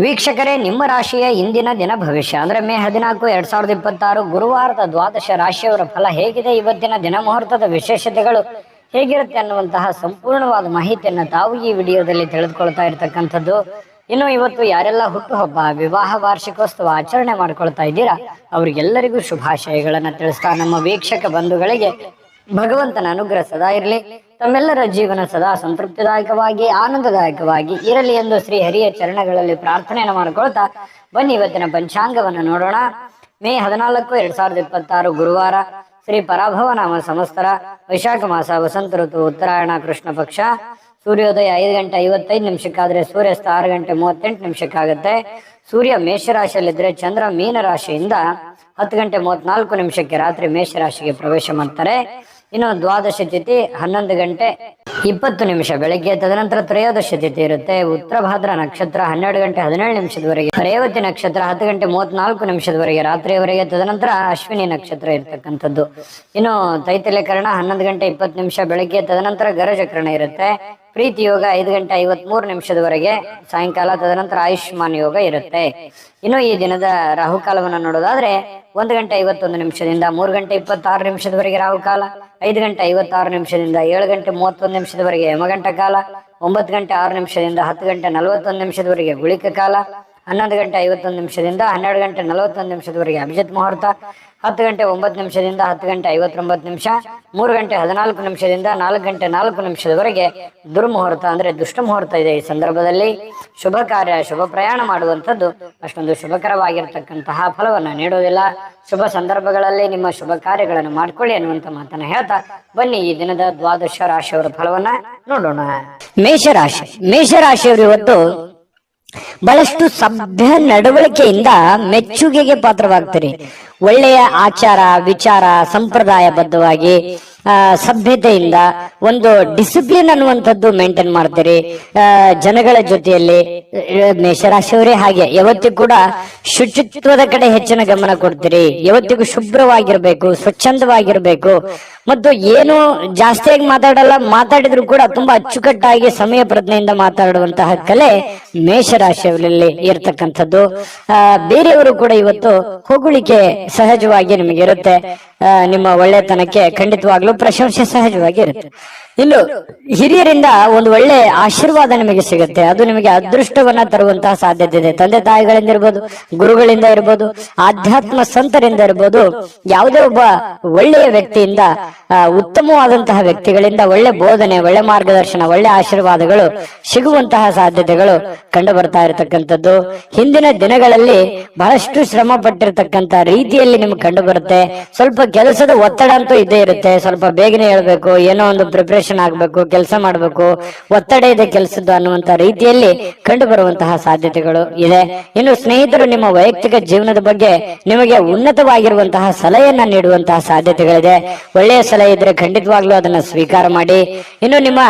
ವೀಕ್ಷಕರೇ, ನಿಮ್ಮ ರಾಶಿಯ ಇಂದಿನ ದಿನ ಭವಿಷ್ಯ ಅಂದ್ರೆ ಮೇ 14, 2026 ಗುರುವಾರದ ದ್ವಾದಶ ರಾಶಿಯವರ ಫಲ ಹೇಗಿದೆ, ಇವತ್ತಿನ ದಿನ ಮುಹೂರ್ತದ ವಿಶೇಷತೆಗಳು ಹೇಗಿರುತ್ತೆ ಅನ್ನುವಂತಹ ಸಂಪೂರ್ಣವಾದ ಮಾಹಿತಿಯನ್ನು ತಾವು ಈ ವಿಡಿಯೋದಲ್ಲಿ ತಿಳಿದುಕೊಳ್ತಾ ಇರತಕ್ಕಂಥದ್ದು. ಇನ್ನು ಇವತ್ತು ಯಾರೆಲ್ಲ ಹುಟ್ಟುಹಬ್ಬ, ವಿವಾಹ ವಾರ್ಷಿಕೋತ್ಸವ ಆಚರಣೆ ಮಾಡ್ಕೊಳ್ತಾ ಇದ್ದೀರಾ ಅವರಿಗೆಲ್ಲರಿಗೂ ಶುಭಾಶಯಗಳನ್ನು ತಿಳಿಸ್ತಾ ನಮ್ಮ ವೀಕ್ಷಕ ಬಂಧುಗಳಿಗೆ ಭಗವಂತನ ಅನುಗ್ರಹ ಸದಾ ಇರಲಿ, ತಮ್ಮೆಲ್ಲರ ಜೀವನ ಸದಾ ಸಂತೃಪ್ತಿದಾಯಕವಾಗಿ ಆನಂದದಾಯಕವಾಗಿ ಇರಲಿ ಎಂದು ಶ್ರೀ ಹರಿಯ ಚರಣಗಳಲ್ಲಿ ಪ್ರಾರ್ಥನೆಯನ್ನು ಮಾಡಿಕೊಳ್ತಾ ಬನ್ನಿ ಇವತ್ತಿನ ಪಂಚಾಂಗವನ್ನು ನೋಡೋಣ. ಮೇ 14, 2026 ಗುರುವಾರ, ಶ್ರೀ ಪರಾಭವ ನಾಮ ಸಂವತ್ಸರ, ವೈಶಾಖ ಮಾಸ, ವಸಂತ ಋತು, ಉತ್ತರಾಯಣ, ಕೃಷ್ಣ ಪಕ್ಷ. ಸೂರ್ಯೋದಯ 5 ಗಂಟೆ 55 ನಿಮಿಷಕ್ಕಾದ್ರೆ ಸೂರ್ಯಾಸ್ತ 6 ಗಂಟೆ 38 ನಿಮಿಷಕ್ಕಾಗತ್ತೆ. ಸೂರ್ಯ ಮೇಷರಾಶಿಯಲ್ಲಿದ್ರೆ ಚಂದ್ರ ಮೀನ ರಾಶಿಯಿಂದ 10 ಗಂಟೆ 34 ನಿಮಿಷಕ್ಕೆ ರಾತ್ರಿ ಮೇಷರಾಶಿಗೆ ಪ್ರವೇಶ ಮಾಡ್ತಾರೆ. ಇನ್ನು ದ್ವಾದಶ ತಿಥಿ 11 ಗಂಟೆ 20 ನಿಮಿಷ ಬೆಳಗ್ಗೆ, ತದನಂತರ ತ್ರಯೋದಶ ತಿಥಿ ಇರುತ್ತೆ. ಉತ್ತರಭಾದ್ರ ನಕ್ಷತ್ರ 12 ಗಂಟೆ 17 ನಿಮಿಷದವರೆಗೆ, ರೇವತಿ ನಕ್ಷತ್ರ 10 ಗಂಟೆ 34 ನಿಮಿಷದವರೆಗೆ ರಾತ್ರಿಯವರೆಗೆ, ತದನಂತರ ಅಶ್ವಿನಿ ನಕ್ಷತ್ರ ಇರ್ತಕ್ಕಂಥದ್ದು. ಇನ್ನು ತೈತಲ್ಯಕರಣ 11 ಗಂಟೆ 20 ನಿಮಿಷ ಬೆಳಗ್ಗೆ, ತದನಂತರ ಗರಜಕರಣ ಇರುತ್ತೆ. ಪ್ರೀತಿ ಯೋಗ 5 ಗಂಟೆ 53 ನಿಮಿಷದವರೆಗೆ ಸಾಯಂಕಾಲ, ತದನಂತರ ಆಯುಷ್ಮಾನ್ ಯೋಗ ಇರುತ್ತೆ. ಇನ್ನು ಈ ದಿನದ ರಾಹುಕಾಲವನ್ನು ನೋಡೋದಾದ್ರೆ 1 ಗಂಟೆ 51 ನಿಮಿಷದಿಂದ 3 ಗಂಟೆ 26 ನಿಮಿಷದವರೆಗೆ ರಾಹುಕಾಲ, 5 ಗಂಟೆ 56 ನಿಮಿಷದಿಂದ 7 ಗಂಟೆ 31 ನಿಮಿಷದವರೆಗೆ ಯಮಗಂಟ ಕಾಲ, 9 ಗಂಟೆ 6 ನಿಮಿಷದಿಂದ 10 ಗಂಟೆ 41 ನಿಮಿಷದವರೆಗೆ ಗುಳಿಕ ಕಾಲ, 11 ಗಂಟೆ 51 ನಿಮಿಷದಿಂದ 12 ಗಂಟೆ 41 ನಿಮಿಷದವರೆಗೆ ಅಭಿಜಿತ್ ಮುಹೂರ್ತ, 10 ಗಂಟೆ 9 ನಿಮಿಷದಿಂದ 10 ಗಂಟೆ 59 ನಿಮಿಷ, 3 ಗಂಟೆ 14 ನಿಮಿಷದಿಂದ 4 ಗಂಟೆ 4 ನಿಮಿಷದವರೆಗೆ ದುರ್ಮುಹೂರ್ತ ಅಂದ್ರೆ ದುಷ್ಟ ಮುಹೂರ್ತ ಇದೆ. ಈ ಸಂದರ್ಭದಲ್ಲಿ ಶುಭ ಕಾರ್ಯ, ಶುಭ ಪ್ರಯಾಣ ಮಾಡುವಂಥದ್ದು ಅಷ್ಟೊಂದು ಶುಭಕರವಾಗಿರ್ತಕ್ಕಂತಹ ಫಲವನ್ನು ನೀಡೋದಿಲ್ಲ. ಶುಭ ಸಂದರ್ಭಗಳಲ್ಲಿ ನಿಮ್ಮ ಶುಭ ಕಾರ್ಯಗಳನ್ನು ಮಾಡ್ಕೊಳ್ಳಿ ಅನ್ನುವಂತ ಮಾತನ್ನ ಹೇಳ್ತಾ ಬನ್ನಿ ಈ ದಿನದ ದ್ವಾದಶ ರಾಶಿಯವರ ಫಲವನ್ನ ನೋಡೋಣ. ಮೇಷರಾಶಿ. ಮೇಷರಾಶಿಯವರು ಇವತ್ತು ಬಹಳಷ್ಟು ಸಭ್ಯ ನಡವಳಿಕೆಯಿಂದ ಮೆಚ್ಚುಗೆಗೆ ಪಾತ್ರವಾಗ್ತೀರಿ. ಒಳ್ಳೆಯ ಆಚಾರ ವಿಚಾರ ಸಂಪ್ರದಾಯಬದ್ಧವಾಗಿ ಸಭ್ಯತೆಯಿಂದ ಒಂದು ಡಿಸಿಪ್ಲಿನ್ ಅನ್ನುವಂಥದ್ದು ಮೇಂಟೈನ್ ಮಾಡ್ತೀರಿ. ಜನಗಳ ಜೊತೆಯಲ್ಲಿ ಮೇಷರಾಶಿಯವರೇ ಹಾಗೆ ಯಾವತ್ತಿಗೂ ಕೂಡ ಶುಚಿತ್ವದ ಕಡೆ ಹೆಚ್ಚಿನ ಗಮನ ಕೊಡ್ತೀರಿ. ಯಾವತ್ತಿಗೂ ಶುಭ್ರವಾಗಿರ್ಬೇಕು, ಸ್ವಚ್ಛಂದವಾಗಿರ್ಬೇಕು ಮತ್ತು ಏನು ಜಾಸ್ತಿಯಾಗಿ ಮಾತಾಡಲ್ಲ, ಮಾತಾಡಿದ್ರು ಕೂಡ ತುಂಬಾ ಅಚ್ಚುಕಟ್ಟಾಗಿ ಸಮಯ ಪ್ರಜ್ಞೆಯಿಂದ ಮಾತಾಡುವಂತಹ ಕಲೆ ಮೇಷರಾಶಿಯವರಲ್ಲಿ ಇರ್ತಕ್ಕಂಥದ್ದು. ಬೇರೆಯವರು ಕೂಡ ಇವತ್ತು ಹೊಗಳಿಕೆ ಸಹಜವಾಗಿ ನಿಮಗೆ ಇರುತ್ತೆ. ನಿಮ್ಮ ಒಳ್ಳೆತನಕ್ಕೆ ಖಂಡಿತವಾಗ್ಲೂ ಪ್ರಶಂಸೆ ಸಹಜವಾಗಿ ಇರುತ್ತೆ. ಇನ್ನು ಹಿರಿಯರಿಂದ ಒಂದು ಒಳ್ಳೆ ಆಶೀರ್ವಾದ ನಿಮಗೆ ಸಿಗುತ್ತೆ. ಅದು ನಿಮಗೆ ಅದೃಷ್ಟವನ್ನ ತರುವಂತಹ ಸಾಧ್ಯತೆ ಇದೆ. ತಂದೆ ತಾಯಿಗಳಿಂದ ಇರ್ಬೋದು, ಗುರುಗಳಿಂದ ಇರ್ಬೋದು, ಆಧ್ಯಾತ್ಮ ಸಂತರಿಂದ ಇರ್ಬೋದು, ಯಾವುದೇ ಒಬ್ಬ ಒಳ್ಳೆಯ ವ್ಯಕ್ತಿಯಿಂದ, ಉತ್ತಮವಾದಂತಹ ವ್ಯಕ್ತಿಗಳಿಂದ ಒಳ್ಳೆ ಬೋಧನೆ, ಒಳ್ಳೆ ಮಾರ್ಗದರ್ಶನ, ಒಳ್ಳೆ ಆಶೀರ್ವಾದಗಳು ಸಿಗುವಂತಹ ಸಾಧ್ಯತೆಗಳು ಕಂಡು ಬರ್ತಾ ಇರತಕ್ಕಂಥದ್ದು. ಹಿಂದಿನ ದಿನಗಳಲ್ಲಿ ಬಹಳಷ್ಟು ಶ್ರಮ ಪಟ್ಟಿರ್ತಕ್ಕಂಥ ರೀತಿಯಲ್ಲಿ ನಿಮ್ಗೆ ಕಂಡು ಬರುತ್ತೆ. ಸ್ವಲ್ಪ ಕೆಲಸದ ಒತ್ತಡ ಅಂತೂ ಇದ್ದೇ ಇರುತ್ತೆ. ಸ್ವಲ್ಪ ಬೇಗನೆ ಹೇಳ್ಬೇಕು, ಏನೋ ಒಂದು ಪ್ರಿಪರೇಷನ್ ಆಗ್ಬೇಕು, ಕೆಲಸ ಮಾಡ್ಬೇಕು, ಒತ್ತಡ ಇದೆ ಕೆಲಸದ್ದು ಅನ್ನುವಂತ ರೀತಿಯಲ್ಲಿ ಕಂಡು ಬರುವಂತಹ ಸಾಧ್ಯತೆಗಳು ಇದೆ. ಇನ್ನು ಸ್ನೇಹಿತರು ನಿಮ್ಮ ವೈಯಕ್ತಿಕ ಜೀವನದ ಬಗ್ಗೆ ನಿಮಗೆ ಉನ್ನತವಾಗಿರುವಂತಹ ಸಲಹೆಯನ್ನ ನೀಡುವಂತಹ ಸಾಧ್ಯತೆಗಳಿದೆ. ಒಳ್ಳೆಯ ಸಲಹೆ ಇದ್ರೆ ಖಂಡಿತವಾಗ್ಲೂ ಅದನ್ನ ಸ್ವೀಕಾರ ಮಾಡಿ. ಇನ್ನು ನಿಮ್ಮ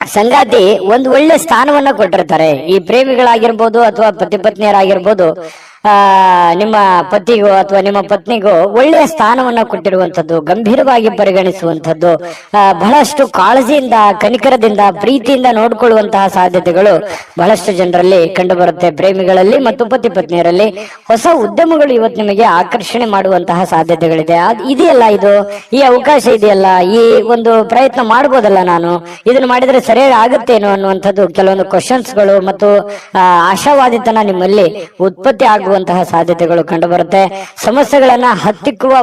ಸಂಗಾತಿ ಒಂದು ಒಳ್ಳೆ ಸ್ಥಾನವನ್ನ ಕೊಟ್ಟಿರ್ತಾರೆ. ಈ ಪ್ರೇಮಿಗಳಾಗಿರ್ಬೋದು ಅಥವಾ ಪತಿ ಪತ್ನಿಯರಾಗಿರ್ಬೋದು, ನಿಮ್ಮ ಪತಿಗೋ ಅಥವಾ ನಿಮ್ಮ ಪತ್ನಿಗೋ ಒಳ್ಳೆಯ ಸ್ಥಾನವನ್ನ ಕೊಟ್ಟಿರುವಂತದ್ದು, ಗಂಭೀರವಾಗಿ ಪರಿಗಣಿಸುವಂತದ್ದು, ಬಹಳಷ್ಟು ಕಾಳಜಿಯಿಂದ, ಕನಿಕರದಿಂದ, ಪ್ರೀತಿಯಿಂದ ನೋಡ್ಕೊಳ್ಳುವಂತಹ ಸಾಧ್ಯತೆಗಳು ಬಹಳಷ್ಟು ಜನರಲ್ಲಿ ಕಂಡು ಬರುತ್ತೆ. ಪ್ರೇಮಿಗಳಲ್ಲಿ ಮತ್ತು ಪತಿ ಪತ್ನಿಯರಲ್ಲಿ ಹೊಸ ಉದ್ಯಮಗಳು ಇವತ್ತು ನಿಮಗೆ ಆಕರ್ಷಣೆ ಮಾಡುವಂತಹ ಸಾಧ್ಯತೆಗಳಿದೆ. ಇದೆಯಲ್ಲ, ಇದು ಈ ಅವಕಾಶ ಇದೆಯಲ್ಲ, ಈ ಒಂದು ಪ್ರಯತ್ನ ಮಾಡ್ಬೋದಲ್ಲ, ನಾನು ಇದನ್ನು ಮಾಡಿದ್ರೆ ಸರಿಯಾಗಿ ಆಗುತ್ತೇನೋ ಅನ್ನುವಂಥದ್ದು ಕೆಲವೊಂದು ಕ್ವಶನ್ಸ್ಗಳು ಮತ್ತು ಆಶಾವಾದಿತನ ನಿಮ್ಮಲ್ಲಿ ಉತ್ಪತ್ತಿ ಆಗುವಂತಹ ಸಾಧ್ಯತೆಗಳು ಕಂಡು ಬರುತ್ತೆ. ಸಮಸ್ಯೆಗಳನ್ನ ಹತ್ತಿಕ್ಕುವ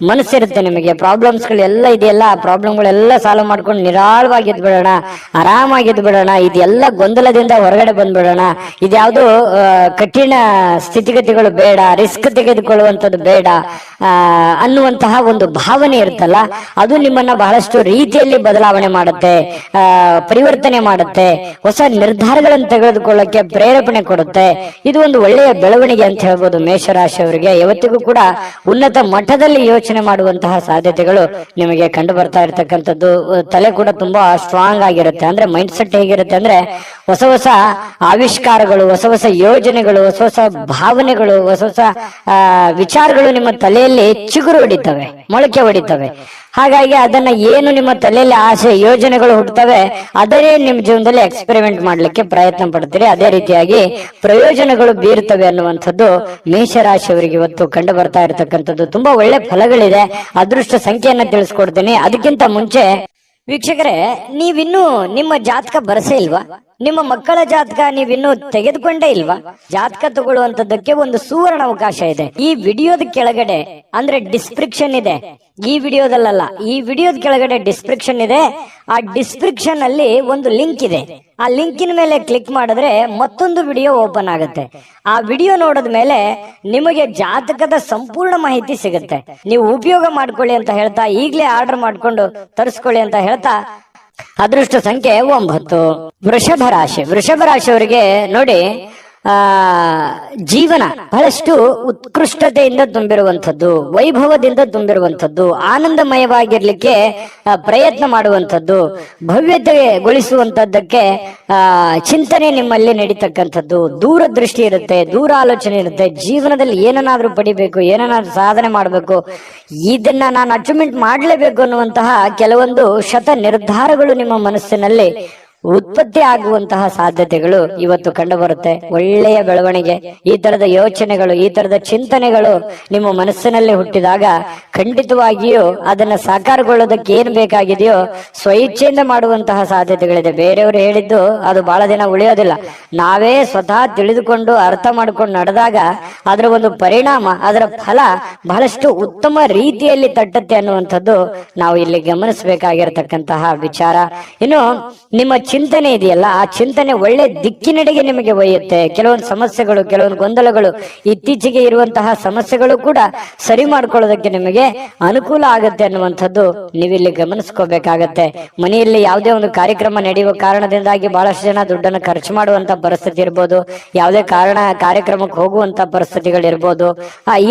ಮನಸ್ಸಿರುತ್ತೆ ನಿಮಗೆ. ಪ್ರಾಬ್ಲಮ್ಸ್ ಗಳೆಲ್ಲ ಇದೆಯಲ್ಲ, ಆ ಪ್ರಾಬ್ಲಮ್ಗಳೆಲ್ಲ ಸಾಲ್ವ್ ಮಾಡ್ಕೊಂಡು ನಿರಾಳವಾಗಿದ್ದು ಬಿಡೋಣ, ಆರಾಮಾಗಿದ್ದು ಬಿಡೋಣ, ಇದೆಲ್ಲ ಗೊಂದಲದಿಂದ ಹೊರಗಡೆ ಬಂದ್ಬಿಡೋಣ, ಇದ್ಯಾವುದು ಕಠಿಣ ಸ್ಥಿತಿಗತಿಗಳು ಬೇಡ, ರಿಸ್ಕ್ ತೆಗೆದುಕೊಳ್ಳುವಂಥದ್ದು ಬೇಡ ಅನ್ನುವಂತಹ ಒಂದು ಭಾವನೆ ಇರುತ್ತಲ್ಲ, ಅದು ನಿಮ್ಮನ್ನ ಬಹಳಷ್ಟು ರೀತಿಯಲ್ಲಿ ಬದಲಾವಣೆ ಮಾಡುತ್ತೆ, ಪರಿವರ್ತನೆ ಮಾಡುತ್ತೆ, ಹೊಸ ನಿರ್ಧಾರಗಳನ್ನು ತೆಗೆದುಕೊಳ್ಳಕ್ಕೆ ಪ್ರೇರೇಪಣೆ ಕೊಡುತ್ತೆ. ಇದು ಒಂದು ಒಳ್ಳೆಯ ಬೆಳವಣಿಗೆ ಅಂತ ಹೇಳ್ಬೋದು. ಮೇಷರಾಶಿಯವರಿಗೆ ಯಾವತ್ತಿಗೂ ಕೂಡ ಉನ್ನತ ಮಟ್ಟದಲ್ಲಿ ಯೋಚನೆ ಮಾಡುವಂತಹ ಸಾಧ್ಯತೆಗಳು ನಿಮಗೆ ಕಂಡು ಬರ್ತಾ ಇರತಕ್ಕಂಥದ್ದು. ತಲೆ ಕೂಡ ತುಂಬಾ ಸ್ಟ್ರಾಂಗ್ ಆಗಿರುತ್ತೆ. ಅಂದ್ರೆ ಮೈಂಡ್ ಸೆಟ್ ಹೇಗಿರುತ್ತೆ ಅಂದ್ರೆ ಹೊಸ ಹೊಸ ಆವಿಷ್ಕಾರಗಳು, ಹೊಸ ಹೊಸ ಯೋಜನೆಗಳು, ಹೊಸ ಹೊಸ ಭಾವನೆಗಳು, ಹೊಸ ಹೊಸ ವಿಚಾರಗಳು ನಿಮ್ಮ ತಲೆಯಲ್ಲಿ ಚಿಗುರು ಹೊಡಿತವೆ. ಮೊಳಕೆ ಹೊಡಿತವೆ. ಹಾಗಾಗಿ ಅದನ್ನ ಏನು ನಿಮ್ಮ ತಲೆಯಲ್ಲಿ ಆಸೆ ಯೋಜನೆಗಳು ಹುಟ್ಟುತ್ತವೆ ಅದೇ ನಿಮ್ಮ ಜೀವನದಲ್ಲಿ ಎಕ್ಸ್ಪೆರಿಮೆಂಟ್ ಮಾಡ್ಲಿಕ್ಕೆ ಪ್ರಯತ್ನ ಪಡ್ತೀರಿ. ಅದೇ ರೀತಿಯಾಗಿ ಪ್ರಯೋಜನಗಳು ಬೀರ್ತವೆ ಅನ್ನುವಂಥದ್ದು ಮೇಷರಾಶಿಯವರಿಗೆ ಇವತ್ತು ಕಂಡು ಬರ್ತಾ ಇರತಕ್ಕಂಥದ್ದು. ತುಂಬಾ ಒಳ್ಳೆ ಫಲಗಳಿದೆ. ಅದೃಷ್ಟ ಸಂಖ್ಯೆಯನ್ನ ತಿಳಿಸ್ಕೊಡ್ತೀನಿ. ಅದಕ್ಕಿಂತ ಮುಂಚೆ ವೀಕ್ಷಕರೇ, ನೀವಿನ್ನೂ ನಿಮ್ಮ ಜಾತಕ ಬರಸೇ ಇಲ್ವಾ? ನಿಮ್ಮ ಮಕ್ಕಳ ಜಾತಕ ನೀವಿನ್ನೂ ತೆಗೆದುಕೊಂಡೇ ಇಲ್ವಾ? ಜಾತಕ ತಗೊಳ್ಳುವಂತದ್ದಕ್ಕೆ ಒಂದು ಸುವರ್ಣ ಅವಕಾಶ ಇದೆ. ಈ ವಿಡಿಯೋದ ಕೆಳಗಡೆ ಅಂದ್ರೆ ಡಿಸ್ಕ್ರಿಪ್ಷನ್ ಇದೆ. ಈ ವಿಡಿಯೋದಲ್ಲ, ಈ ವಿಡಿಯೋದ ಕೆಳಗಡೆ ಡಿಸ್ಕ್ರಿಪ್ಷನ್ ಇದೆ. ಆ ಡಿಸ್ಕ್ರಿಪ್ಷನ್ ಅಲ್ಲಿ ಒಂದು ಲಿಂಕ್ ಇದೆ. ಆ ಲಿಂಕಿನ ಮೇಲೆ ಕ್ಲಿಕ್ ಮಾಡಿದ್ರೆ ಮತ್ತೊಂದು ವಿಡಿಯೋ ಓಪನ್ ಆಗುತ್ತೆ. ಆ ವಿಡಿಯೋ ನೋಡಿದ ಮೇಲೆ ನಿಮಗೆ ಜಾತಕದ ಸಂಪೂರ್ಣ ಮಾಹಿತಿ ಸಿಗುತ್ತೆ. ನೀವು ಉಪಯೋಗ ಮಾಡ್ಕೊಳ್ಳಿ ಅಂತ ಹೇಳ್ತಾ, ಈಗಲೇ ಆರ್ಡರ್ ಮಾಡ್ಕೊಂಡು ತರಿಸ್ಕೊಳ್ಳಿ ಅಂತ ಹೇಳ್ತಾ, ಅದೃಷ್ಟ ಸಂಖ್ಯೆ 9. ವೃಷಭ ರಾಶಿ. ವೃಷಭ ರಾಶಿಯವರಿಗೆ ನೋಡಿ, ಜೀವನ ಬಹಳಷ್ಟು ಉತ್ಕೃಷ್ಟತೆಯಿಂದ ತುಂಬಿರುವಂಥದ್ದು, ವೈಭವದಿಂದ ತುಂಬಿರುವಂಥದ್ದು, ಆನಂದಮಯವಾಗಿರ್ಲಿಕ್ಕೆ ಪ್ರಯತ್ನ ಮಾಡುವಂಥದ್ದು, ಭವ್ಯತೆಗೊಳಿಸುವಂತದ್ದಕ್ಕೆ ಚಿಂತನೆ ನಿಮ್ಮಲ್ಲಿ ನಡೀತಕ್ಕಂಥದ್ದು, ದೂರದೃಷ್ಟಿ ಇರುತ್ತೆ, ದೂರ ಆಲೋಚನೆ ಇರುತ್ತೆ. ಜೀವನದಲ್ಲಿ ಏನನ್ನಾದ್ರೂ ಪಡಿಬೇಕು, ಏನನ್ನಾದ್ರೂ ಸಾಧನೆ ಮಾಡಬೇಕು, ಇದನ್ನ ನಾನು ಅಚೀವ್ಮೆಂಟ್ ಮಾಡಲೇಬೇಕು ಅನ್ನುವಂತಹ ಕೆಲವೊಂದು ಶತ ನಿರ್ಧಾರಗಳು ನಿಮ್ಮ ಮನಸ್ಸಿನಲ್ಲಿ ಉತ್ಪತ್ತಿ ಆಗುವಂತಹ ಸಾಧ್ಯತೆಗಳು ಇವತ್ತು ಕಂಡು ಬರುತ್ತೆ. ಒಳ್ಳೆಯ ಬೆಳವಣಿಗೆ, ಈ ತರದ ಯೋಚನೆಗಳು, ಈ ತರದ ಚಿಂತನೆಗಳು ನಿಮ್ಮ ಮನಸ್ಸಿನಲ್ಲಿ ಹುಟ್ಟಿದಾಗ ಖಂಡಿತವಾಗಿಯೂ ಅದನ್ನ ಸಾಕಾರಗೊಳ್ಳೋದಕ್ಕೆ ಏನ್ ಬೇಕಾಗಿದೆಯೋ ಸ್ವಇಚ್ಛೆಯಿಂದ ಮಾಡುವಂತಹ ಸಾಧ್ಯತೆಗಳಿದೆ. ಬೇರೆಯವರು ಹೇಳಿದ್ದು ಅದು ಬಹಳ ದಿನ ಉಳಿಯೋದಿಲ್ಲ. ನಾವೇ ಸ್ವತಃ ತಿಳಿದುಕೊಂಡು ಅರ್ಥ ಮಾಡ್ಕೊಂಡು ನಡೆದಾಗ ಅದರ ಒಂದು ಪರಿಣಾಮ, ಅದರ ಫಲ ಬಹಳಷ್ಟು ಉತ್ತಮ ರೀತಿಯಲ್ಲಿ ತಟ್ಟತ್ತೆ ಅನ್ನುವಂಥದ್ದು ನಾವು ಇಲ್ಲಿ ಗಮನಿಸಬೇಕಾಗಿರತಕ್ಕಂತಹ ವಿಚಾರ. ಇನ್ನು ನಿಮ್ಮ ಚಿಂತನೆ ಇದೆಯಲ್ಲ, ಆ ಚಿಂತನೆ ಒಳ್ಳೆ ದಿಕ್ಕಿನೆಡೆಗೆ ನಿಮಗೆ ಒಯ್ಯುತ್ತೆ. ಕೆಲವೊಂದು ಸಮಸ್ಯೆಗಳು, ಕೆಲವೊಂದು ಗೊಂದಲಗಳು, ಇತ್ತೀಚೆಗೆ ಇರುವಂತಹ ಸಮಸ್ಯೆಗಳು ಕೂಡ ಸರಿ ಮಾಡ್ಕೊಳ್ಳೋದಕ್ಕೆ ನಿಮಗೆ ಅನುಕೂಲ ಆಗುತ್ತೆ ಅನ್ನುವಂಥದ್ದು ನೀವಿಲ್ಲಿ ಗಮನಿಸ್ಕೋಬೇಕಾಗತ್ತೆ. ಮನೆಯಲ್ಲಿ ಯಾವುದೇ ಒಂದು ಕಾರ್ಯಕ್ರಮ ನಡೆಯುವ ಕಾರಣದಿಂದಾಗಿ ಬಹಳಷ್ಟು ಜನ ದುಡ್ಡನ್ನು ಖರ್ಚು ಮಾಡುವಂತ ಪರಿಸ್ಥಿತಿ ಇರ್ಬೋದು, ಯಾವುದೇ ಕಾರ್ಯಕ್ರಮಕ್ಕೆ ಹೋಗುವಂತ ಪರಿಸ್ಥಿತಿಗಳಿರ್ಬೋದು.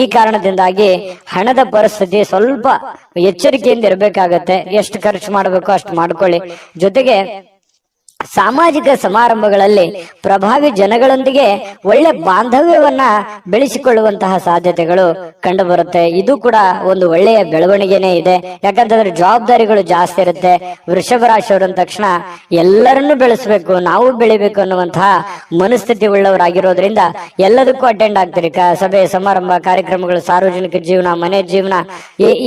ಈ ಕಾರಣದಿಂದಾಗಿ ಹಣದ ಪರಿಸ್ಥಿತಿ ಸ್ವಲ್ಪ ಎಚ್ಚರಿಕೆಯಿಂದ ಇರಬೇಕಾಗತ್ತೆ. ಎಷ್ಟು ಖರ್ಚು ಮಾಡಬೇಕು ಅಷ್ಟು ಮಾಡ್ಕೊಳ್ಳಿ. ಜೊತೆಗೆ ಸಾಮಾಜಿಕ ಸಮಾರಂಭಗಳಲ್ಲಿ ಪ್ರಭಾವಿ ಜನಗಳೊಂದಿಗೆ ಒಳ್ಳೆ ಬಾಂಧವ್ಯವನ್ನ ಬೆಳೆಸಿಕೊಳ್ಳುವಂತಹ ಸಾಧ್ಯತೆಗಳು ಕಂಡು ಬರುತ್ತೆ. ಇದು ಕೂಡ ಒಂದು ಒಳ್ಳೆಯ ಬೆಳವಣಿಗೆನೇ ಇದೆ. ಯಾಕಂತಂದ್ರೆ ಜವಾಬ್ದಾರಿಗಳು ಜಾಸ್ತಿ ಇರುತ್ತೆ. ವೃಷಭ ರಾಶಿಯವರು ಅಂದ ತಕ್ಷಣ ಎಲ್ಲರನ್ನೂ ಬೆಳೆಸಬೇಕು, ನಾವು ಬೆಳಿಬೇಕು ಅನ್ನುವಂತಹ ಮನಸ್ಥಿತಿ ಉಳ್ಳವರಾಗಿರೋದ್ರಿಂದ ಎಲ್ಲದಕ್ಕೂ ಅಟೆಂಡ್ ಆಗ್ತೀರಿ. ಸಭೆ ಸಮಾರಂಭ, ಕಾರ್ಯಕ್ರಮಗಳು, ಸಾರ್ವಜನಿಕ ಜೀವನ, ಮನೆ ಜೀವನ,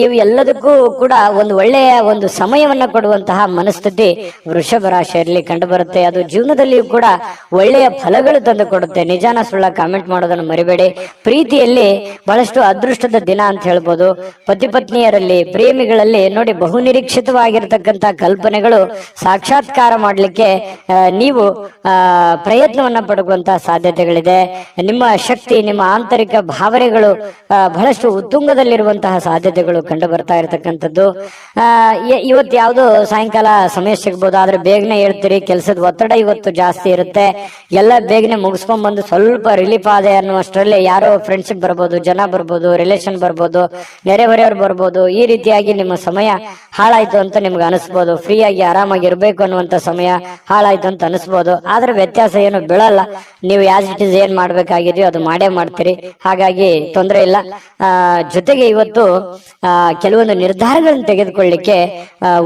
ಇವು ಎಲ್ಲದಕ್ಕೂ ಕೂಡ ಒಂದು ಒಳ್ಳೆಯ ಒಂದು ಸಮಯವನ್ನ ಕೊಡುವಂತಹ ಮನಸ್ಥಿತಿ ವೃಷಭ ರಾಶಿಯಲ್ಲಿ ಕಂಡು ಬರುತ್ತೆ. ಅದು ಜೀವನದಲ್ಲಿಯೂ ಕೂಡ ಒಳ್ಳೆಯ ಫಲಗಳು ತಂದು ಕೊಡುತ್ತೆ. ನಿಜಾನ ಸುಳ್ಳ ಕಾಮೆಂಟ್ ಮಾಡೋದನ್ನು ಮರಿಬೇಡಿ. ಪ್ರೀತಿಯಲ್ಲಿ ಬಹಳಷ್ಟು ಅದೃಷ್ಟದ ದಿನ ಅಂತ ಹೇಳ್ಬೋದು. ಪತಿ ಪತ್ನಿಯರಲ್ಲಿ, ಪ್ರೇಮಿಗಳಲ್ಲಿ ನೋಡಿ, ಬಹುನಿರೀಕ್ಷಿತವಾಗಿರತಕ್ಕಂತ ಕಲ್ಪನೆಗಳು ಸಾಕ್ಷಾತ್ಕಾರ ಮಾಡಲಿಕ್ಕೆ ನೀವು ಪ್ರಯತ್ನವನ್ನ ಪಡುವಂತಹ ಸಾಧ್ಯತೆಗಳಿದೆ. ನಿಮ್ಮ ಶಕ್ತಿ, ನಿಮ್ಮ ಆಂತರಿಕ ಭಾವನೆಗಳು ಬಹಳಷ್ಟು ಉತ್ತುಂಗದಲ್ಲಿರುವಂತಹ ಸಾಧ್ಯತೆಗಳು ಕಂಡು ಬರ್ತಾ ಇರತಕ್ಕಂಥದ್ದು. ಇವತ್ತು ಯಾವ್ದು ಸಾಯಂಕಾಲ ಸಮಯ ಸಿಗ್ಬೋದು, ಆದ್ರೆ ಬೇಗನೆ ಹೇಳ್ತೀರಿ. ಕೆಲಸದ ಒತ್ತಡ ಇವತ್ತು ಜಾಸ್ತಿ ಇರುತ್ತೆ. ಎಲ್ಲ ಬೇಗನೆ ಮುಗಿಸ್ಕೊಂಡ್ ಬಂದು ಸ್ವಲ್ಪ ರಿಲೀಫ್ ಆದೆ ಅನ್ನುವಷ್ಟರಲ್ಲಿ ಯಾರೋ ಫ್ರೆಂಡ್ಶಿಪ್ ಬರ್ಬೋದು, ಜನ ಬರ್ಬೋದು, ರಿಲೇಷನ್ ಬರ್ಬೋದು, ನೆರೆಹೊರೆಯವ್ರು ಬರ್ಬೋದು. ಈ ರೀತಿಯಾಗಿ ನಿಮ್ಮ ಸಮಯ ಹಾಳಾಯ್ತು ಅಂತ ನಿಮ್ಗೆ ಅನಿಸ್ಬೋದು. ಫ್ರೀ ಆಗಿ ಆರಾಮಾಗಿ ಇರ್ಬೇಕು ಅನ್ನುವಂತ ಸಮಯ ಹಾಳಾಯ್ತು ಅಂತ ಅನಿಸ್ಬೋದು. ಆದ್ರೆ ವ್ಯತ್ಯಾಸ ಏನು ಬೀಳಲ್ಲ. ನೀವು ಆಸ್ ಇಟ್ ಇಸ್ ಏನ್ ಮಾಡ್ಬೇಕಾಗಿದೆಯೋ ಅದು ಮಾಡೇ ಮಾಡ್ತೀರಿ. ಹಾಗಾಗಿ ತೊಂದರೆ ಇಲ್ಲ. ಜೊತೆಗೆ ಇವತ್ತು ಕೆಲವೊಂದು ನಿರ್ಧಾರಗಳನ್ನು ತೆಗೆದುಕೊಳ್ಳಿಕ್ಕೆ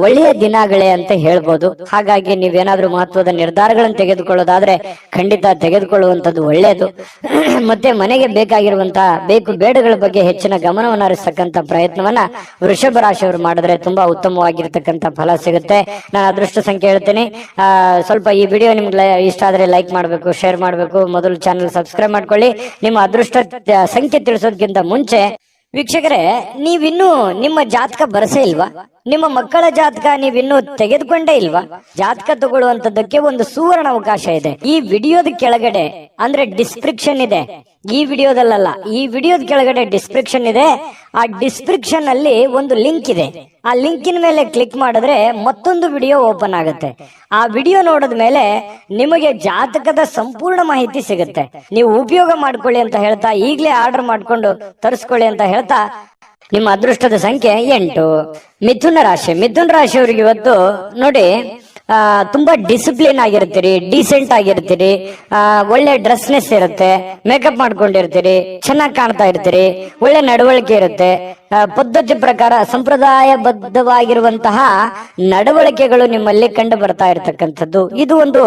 ಒಳ್ಳೆಯ ದಿನಗಳೇ ಅಂತ ಹೇಳ್ಬೋದು. ಹಾಗಾಗಿ ನೀವೇನಾದ್ರೂ ಮಹತ್ವದ ನಿರ್ಧಾರಗಳನ್ನು ತೆಗೆದುಕೊಳ್ಳೋದಾದ್ರೆ ಖಂಡಿತ ತೆಗೆದುಕೊಳ್ಳುವಂತದ್ದು ಒಳ್ಳೆಯದು. ಮತ್ತೆ ಮನೆಗೆ ಬೇಕಾಗಿರುವಂತಹ ಬೇಕು ಬೇಡಗಳ ಬಗ್ಗೆ ಹೆಚ್ಚಿನ ಗಮನವನ್ನು ಹರಿಸತಕ್ಕಂತ ಪ್ರಯತ್ನವನ್ನ ವೃಷಭ ರಾಶಿಯವರು ಮಾಡಿದ್ರೆ ತುಂಬಾ ಉತ್ತಮವಾಗಿರ್ತಕ್ಕಂಥ ಫಲ ಸಿಗುತ್ತೆ. ನಾನು ಅದೃಷ್ಟ ಸಂಖ್ಯೆ ಹೇಳ್ತೀನಿ. ಸ್ವಲ್ಪ ಈ ವಿಡಿಯೋ ನಿಮ್ಗೆ ಇಷ್ಟ ಆದ್ರೆ ಲೈಕ್ ಮಾಡಬೇಕು, ಶೇರ್ ಮಾಡಬೇಕು. ಮೊದಲು ಚಾನಲ್ ಸಬ್ಸ್ಕ್ರೈಬ್ ಮಾಡ್ಕೊಳ್ಳಿ. ನಿಮ್ಮ ಅದೃಷ್ಟ ಸಂಖ್ಯೆ ತಿಳಿಸೋದಕ್ಕಿಂತ ಮುಂಚೆ ವೀಕ್ಷಕರೇ, ನೀವಿನ್ನೂ ನಿಮ್ಮ ಜಾತಕ ಬರಸೇ ಇಲ್ವಾ? ನಿಮ್ಮ ಮಕ್ಕಳ ಜಾತಕ ನೀವಿನ್ನೂ ತೆಗೆದುಕೊಂಡೇ ಇಲ್ವಾ? ಜಾತಕ ತಗೊಳ್ಳುವಂತದ್ದಕ್ಕೆ ಒಂದು ಸುವರ್ಣ ಅವಕಾಶ ಇದೆ. ಈ ವಿಡಿಯೋದ ಕೆಳಗಡೆ ಅಂದ್ರೆ ಡಿಸ್ಕ್ರಿಪ್ಷನ್ ಇದೆ. ಈ ವಿಡಿಯೋದಲ್ಲ, ಈ ವಿಡಿಯೋದ ಕೆಳಗಡೆ ಡಿಸ್ಕ್ರಿಪ್ಷನ್ ಇದೆ. ಆ ಡಿಸ್ಕ್ರಿಪ್ಷನ್ ಅಲ್ಲಿ ಒಂದು ಲಿಂಕ್ ಇದೆ. ಆ ಲಿಂಕಿನ ಮೇಲೆ ಕ್ಲಿಕ್ ಮಾಡಿದ್ರೆ ಮತ್ತೊಂದು ವಿಡಿಯೋ ಓಪನ್ ಆಗುತ್ತೆ. ಆ ವಿಡಿಯೋ ನೋಡಿದ ಮೇಲೆ ನಿಮಗೆ ಜಾತಕದ ಸಂಪೂರ್ಣ ಮಾಹಿತಿ ಸಿಗುತ್ತೆ. ನೀವು ಉಪಯೋಗ ಮಾಡ್ಕೊಳ್ಳಿ ಅಂತ ಹೇಳ್ತಾ, ಈಗಲೇ ಆರ್ಡರ್ ಮಾಡ್ಕೊಂಡು ತರಿಸ್ಕೊಳ್ಳಿ ಅಂತ ಹೇಳ್ತಾ, ನಿಮ್ಮ ಅದೃಷ್ಟದ ಸಂಖ್ಯೆ 8. ಮಿಥುನ ರಾಶಿ. ಮಿಥುನ ರಾಶಿಯವರಿಗೆ ಇವತ್ತು ನೋಡಿ, ತುಂಬಾ ಡಿಸಿಪ್ಲಿನ್ ಆಗಿರ್ತೀರಿ, ಡೀಸೆಂಟ್ ಆಗಿರ್ತೀರಿ, ಒಳ್ಳೆ ಡ್ರೆಸ್ನೆಸ್ ಇರುತ್ತೆ, ಮೇಕಪ್ ಮಾಡ್ಕೊಂಡಿರ್ತೀರಿ, ಚೆನ್ನಾಗಿ ಕಾಣ್ತಾ ಇರ್ತೀರಿ, ಒಳ್ಳೆ ನಡವಳಿಕೆ ಇರುತ್ತೆ, ಪದ್ಧತಿ ಪ್ರಕಾರ ಸಂಪ್ರದಾಯಬದ್ಧವಾಗಿರುವಂತಹ ನಡವಳಿಕೆಗಳು ನಿಮ್ಮಲ್ಲಿ ಕಂಡು ಬರ್ತಾ ಇರತಕ್ಕಂಥದ್ದು. ಇದು ಒಂದು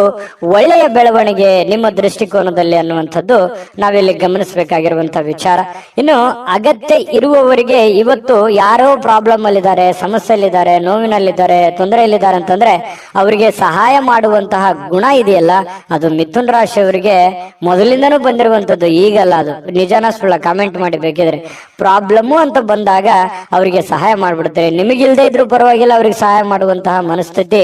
ಒಳ್ಳೆಯ ಬೆಳವಣಿಗೆ ನಿಮ್ಮ ದೃಷ್ಟಿಕೋನದಲ್ಲಿ ಅನ್ನುವಂಥದ್ದು ನಾವಿಲ್ಲಿ ಗಮನಿಸಬೇಕಾಗಿರುವಂತಹ ವಿಚಾರ. ಇನ್ನು ಅಗತ್ಯ ಇರುವವರಿಗೆ ಇವತ್ತು ಯಾರೋ ಪ್ರಾಬ್ಲಮ್ ಅಲ್ಲಿದ್ದಾರೆ, ಸಮಸ್ಯೆಯಲ್ಲಿದ್ದಾರೆ, ನೋವಿನಲ್ಲಿದ್ದಾರೆ, ತೊಂದರೆಯಲ್ಲಿದ್ದಾರೆ ಅಂತಂದ್ರೆ ಅವರಿಗೆ ಸಹಾಯ ಮಾಡುವಂತಹ ಗುಣ ಇದೆಯಲ್ಲ, ಅದು ಮಿಥುನ್ ರಾಶಿಯವರಿಗೆ ಮೊದಲಿಂದನೂ ಬಂದಿರುವಂತದ್ದು, ಈಗಲ್ಲ. ಅದು ನಿಜಾನ ಸುಳ್ಳ ಕಾಮೆಂಟ್ ಮಾಡಿ ಬೇಕಿದ್ರೆ. ಪ್ರಾಬ್ಲಮ್ ಅಂತ ಬಂದಾಗ ಅವರಿಗೆ ಸಹಾಯ ಮಾಡ್ಬಿಡ್ತಾರೆ. ನಿಮಗಿಲ್ದೇ ಇದ್ರು ಪರವಾಗಿಲ್ಲ, ಅವ್ರಿಗೆ ಸಹಾಯ ಮಾಡುವಂತಹ ಮನಸ್ಥಿತಿ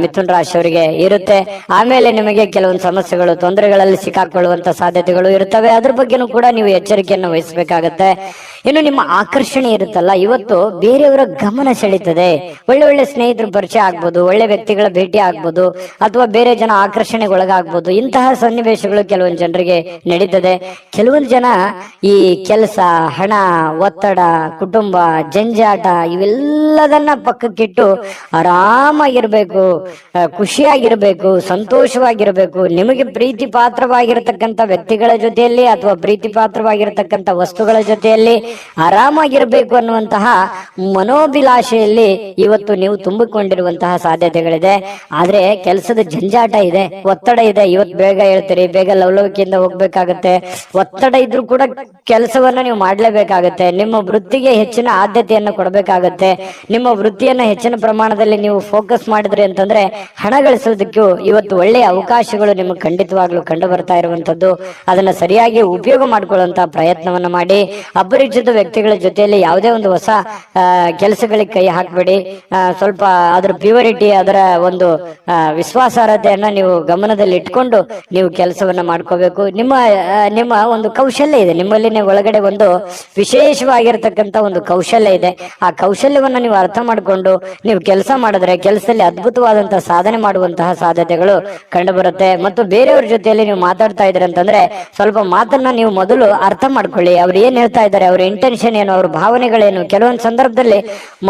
ಮಿಥುನ್ ರಾಶಿಯವರಿಗೆ ಇರುತ್ತೆ. ಆಮೇಲೆ ನಿಮಗೆ ಕೆಲವೊಂದು ಸಮಸ್ಯೆಗಳು, ತೊಂದರೆಗಳಲ್ಲಿ ಸಿಕ್ಕಾಕೊಳ್ಳುವಂತ ಸಾಧ್ಯತೆಗಳು ಇರ್ತವೆ. ಅದ್ರ ಬಗ್ಗೆನೂ ಕೂಡ ನೀವು ಎಚ್ಚರಿಕೆಯನ್ನು ವಹಿಸಬೇಕಾಗತ್ತೆ. ಇನ್ನು ನಿಮ್ಮ ಆಕರ್ಷಣೆ ಇರುತ್ತಲ್ಲ, ಇವತ್ತು ಬೇರೆಯವರ ಗಮನ ಸೆಳೀತದೆ. ಒಳ್ಳೆ ಒಳ್ಳೆ ಸ್ನೇಹಿತರು ಪರಿಚಯ ಆಗ್ಬೋದು, ಒಳ್ಳೆ ವ್ಯಕ್ತಿಗಳ ಭೇಟಿ ಆಗ್ಬೋದು, ಅಥವಾ ಬೇರೆ ಜನ ಆಕರ್ಷಣೆಗೆ ಒಳಗಾಗ್ಬೋದು. ಇಂತಹ ಸನ್ನಿವೇಶಗಳು ಕೆಲವೊಂದು ಜನರಿಗೆ ನಡೀತದೆ. ಕೆಲವೊಂದು ಜನ ಈ ಕೆಲಸ, ಹಣ, ಒತ್ತಡ, ಕುಟುಂಬ, ಜಂಜಾಟ ಇವೆಲ್ಲದನ್ನ ಪಕ್ಕಕ್ಕಿಟ್ಟು ಆರಾಮಾಗಿರ್ಬೇಕು, ಖುಷಿಯಾಗಿರ್ಬೇಕು, ಸಂತೋಷವಾಗಿರ್ಬೇಕು, ನಿಮಗೆ ಪ್ರೀತಿ ಪಾತ್ರವಾಗಿರತಕ್ಕಂಥ ವ್ಯಕ್ತಿಗಳ ಜೊತೆಯಲ್ಲಿ ಅಥವಾ ಪ್ರೀತಿ ಪಾತ್ರವಾಗಿರತಕ್ಕಂಥ ವಸ್ತುಗಳ ಜೊತೆಯಲ್ಲಿ ಆರಾಮಾಗಿರ್ಬೇಕು ಅನ್ನುವಂತಹ ಮನೋಭಿಲಾಷೆಯಲ್ಲಿ ಇವತ್ತು ನೀವು ತುಂಬಿಕೊಂಡಿರುವಂತಹ ಸಾಧ್ಯತೆಗಳಿದೆ. ಆದ್ರೆ ಕೆಲಸದ ಜಂಜಾಟ ಇದೆ, ಒತ್ತಡ ಇದೆ. ಇವತ್ತು ಬೇಗ ಹೇಳ್ತೀರಿ, ಬೇಗ ಲವಲವಿಕೆಯಿಂದ ಹೋಗ್ಬೇಕಾಗತ್ತೆ. ಒತ್ತಡ ಇದ್ರೂ ಕೂಡ ಕೆಲಸವನ್ನ ನೀವು ಮಾಡ್ಲೇಬೇಕಾಗತ್ತೆ. ನಿಮ್ಮ ವೃತ್ತಿಗೆ ಹೆಚ್ಚಿನ ಆದ್ಯತೆಯನ್ನು ಕೊಡಬೇಕಾಗತ್ತೆ. ನಿಮ್ಮ ವೃತ್ತಿಯನ್ನ ಹೆಚ್ಚಿನ ಪ್ರಮಾಣದಲ್ಲಿ ನೀವು ಫೋಕಸ್ ಮಾಡಿದ್ರಿ ಅಂತಂದ್ರೆ ಹಣ ಗಳಿಸೋದಕ್ಕೂ ಇವತ್ತು ಒಳ್ಳೆಯ ಅವಕಾಶಗಳು ನಿಮಗೆ ಖಂಡಿತವಾಗ್ಲೂ ಕಂಡು ಬರ್ತಾ ಇರುವಂತದ್ದು. ಅದನ್ನ ಸರಿಯಾಗಿ ಉಪಯೋಗ ಮಾಡ್ಕೊಳ್ಳುವಂತಹ ಪ್ರಯತ್ನವನ್ನ ಮಾಡಿ. ಅಪರಿಚಿತ ವ್ಯಕ್ತಿಗಳ ಜೊತೆಯಲ್ಲಿ ಯಾವುದೇ ಒಂದು ಹೊಸ ಕೆಲಸಗಳಿಗೆ ಕೈ ಹಾಕಬೇಡಿ. ಸ್ವಲ್ಪ ಅದರ ಪ್ಯೂರಿಟಿ, ಅದರ ಒಂದು ವಿಶ್ವಾಸಾರ್ಹತೆಯನ್ನ ನೀವು ಗಮನದಲ್ಲಿ ಇಟ್ಕೊಂಡು ನೀವು ಕೆಲಸವನ್ನ ಮಾಡ್ಕೋಬೇಕು. ನಿಮ್ಮ ಒಂದು ಕೌಶಲ್ಯ ಇದೆ ನಿಮ್ಮಲ್ಲಿ, ಒಳಗಡೆ ಒಂದು ವಿಶೇಷವಾಗಿರ್ತಕ್ಕಂಥ ಒಂದು ಕೌಶಲ್ಯ ಇದೆ. ಆ ಕೌಶಲ್ಯವನ್ನ ನೀವು ಅರ್ಥ ಮಾಡಿಕೊಂಡು ನೀವು ಕೆಲಸ ಮಾಡಿದ್ರೆ ಕೆಲಸದಲ್ಲಿ ಅದ್ಭುತವಾದಂತಹ ಸಾಧನೆ ಮಾಡುವಂತಹ ಸಾಧ್ಯತೆಗಳು ಕಂಡು ಬರುತ್ತೆ. ಮತ್ತು ಬೇರೆಯವ್ರ ಜೊತೆಯಲ್ಲಿ ನೀವು ಮಾತಾಡ್ತಾ ಇದ್ರೆ ಅಂತಂದ್ರೆ ಸ್ವಲ್ಪ ಮಾತನ್ನ ನೀವು ಮೊದಲು ಅರ್ಥ ಮಾಡ್ಕೊಳ್ಳಿ. ಅವ್ರು ಏನ್ ಹೇಳ್ತಾ ಇದ್ದಾರೆ, ಅವ್ರ ಇಂಟೆನ್ಷನ್ ಏನು, ಅವ್ರ ಭಾವನೆಗಳೇನು. ಕೆಲವೊಂದು ಸಂದರ್ಭದಲ್ಲಿ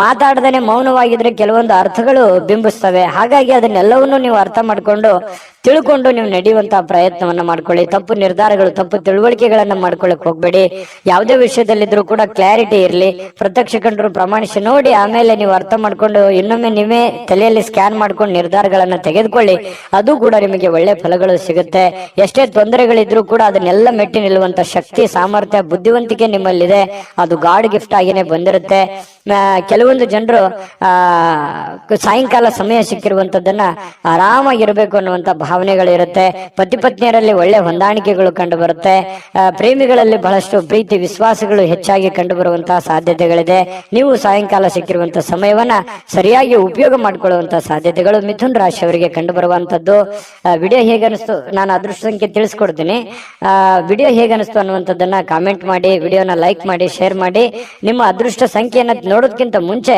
ಮಾತಾಡದೇನೆ ಮೌನವಾಗಿದ್ರೆ ಕೆಲವೊಂದು ಅರ್ಥಗಳು ಬಿಂಬಿಸ್ತವೆ. ಹಾಗಾಗಿ ಅದನ್ನೆಲ್ಲವನ್ನೂ ನೀವು ಅರ್ಥ ಮಾಡ್ಕೊಂಡು ತಿಳ್ಕೊಂಡು ನೀವು ನಡೆಯುವಂತಹ ಪ್ರಯತ್ನವನ್ನ ಮಾಡ್ಕೊಳ್ಳಿ. ತಪ್ಪು ನಿರ್ಧಾರಗಳು, ತಪ್ಪು ತಿಳುವಳಿಕೆಗಳನ್ನ ಮಾಡ್ಕೊಳ್ಳಕ್ ಹೋಗ್ಬೇಡಿ. ಯಾವುದೇ ವಿಷಯದಲ್ಲಿದ್ರು ಕೂಡ ಕ್ಲಾರಿಟಿ ಇರಲಿ. ಪ್ರತ್ಯಕ್ಷ ಕಂಡರು ಪ್ರಮಾಣಿಸಿ ನೋಡಿ, ಆಮೇಲೆ ನೀವು ಅರ್ಥ ಮಾಡ್ಕೊಂಡು ಇನ್ನೊಮ್ಮೆ ನೀವೇ ತಲೆಯಲ್ಲಿ ಸ್ಕ್ಯಾನ್ ಮಾಡ್ಕೊಂಡು ನಿರ್ಧಾರಗಳನ್ನ ತೆಗೆದುಕೊಳ್ಳಿ. ಅದು ಕೂಡ ನಿಮಗೆ ಒಳ್ಳೆ ಫಲಗಳು ಸಿಗುತ್ತೆ. ಎಷ್ಟೇ ತೊಂದರೆಗಳಿದ್ರು ಕೂಡ ಅದನ್ನೆಲ್ಲ ಮೆಟ್ಟಿ ನಿಲ್ಲುವಂತ ಶಕ್ತಿ, ಸಾಮರ್ಥ್ಯ, ಬುದ್ಧಿವಂತಿಕೆ ನಿಮ್ಮಲ್ಲಿದೆ. ಅದು ಗಾಡ್ ಗಿಫ್ಟ್ ಆಗಿನೇ ಬಂದಿರುತ್ತೆ. ಕೆಲವೊಂದು ಜನರು ಸಾಯಂಕಾಲ ಸಮಯ ಸಿಕ್ಕಿರುವಂತದ್ದನ್ನ ಆರಾಮಾಗಿರ್ಬೇಕು ಅನ್ನುವಂತ ಭಾವನೆಗಳಿರುತ್ತೆ. ಪತಿ ಪತ್ನಿಯರಲ್ಲಿ ಒಳ್ಳೆ ಹೊಂದಾಣಿಕೆಗಳು ಕಂಡು ಬರುತ್ತೆ. ಪ್ರೇಮಿಗಳಲ್ಲಿ ಬಹಳಷ್ಟು ಪ್ರೀತಿ, ವಿಶ್ವಾಸಗಳು ಹೆಚ್ಚಾಗಿ ಕಂಡು ಬರುವಂತಹ ಸಾಧ್ಯತೆಗಳಿದೆ. ನೀವು ಸಾಯಂಕಾಲ ಸಿಕ್ಕಿರುವಂತಹ ಸಮಯವನ್ನ ಸರಿಯಾಗಿ ಉಪಯೋಗ ಮಾಡಿಕೊಳ್ಳುವಂತಹ ಸಾಧ್ಯತೆಗಳು ಮಿಥುನ್ ರಾಶಿಯವರಿಗೆ ಕಂಡು ಬರುವಂತದ್ದು. ವಿಡಿಯೋ ಹೇಗನಿಸ್ತು, ನಾನು ಅದೃಷ್ಟ ಸಂಖ್ಯೆ ತಿಳಿಸ್ಕೊಡ್ತೀನಿ. ವಿಡಿಯೋ ಹೇಗನಿಸ್ತು ಅನ್ನುವಂಥದ್ದನ್ನ ಕಾಮೆಂಟ್ ಮಾಡಿ, ವಿಡಿಯೋನ ಲೈಕ್ ಮಾಡಿ, ಶೇರ್ ಮಾಡಿ. ನಿಮ್ಮ ಅದೃಷ್ಟ ಸಂಖ್ಯೆಯನ್ನ ನೋಡೋದಕ್ಕಿಂತ ಮುಂಚೆ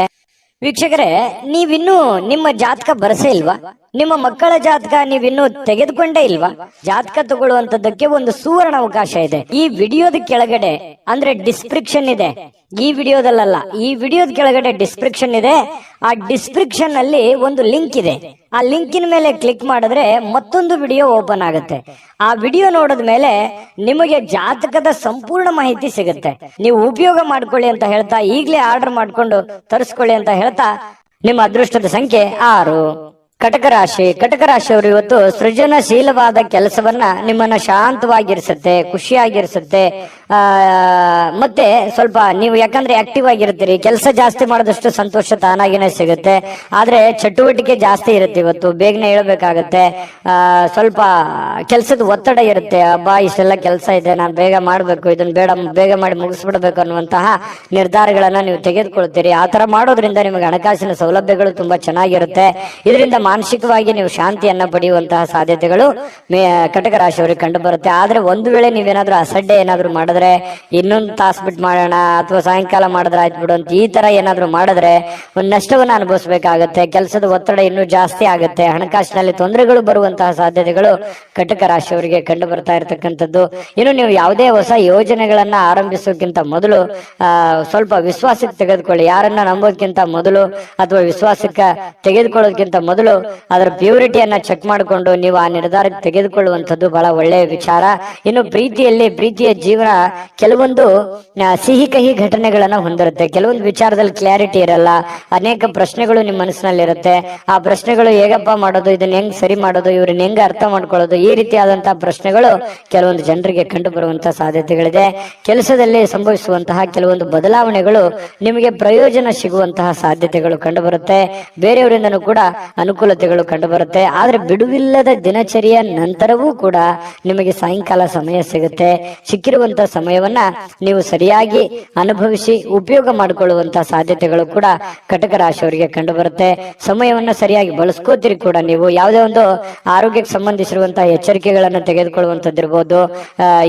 ವೀಕ್ಷಕರೇ, ನೀವಿನ್ನೂ ನಿಮ್ಮ ಜಾತಕ ಬರಸೇ ಇಲ್ವಾ? ನಿಮ್ಮ ಮಕ್ಕಳ ಜಾತಕ ನೀವಿನ್ನೂ ತೆಗೆದುಕೊಂಡೇ ಇಲ್ವಾ? ಜಾತಕ ತಗೊಳ್ಳುವಂತದ್ದಕ್ಕೆ ಒಂದು ಸುವರ್ಣ ಅವಕಾಶ ಇದೆ. ಈ ವಿಡಿಯೋದ ಕೆಳಗಡೆ ಅಂದ್ರೆ ಡಿಸ್ಕ್ರಿಪ್ಷನ್ ಇದೆ. ಈ ವಿಡಿಯೋದಲ್ಲ, ಈ ವಿಡಿಯೋದ ಕೆಳಗಡೆ ಡಿಸ್ಕ್ರಿಪ್ಷನ್ ಇದೆ. ಆ ಡಿಸ್ಕ್ರಿಪ್ಷನ್ ಅಲ್ಲಿ ಒಂದು ಲಿಂಕ್ ಇದೆ. ಆ ಲಿಂಕಿನ ಮೇಲೆ ಕ್ಲಿಕ್ ಮಾಡಿದ್ರೆ ಮತ್ತೊಂದು ವಿಡಿಯೋ ಓಪನ್ ಆಗುತ್ತೆ. ಆ ವಿಡಿಯೋ ನೋಡಿದ ಮೇಲೆ ನಿಮಗೆ ಜಾತಕದ ಸಂಪೂರ್ಣ ಮಾಹಿತಿ ಸಿಗುತ್ತೆ. ನೀವು ಉಪಯೋಗ ಮಾಡ್ಕೊಳ್ಳಿ ಅಂತ ಹೇಳ್ತಾ, ಈಗಲೇ ಆರ್ಡರ್ ಮಾಡ್ಕೊಂಡು ತರಿಸ್ಕೊಳ್ಳಿ ಅಂತ ಹೇಳ್ತಾ, ನಿಮ್ಮ ಅದೃಷ್ಟದ ಸಂಖ್ಯೆ 6. ಕಟಕ ರಾಶಿ. ಕಟಕ ರಾಶಿಯವರು ಇವತ್ತು ಸೃಜನಶೀಲವಾದ ಕೆಲಸವನ್ನ ನಿಮ್ಮನ್ನ ಶಾಂತವಾಗಿರಿಸುತ್ತೆ, ಖುಷಿಯಾಗಿರಿಸುತ್ತೆ. ಮತ್ತೆ ಸ್ವಲ್ಪ ನೀವು ಯಾಕಂದ್ರೆ ಆಕ್ಟಿವ್ ಆಗಿರ್ತೀರಿ, ಕೆಲಸ ಜಾಸ್ತಿ ಮಾಡಿದಷ್ಟು ಸಂತೋಷ ತಾನಾಗಿನೇ ಸಿಗುತ್ತೆ. ಆದ್ರೆ ಚಟುವಟಿಕೆ ಜಾಸ್ತಿ ಇರುತ್ತೆ. ಇವತ್ತು ಬೇಗನೆ ಹೇಳ್ಬೇಕಾಗತ್ತೆ. ಸ್ವಲ್ಪ ಕೆಲಸದ ಒತ್ತಡ ಇರುತ್ತೆ. ಅಬ್ಬಾ ಇಷ್ಟೆಲ್ಲ ಕೆಲಸ ಇದೆ, ನಾನು ಬೇಗ ಮಾಡ್ಬೇಕು, ಇದನ್ನ ಬೇಗ ಮಾಡಿ ಮುಗಿಸ್ಬಿಡ್ಬೇಕು ಅನ್ನುವಂತಹ ನಿರ್ಧಾರಗಳನ್ನ ನೀವು ತೆಗೆದುಕೊಳ್ತೀರಿ. ಆ ತರ ಮಾಡೋದ್ರಿಂದ ನಿಮಗೆ ಹಣಕಾಸಿನ ಸೌಲಭ್ಯಗಳು ತುಂಬಾ ಚೆನ್ನಾಗಿರುತ್ತೆ. ಇದರಿಂದ ಮಾನಸಿಕವಾಗಿ ನೀವು ಶಾಂತಿಯನ್ನ ಪಡೆಯುವಂತಹ ಸಾಧ್ಯತೆಗಳು ಕಟಕ ರಾಶಿಯವರಿಗೆ ಕಂಡು ಬರುತ್ತೆ. ಆದ್ರೆ ಒಂದು ವೇಳೆ ನೀವೇನಾದ್ರೂ ಅಸಡ್ಡೆ ಏನಾದ್ರು ಮಾಡಿದ್ರೆ, ಇನ್ನೊಂದು ತಾಸು ಬಿಟ್ಟು ಮಾಡೋಣ ಅಥವಾ ಸಾಯಂಕಾಲ ಮಾಡಿದ್ರೆ ಆಯ್ತು ಬಿಡು ಅಂತ ಈ ತರ ಏನಾದ್ರು ಮಾಡಿದ್ರೆ ಒಂದು ನಷ್ಟವನ್ನ ಅನುಭವಿಸಬೇಕಾಗತ್ತೆ. ಕೆಲಸದ ಒತ್ತಡ ಇನ್ನೂ ಜಾಸ್ತಿ ಆಗುತ್ತೆ. ಹಣಕಾಸಿನಲ್ಲಿ ತೊಂದರೆಗಳು ಬರುವಂತಹ ಸಾಧ್ಯತೆಗಳು ಕಟಕ ರಾಶಿಯವರಿಗೆ ಕಂಡು ಬರ್ತಾ ಇರತಕ್ಕಂಥದ್ದು. ಇನ್ನು ನೀವು ಯಾವುದೇ ಹೊಸ ಯೋಜನೆಗಳನ್ನ ಆರಂಭಿಸೋಕ್ಕಿಂತ ಮೊದಲು ಸ್ವಲ್ಪ ವಿಶ್ವಾಸಕ್ಕೆ ತೆಗೆದುಕೊಳ್ಳಿ. ಯಾರನ್ನ ನಂಬೋಕ್ಕಿಂತ ಮೊದಲು ಅಥವಾ ವಿಶ್ವಾಸಕ್ಕೆ ತೆಗೆದುಕೊಳ್ಳೋದಕ್ಕಿಂತ ಮೊದಲು ಅದರ ಪ್ಯೂರಿಟಿಯನ್ನ ಚೆಕ್ ಮಾಡಿಕೊಂಡು ನೀವು ಆ ನಿರ್ಧಾರಕ್ಕೆ ತೆಗೆದುಕೊಳ್ಳುವಂಥದ್ದು ಬಹಳ ಒಳ್ಳೆಯ ವಿಚಾರ. ಇನ್ನು ಪ್ರೀತಿಯ ಜೀವನ ಕೆಲವೊಂದು ಸಿಹಿ ಕಹಿ ಘಟನೆಗಳನ್ನ ಹೊಂದಿರುತ್ತೆ. ಕೆಲವೊಂದು ವಿಚಾರದಲ್ಲಿ ಕ್ಲಾರಿಟಿ ಇರಲ್ಲ, ಅನೇಕ ಪ್ರಶ್ನೆಗಳು ನಿಮ್ಮ ಮನಸ್ಸಿನಲ್ಲಿರುತ್ತೆ. ಆ ಪ್ರಶ್ನೆಗಳು ಹೇಗಪ್ಪ ಮಾಡೋದು, ಇದನ್ನ ಹೆಂಗ್ ಸರಿ ಮಾಡೋದು, ಇವ್ರನ್ನ ಹೆಂಗ್ ಅರ್ಥ ಮಾಡ್ಕೊಳ್ಳೋದು, ಈ ರೀತಿಯಾದಂತಹ ಪ್ರಶ್ನೆಗಳು ಕೆಲವೊಂದು ಜನರಿಗೆ ಕಂಡು ಬರುವಂತಹ ಸಾಧ್ಯತೆಗಳಿದೆ. ಕೆಲಸದಲ್ಲಿ ಸಂಭವಿಸುವಂತಹ ಕೆಲವೊಂದು ಬದಲಾವಣೆಗಳು ನಿಮಗೆ ಪ್ರಯೋಜನ ಸಿಗುವಂತಹ ಸಾಧ್ಯತೆಗಳು ಕಂಡು ಬರುತ್ತೆ. ಬೇರೆಯವರಿಂದನೂ ಕೂಡ ಅನುಕೂಲತೆಗಳು ಕಂಡು ಬರುತ್ತೆ. ಆದ್ರೆ ಬಿಡುವಿಲ್ಲದ ದಿನಚರಿಯ ನಂತರವೂ ಕೂಡ ನಿಮಗೆ ಸಾಯಂಕಾಲ ಸಮಯ ಸಿಗುತ್ತೆ. ಸಿಕ್ಕಿರುವಂತಹ ಸಮಯವನ್ನ ನೀವು ಸರಿಯಾಗಿ ಅನುಭವಿಸಿ ಉಪಯೋಗ ಮಾಡಿಕೊಳ್ಳುವಂತಹ ಸಾಧ್ಯತೆಗಳು ಕೂಡ ಕಟಕ ರಾಶಿಯವರಿಗೆ ಕಂಡು ಬರುತ್ತೆ. ಸಮಯವನ್ನ ಸರಿಯಾಗಿ ಬಳಸ್ಕೋತೀರಿ ಕೂಡ. ನೀವು ಯಾವುದೇ ಒಂದು ಆರೋಗ್ಯಕ್ಕೆ ಸಂಬಂಧಿಸಿರುವಂತಹ ಎಚ್ಚರಿಕೆಗಳನ್ನ ತೆಗೆದುಕೊಳ್ಳುವಂತದ್ದಿರ್ಬೋದು,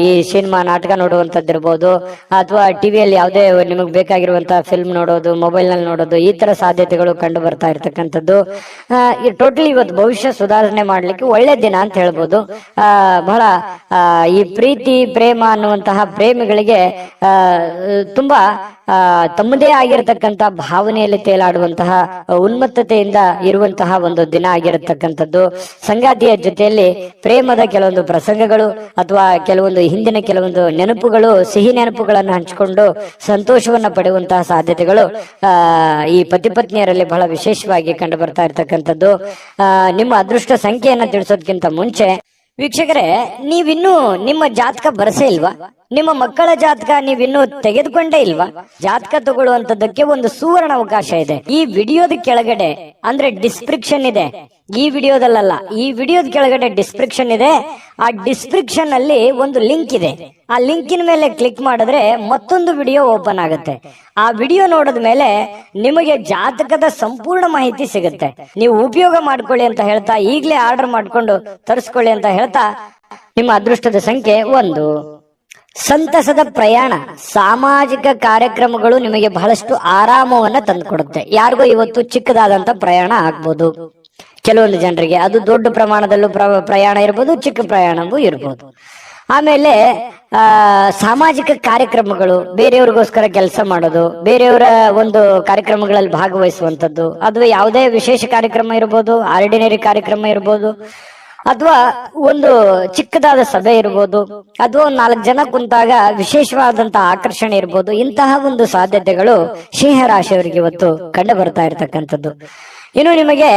ಈ ಸಿನಿಮಾ ನಾಟಕ ನೋಡುವಂತದ್ದಿರ್ಬೋದು, ಅಥವಾ ಟಿವಿಯಲ್ಲಿ ಯಾವುದೇ ನಿಮಗೆ ಬೇಕಾಗಿರುವಂತಹ ಫಿಲ್ಮ್ ನೋಡೋದು, ಮೊಬೈಲ್ ನಲ್ಲಿ ನೋಡೋದು, ಈ ತರ ಸಾಧ್ಯತೆಗಳು ಕಂಡು ಬರ್ತಾ ಇರ್ತಕ್ಕಂಥದ್ದು. ಟೋಟಲಿ ಇವತ್ತು ಭವಿಷ್ಯ ಸುಧಾರಣೆ ಮಾಡ್ಲಿಕ್ಕೆ ಒಳ್ಳೆ ದಿನ ಅಂತ ಹೇಳ್ಬೋದು. ಬಹಳ ಈ ಪ್ರೀತಿ ಪ್ರೇಮ ಅನ್ನುವಂತಹ ಪ್ರೇಮಿಗಳಿಗೆ ತುಂಬಾ ತಮ್ಮದೇ ಆಗಿರತಕ್ಕಂತ ಭಾವನೆಯಲ್ಲಿ ತೇಲಾಡುವಂತಹ ಉನ್ಮತ್ತತೆಯಿಂದ ಇರುವಂತಹ ಒಂದು ದಿನ ಆಗಿರತಕ್ಕಂಥದ್ದು. ಸಂಗಾತಿಯ ಜೊತೆಯಲ್ಲಿ ಪ್ರೇಮದ ಕೆಲವೊಂದು ಪ್ರಸಂಗಗಳು ಅಥವಾ ಕೆಲವೊಂದು ಹಿಂದಿನ ಕೆಲವೊಂದು ನೆನಪುಗಳು, ಸಿಹಿ ನೆನಪುಗಳನ್ನು ಹಂಚಿಕೊಂಡು ಸಂತೋಷವನ್ನ ಪಡೆಯುವಂತಹ ಸಾಧ್ಯತೆಗಳು ಈ ಪತಿ ಪತ್ನಿಯರಲ್ಲಿ ಬಹಳ ವಿಶೇಷವಾಗಿ ಕಂಡು ಬರ್ತಾ ಇರ್ತಕ್ಕಂಥದ್ದು. ನಿಮ್ಮ ಅದೃಷ್ಟ ಸಂಖ್ಯೆಯನ್ನ ತಿಳಿಸೋದಕ್ಕಿಂತ ಮುಂಚೆ ವೀಕ್ಷಕರೇ, ನೀವಿನ್ನೂ ನಿಮ್ಮ ಜಾತಕ ಬರಸೇ ಇಲ್ವಾ? ನಿಮ್ಮ ಮಕ್ಕಳ ಜಾತಕ ನೀವಿನ್ನೂ ತೆಗೆದುಕೊಂಡೇ ಇಲ್ವಾ? ಜಾತಕ ತಗೊಳ್ಳುವಂತದ್ದಕ್ಕೆ ಒಂದು ಸುವರ್ಣ ಅವಕಾಶ ಇದೆ. ಈ ವಿಡಿಯೋದ ಕೆಳಗಡೆ ಅಂದ್ರೆ ಡಿಸ್ಕ್ರಿಪ್ಷನ್ ಇದೆ. ಈ ವಿಡಿಯೋದಲ್ಲ, ಈ ವಿಡಿಯೋದ ಕೆಳಗಡೆ ಡಿಸ್ಕ್ರಿಪ್ಷನ್ ಇದೆ. ಆ ಡಿಸ್ಕ್ರಿಪ್ಷನ್ ಅಲ್ಲಿ ಒಂದು ಲಿಂಕ್ ಇದೆ. ಆ ಲಿಂಕಿನ ಮೇಲೆ ಕ್ಲಿಕ್ ಮಾಡಿದ್ರೆ ಮತ್ತೊಂದು ವಿಡಿಯೋ ಓಪನ್ ಆಗುತ್ತೆ. ಆ ವಿಡಿಯೋ ನೋಡಿದ ಮೇಲೆ ನಿಮಗೆ ಜಾತಕದ ಸಂಪೂರ್ಣ ಮಾಹಿತಿ ಸಿಗುತ್ತೆ. ನೀವು ಉಪಯೋಗ ಮಾಡ್ಕೊಳ್ಳಿ ಅಂತ ಹೇಳ್ತಾ, ಈಗಲೇ ಆರ್ಡರ್ ಮಾಡ್ಕೊಂಡು ತರಿಸ್ಕೊಳ್ಳಿ ಅಂತ ಹೇಳ್ತಾ, ನಿಮ್ಮ ಅದೃಷ್ಟದ ಸಂಖ್ಯೆ 1. ಸಂತಸದ ಪ್ರಯಾಣ, ಸಾಮಾಜಿಕ ಕಾರ್ಯಕ್ರಮಗಳು ನಿಮಗೆ ಬಹಳಷ್ಟು ಆರಾಮವನ್ನ ತಂದುಕೊಡುತ್ತೆ. ಯಾರಿಗೋ ಇವತ್ತು ಚಿಕ್ಕದಾದಂತ ಪ್ರಯಾಣ ಆಗ್ಬೋದು. ಕೆಲವೊಂದು ಜನರಿಗೆ ಅದು ದೊಡ್ಡ ಪ್ರಮಾಣದಲ್ಲೂ ಪ್ರಯಾಣ ಇರ್ಬೋದು, ಚಿಕ್ಕ ಪ್ರಯಾಣವೂ ಇರ್ಬೋದು. ಆಮೇಲೆ ಸಾಮಾಜಿಕ ಕಾರ್ಯಕ್ರಮಗಳು, ಬೇರೆಯವ್ರಿಗೋಸ್ಕರ ಕೆಲಸ ಮಾಡೋದು, ಬೇರೆಯವರ ಒಂದು ಕಾರ್ಯಕ್ರಮಗಳಲ್ಲಿ ಭಾಗವಹಿಸುವಂತದ್ದು, ಅಥವಾ ಯಾವುದೇ ವಿಶೇಷ ಕಾರ್ಯಕ್ರಮ ಇರ್ಬೋದು, ಆರ್ಡಿನರಿ ಕಾರ್ಯಕ್ರಮ ಇರ್ಬೋದು, ಅಥವಾ ಒಂದು ಚಿಕ್ಕದಾದ ಸಭೆ ಇರ್ಬೋದು, ಅಥವಾ 4 ಜನ ಕುಂತಾಗ ವಿಶೇಷವಾದಂತಹ ಆಕರ್ಷಣೆ ಇರ್ಬೋದು. ಇಂತಹ ಒಂದು ಸಾಧ್ಯತೆಗಳು ಸಿಂಹ ರಾಶಿಯವರಿಗೆ ಇವತ್ತು ಕಂಡು ಬರ್ತಾ ಇರತಕ್ಕಂಥದ್ದು. ಇನ್ನು ನಿಮಗೆ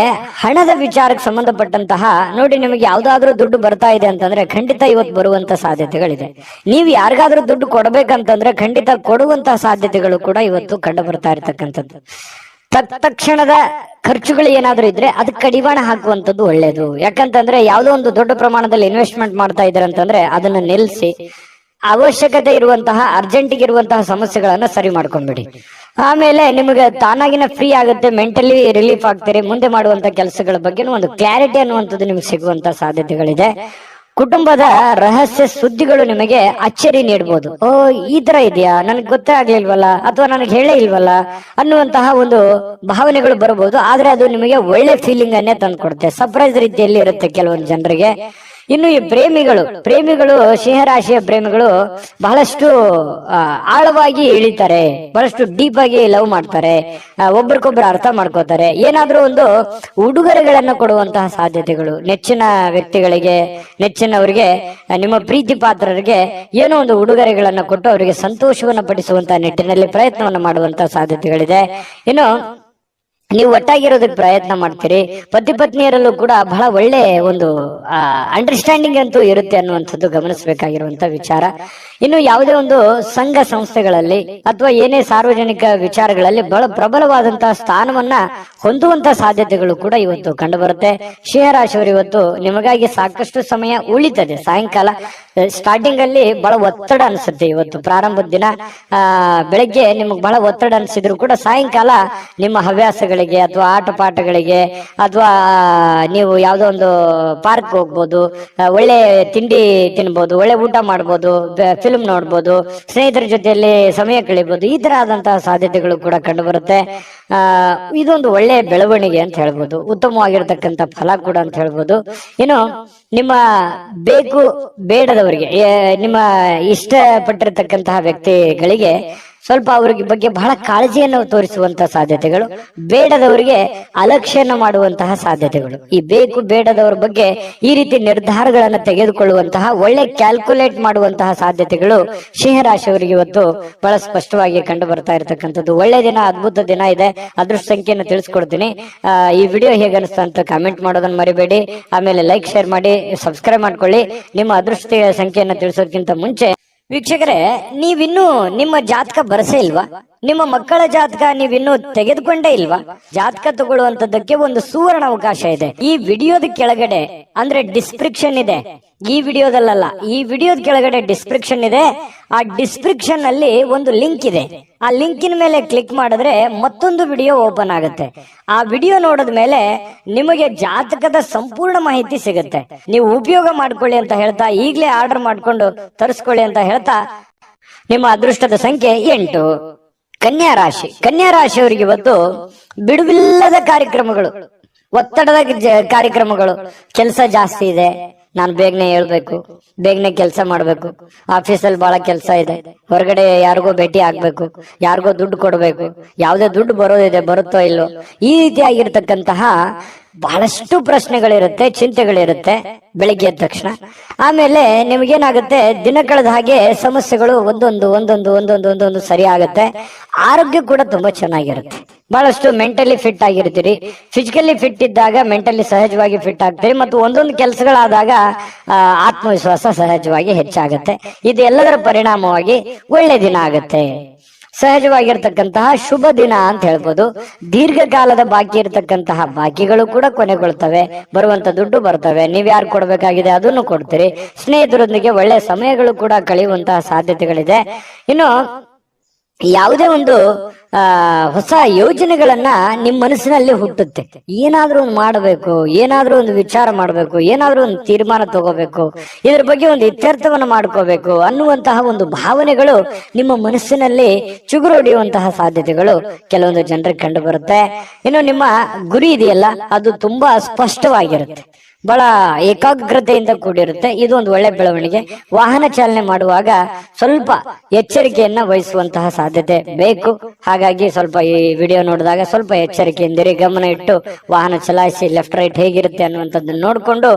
ಹಣದ ವಿಚಾರಕ್ಕೆ ಸಂಬಂಧಪಟ್ಟಂತಹ ನೋಡಿ, ನಿಮಗೆ ಯಾವ್ದಾದ್ರೂ ದುಡ್ಡು ಬರ್ತಾ ಇದೆ ಅಂತಂದ್ರೆ ಖಂಡಿತ ಇವತ್ತು ಬರುವಂತ ಸಾಧ್ಯತೆಗಳಿದೆ. ನೀವು ಯಾರಿಗಾದ್ರೂ ದುಡ್ಡು ಕೊಡಬೇಕಂತಂದ್ರೆ ಖಂಡಿತ ಕೊಡುವಂತಹ ಸಾಧ್ಯತೆಗಳು ಕೂಡ ಇವತ್ತು ಕಂಡು ಬರ್ತಾ ಇರತಕ್ಕಂಥದ್ದು. ತಕ್ಷಣದ ಖರ್ಚುಗಳು ಏನಾದ್ರೂ ಇದ್ರೆ ಅದಕ್ಕೆ ಕಡಿವಾಣ ಹಾಕುವಂಥದ್ದು ಒಳ್ಳೇದು. ಯಾಕಂತಂದ್ರೆ ಯಾವುದೋ ಒಂದು ದೊಡ್ಡ ಪ್ರಮಾಣದಲ್ಲಿ ಇನ್ವೆಸ್ಟ್ಮೆಂಟ್ ಮಾಡ್ತಾ ಇದ್ದಾರೆ ಅಂತಂದ್ರೆ ಅದನ್ನ ನಿಲ್ಲಿಸಿ ಅವಶ್ಯಕತೆ ಇರುವಂತಹ ಅರ್ಜೆಂಟಿಗೆ ಇರುವಂತಹ ಸಮಸ್ಯೆಗಳನ್ನ ಸರಿ ಮಾಡ್ಕೊಂಡ್ಬಿಡಿ. ಆಮೇಲೆ ನಿಮಗೆ ತಾನಾಗಿನ ಫ್ರೀ ಆಗುತ್ತೆ, ಮೆಂಟಲಿ ರಿಲೀಫ್ ಆಗ್ತೀರಿ. ಮುಂದೆ ಮಾಡುವಂತ ಕೆಲಸಗಳ ಬಗ್ಗೆ ಒಂದು ಕ್ಲಾರಿಟಿ ಅನ್ನುವಂಥದ್ದು ನಿಮ್ಗೆ ಸಿಗುವಂತ ಸಾಧ್ಯತೆಗಳಿದೆ. ಕುಟುಂಬದ ರಹಸ್ಯ ಸುದ್ದಿಗಳು ನಿಮಗೆ ಅಚ್ಚರಿ ನೀಡಬಹುದು. ಈ ತರ ಇದೆಯಾ, ನನಗೆ ಗೊತ್ತೇ ಆಗ್ಲಿಲ್ವಲ್ಲ, ಅಥವಾ ನನಗೆ ಹೇಳೇ ಇಲ್ವಲ್ಲ ಅನ್ನುವಂತಹ ಒಂದು ಭಾವನೆಗಳು ಬರಬಹುದು. ಆದ್ರೆ ಅದು ನಿಮಗೆ ಒಳ್ಳೆ ಫೀಲಿಂಗ್ ಅನ್ನೇ ತಂದ್ಕೊಡುತ್ತೆ. ಸರ್ಪ್ರೈಸ್ ರೀತಿಯಲ್ಲಿ ಇರುತ್ತೆ ಕೆಲವೊಂದು ಜನರಿಗೆ. ಇನ್ನು ಈ ಪ್ರೇಮಿಗಳು ಸಿಂಹರಾಶಿಯ ಪ್ರೇಮಿಗಳು ಬಹಳಷ್ಟು ಆಳವಾಗಿ ಇಳಿತಾರೆ, ಬಹಳಷ್ಟು ಡೀಪ್ ಆಗಿ ಲವ್ ಮಾಡ್ತಾರೆ, ಒಬ್ರಿಗೊಬ್ರು ಅರ್ಥ ಮಾಡ್ಕೋತಾರೆ. ಏನಾದ್ರೂ ಒಂದು ಉಡುಗೊರೆಗಳನ್ನ ಕೊಡುವಂತಹ ಸಾಧ್ಯತೆಗಳು, ನೆಚ್ಚಿನ ವ್ಯಕ್ತಿಗಳಿಗೆ, ನೆಚ್ಚಿನವರಿಗೆ, ನಿಮ್ಮ ಪ್ರೀತಿ ಪಾತ್ರರಿಗೆ ಏನೋ ಒಂದು ಉಡುಗೊರೆಗಳನ್ನ ಕೊಟ್ಟು ಅವರಿಗೆ ಸಂತೋಷವನ್ನ ಪಡಿಸುವಂತಹ ನಿಟ್ಟಿನಲ್ಲಿ ಪ್ರಯತ್ನವನ್ನ ಮಾಡುವಂತಹ ಸಾಧ್ಯತೆಗಳಿದೆ. ಇನ್ನು ನೀವು ಒಟ್ಟಾಗಿರೋದಕ್ಕೆ ಪ್ರಯತ್ನ ಮಾಡ್ತೀರಿ. ಪತಿ ಪತ್ನಿಯರಲ್ಲೂ ಕೂಡ ಬಹಳ ಒಳ್ಳೆ ಒಂದು ಅಂಡರ್ಸ್ಟ್ಯಾಂಡಿಂಗ್ ಅಂತೂ ಇರುತ್ತೆ ಅನ್ನುವಂಥದ್ದು ಗಮನಿಸಬೇಕಾಗಿರುವಂತ ವಿಚಾರ. ಇನ್ನು ಯಾವುದೇ ಒಂದು ಸಂಘ ಸಂಸ್ಥೆಗಳಲ್ಲಿ ಅಥವಾ ಏನೇ ಸಾರ್ವಜನಿಕ ವಿಚಾರಗಳಲ್ಲಿ ಬಹಳ ಪ್ರಬಲವಾದಂತಹ ಸ್ಥಾನವನ್ನ ಹೊಂದುವಂತಹ ಸಾಧ್ಯತೆಗಳು ಕೂಡ ಇವತ್ತು ಕಂಡು ಬರುತ್ತೆ. ಸಿಂಹರಾಶಿಯವರು ಇವತ್ತು ನಿಮಗಾಗಿ ಸಾಕಷ್ಟು ಸಮಯ ಉಳಿತದೆ. ಸಾಯಂಕಾಲ ಸ್ಟಾರ್ಟಿಂಗ್ ಅಲ್ಲಿ ಬಹಳ ಒತ್ತಡ ಅನ್ಸುತ್ತೆ. ಇವತ್ತು ಪ್ರಾರಂಭದ ದಿನ ಬೆಳಗ್ಗೆ ನಿಮಗೆ ಬಹಳ ಒತ್ತಡ ಅನ್ಸಿದ್ರು ಕೂಡ ಸಾಯಂಕಾಲ ನಿಮ್ಮ ಹವ್ಯಾಸಗಳಿಗೆ ಅಥವಾ ಆಟ ಪಾಠಗಳಿಗೆ ಅಥವಾ ನೀವು ಯಾವುದೋ ಒಂದು ಪಾರ್ಕ್ ಹೋಗ್ಬೋದು, ಒಳ್ಳೆ ತಿಂಡಿ ತಿನ್ಬೋದು, ಒಳ್ಳೆ ಊಟ ಮಾಡ್ಬೋದು, ಫಿಲ್ಮ್ ನೋಡ್ಬೋದು, ಸ್ನೇಹಿತರ ಜೊತೆಯಲ್ಲಿ ಸಮಯ ಕಳಿಬಹುದು. ಈ ತರ ಆದಂತಹ ಸಾಧ್ಯತೆಗಳು ಕೂಡ ಕಂಡು ಬರುತ್ತೆ. ಇದೊಂದು ಒಳ್ಳೆ ಬೆಳವಣಿಗೆ ಅಂತ ಹೇಳ್ಬೋದು, ಉತ್ತಮವಾಗಿರ್ತಕ್ಕಂಥ ಫಲ ಕೂಡ ಅಂತ ಹೇಳ್ಬೋದು. ಇನ್ನು ನಿಮ್ಮ ಬೇಕು ಬೇಡದವರಿಗೆ, ನಿಮ್ಮ ಇಷ್ಟಪಟ್ಟಿರ್ತಕ್ಕಂತಹ ವ್ಯಕ್ತಿಗಳಿಗೆ ಸ್ವಲ್ಪ ಅವ್ರಿಗೆ ಬಗ್ಗೆ ಬಹಳ ಕಾಳಜಿಯನ್ನು ತೋರಿಸುವಂತಹ ಸಾಧ್ಯತೆಗಳು, ಬೇಡದವರಿಗೆ ಅಲಕ್ಷ್ಯನ ಮಾಡುವಂತಹ ಸಾಧ್ಯತೆಗಳು. ಈ ಬೇಕು ಬೇಡದವರ ಬಗ್ಗೆ ಈ ರೀತಿ ನಿರ್ಧಾರಗಳನ್ನು ತೆಗೆದುಕೊಳ್ಳುವಂತಹ, ಒಳ್ಳೆ ಕ್ಯಾಲ್ಕುಲೇಟ್ ಮಾಡುವಂತಹ ಸಾಧ್ಯತೆಗಳು ಸಿಂಹರಾಶಿಯವರಿಗೆ ಇವತ್ತು ಬಹಳ ಸ್ಪಷ್ಟವಾಗಿ ಕಂಡು ಬರ್ತಾ ಇರತಕ್ಕಂಥದ್ದು. ಒಳ್ಳೆ ದಿನ, ಅದ್ಭುತ ದಿನ ಇದೆ. ಅದೃಷ್ಟ ಸಂಖ್ಯೆಯನ್ನು ತಿಳಿಸ್ಕೊಡ್ತೀನಿ. ಈ ವಿಡಿಯೋ ಹೇಗೆ ಅನಿಸ್ತಾ ಅಂತ ಕಾಮೆಂಟ್ ಮಾಡೋದನ್ನ ಮರಿಬೇಡಿ. ಆಮೇಲೆ ಲೈಕ್, ಶೇರ್ ಮಾಡಿ, ಸಬ್ಸ್ಕ್ರೈಬ್ ಮಾಡ್ಕೊಳ್ಳಿ. ನಿಮ್ಮ ಅದೃಷ್ಟ ಸಂಖ್ಯೆಯನ್ನು ತಿಳಿಸೋದಕ್ಕಿಂತ ಮುಂಚೆ ವೀಕ್ಷಕರೇ, ನೀವಿನ್ನೂ ನಿಮ್ಮ ಜಾತಕ ಬರಸೇ ಇಲ್ವಾ? ನಿಮ್ಮ ಮಕ್ಕಳ ಜಾತಕ ನೀವಿನ್ನೂ ತೆಗೆದುಕೊಂಡೇ ಇಲ್ವಾ? ಜಾತಕ ತಗೊಳ್ಳುವಂತದ್ದಕ್ಕೆ ಒಂದು ಸುವರ್ಣ ಅವಕಾಶ ಇದೆ. ಈ ವಿಡಿಯೋದ ಕೆಳಗಡೆ ಅಂದ್ರೆ ಡಿಸ್ಕ್ರಿಪ್ಷನ್ ಇದೆ. ಈ ವಿಡಿಯೋದಲ್ಲ, ಈ ವಿಡಿಯೋದ ಕೆಳಗಡೆ ಡಿಸ್ಕ್ರಿಪ್ಷನ್ ಇದೆ. ಆ ಡಿಸ್ಕ್ರಿಪ್ಷನ್ ಅಲ್ಲಿ ಒಂದು ಲಿಂಕ್ ಇದೆ. ಆ ಲಿಂಕಿನ ಮೇಲೆ ಕ್ಲಿಕ್ ಮಾಡಿದ್ರೆ ಮತ್ತೊಂದು ವಿಡಿಯೋ ಓಪನ್ ಆಗುತ್ತೆ. ಆ ವಿಡಿಯೋ ನೋಡಿದ ಮೇಲೆ ನಿಮಗೆ ಜಾತಕದ ಸಂಪೂರ್ಣ ಮಾಹಿತಿ ಸಿಗುತ್ತೆ. ನೀವು ಉಪಯೋಗ ಮಾಡ್ಕೊಳ್ಳಿ ಅಂತ ಹೇಳ್ತಾ, ಈಗಲೇ ಆರ್ಡರ್ ಮಾಡ್ಕೊಂಡು ತರಿಸ್ಕೊಳ್ಳಿ ಅಂತ ಹೇಳ್ತಾ, ನಿಮ್ಮ ಅದೃಷ್ಟದ ಸಂಖ್ಯೆ 8. ಕನ್ಯಾ ರಾಶಿ. ಕನ್ಯಾ ರಾಶಿಯವರಿಗೆ ಇವತ್ತು ಬಿಡುವಿಲ್ಲದ ಕಾರ್ಯಕ್ರಮಗಳು, ಒತ್ತಡದ ಕಾರ್ಯಕ್ರಮಗಳು. ಕೆಲಸ ಜಾಸ್ತಿ ಇದೆ, ನಾನು ಬೇಗನೆ ಹೇಳ್ಬೇಕು, ಬೇಗನೆ ಕೆಲಸ ಮಾಡ್ಬೇಕು, ಆಫೀಸಲ್ಲಿ ಬಹಳ ಕೆಲಸ ಇದೆ, ಹೊರಗಡೆ ಯಾರಿಗೋ ಭೇಟಿ ಆಗ್ಬೇಕು, ಯಾರಿಗೋ ದುಡ್ಡು ಕೊಡ್ಬೇಕು, ಯಾವ್ದೇ ದುಡ್ಡು ಬರೋದಿದೆ, ಬರುತ್ತೋ ಇಲ್ಲೋ, ಈ ರೀತಿಯಾಗಿರ್ತಕ್ಕಂತಹ ಬಹಳಷ್ಟು ಪ್ರಶ್ನೆಗಳಿರುತ್ತೆ, ಚಿಂತೆಗಳಿರುತ್ತೆ ಬೆಳಿಗ್ಗೆ ಎದ್ದ ತಕ್ಷಣ. ಆಮೇಲೆ ನಿಮ್ಗೇನಾಗುತ್ತೆ, ದಿನ ಕಳೆದ ಹಾಗೆ ಸಮಸ್ಯೆಗಳು ಒಂದೊಂದು ಸರಿ ಆಗುತ್ತೆ. ಆರೋಗ್ಯ ಕೂಡ ತುಂಬಾ ಚೆನ್ನಾಗಿರುತ್ತೆ. ಬಹಳಷ್ಟು ಮೆಂಟಲಿ ಫಿಟ್ ಆಗಿರ್ತೀರಿ. ಫಿಸಿಕಲಿ ಫಿಟ್ ಇದ್ದಾಗ ಮೆಂಟಲಿ ಸಹಜವಾಗಿ ಫಿಟ್ ಆಗ್ತೀರಿ. ಮತ್ತು ಒಂದೊಂದು ಕೆಲಸಗಳಾದಾಗ ಆತ್ಮವಿಶ್ವಾಸ ಸಹಜವಾಗಿ ಹೆಚ್ಚಾಗುತ್ತೆ. ಇದೆಲ್ಲದರ ಪರಿಣಾಮವಾಗಿ ಒಳ್ಳೆ ದಿನ ಆಗುತ್ತೆ. ಸಹಜವಾಗಿರ್ತಕ್ಕಂತಹ ಶುಭ ದಿನ ಅಂತ ಹೇಳ್ಬೋದು. ದೀರ್ಘಕಾಲದ ಬಾಕಿ ಇರತಕ್ಕಂತಹ ಬಾಕಿಗಳು ಕೂಡ ಕೊನೆಗೊಳ್ತವೆ. ಬರುವಂತ ದುಡ್ಡು ಬರ್ತವೆ. ನೀವ್ ಯಾರು ಕೊಡ್ಬೇಕಾಗಿದೆ ಅದನ್ನು ಕೊಡ್ತೀರಿ. ಸ್ನೇಹಿತರೊಂದಿಗೆ ಒಳ್ಳೆ ಸಮಯಗಳು ಕೂಡ ಕಳೆಯುವಂತಹ ಸಾಧ್ಯತೆಗಳಿದೆ. ಇನ್ನು ಯಾವುದೇ ಒಂದು ಹೊಸ ಯೋಜನೆಗಳನ್ನ ನಿಮ್ ಮನಸ್ಸಿನಲ್ಲಿ ಹುಟ್ಟುತ್ತೆ. ಏನಾದ್ರೂ ಒಂದು ಮಾಡಬೇಕು, ಏನಾದ್ರೂ ಒಂದು ವಿಚಾರ ಮಾಡಬೇಕು, ಏನಾದ್ರೂ ಒಂದು ತೀರ್ಮಾನ ತಗೋಬೇಕು, ಇದ್ರ ಬಗ್ಗೆ ಒಂದು ಇತ್ಯರ್ಥವನ್ನ ಮಾಡ್ಕೋಬೇಕು ಅನ್ನುವಂತಹ ಒಂದು ಭಾವನೆಗಳು ನಿಮ್ಮ ಮನಸ್ಸಿನಲ್ಲಿ ಚುಗುರೊಡೆಯುವಂತಹ ಸಾಧ್ಯತೆಗಳು ಕೆಲವೊಂದು ಜನರಿಗೆ ಕಂಡು ಬರುತ್ತೆ. ಇನ್ನು ನಿಮ್ಮ ಗುರಿ ಇದೆಯಲ್ಲ, ಅದು ತುಂಬಾ ಸ್ಪಷ್ಟವಾಗಿರುತ್ತೆ, ಬಹಳ ಏಕಾಗ್ರತೆಯಿಂದ ಕೂಡಿರುತ್ತೆ. ಇದು ಒಂದು ಒಳ್ಳೆ ಬೆಳವಣಿಗೆ. ವಾಹನ ಚಾಲನೆ ಮಾಡುವಾಗ ಸ್ವಲ್ಪ ಎಚ್ಚರಿಕೆಯನ್ನ ವಹಿಸುವಂತಹ ಸಾಧ್ಯತೆ ಬೇಕು. ಹಾಗಾಗಿ ಸ್ವಲ್ಪ ಈ ವಿಡಿಯೋ ನೋಡಿದಾಗ ಸ್ವಲ್ಪ ಎಚ್ಚರಿಕೆಯಿಂದಿರಿ, ಗಮನ ಇಟ್ಟು ವಾಹನ ಚಲಾಯಿಸಿ. ಲೆಫ್ಟ್ ರೈಟ್ ಹೇಗಿರುತ್ತೆ ಅನ್ನುವಂಥದ್ದನ್ನ ನೋಡ್ಕೊಂಡು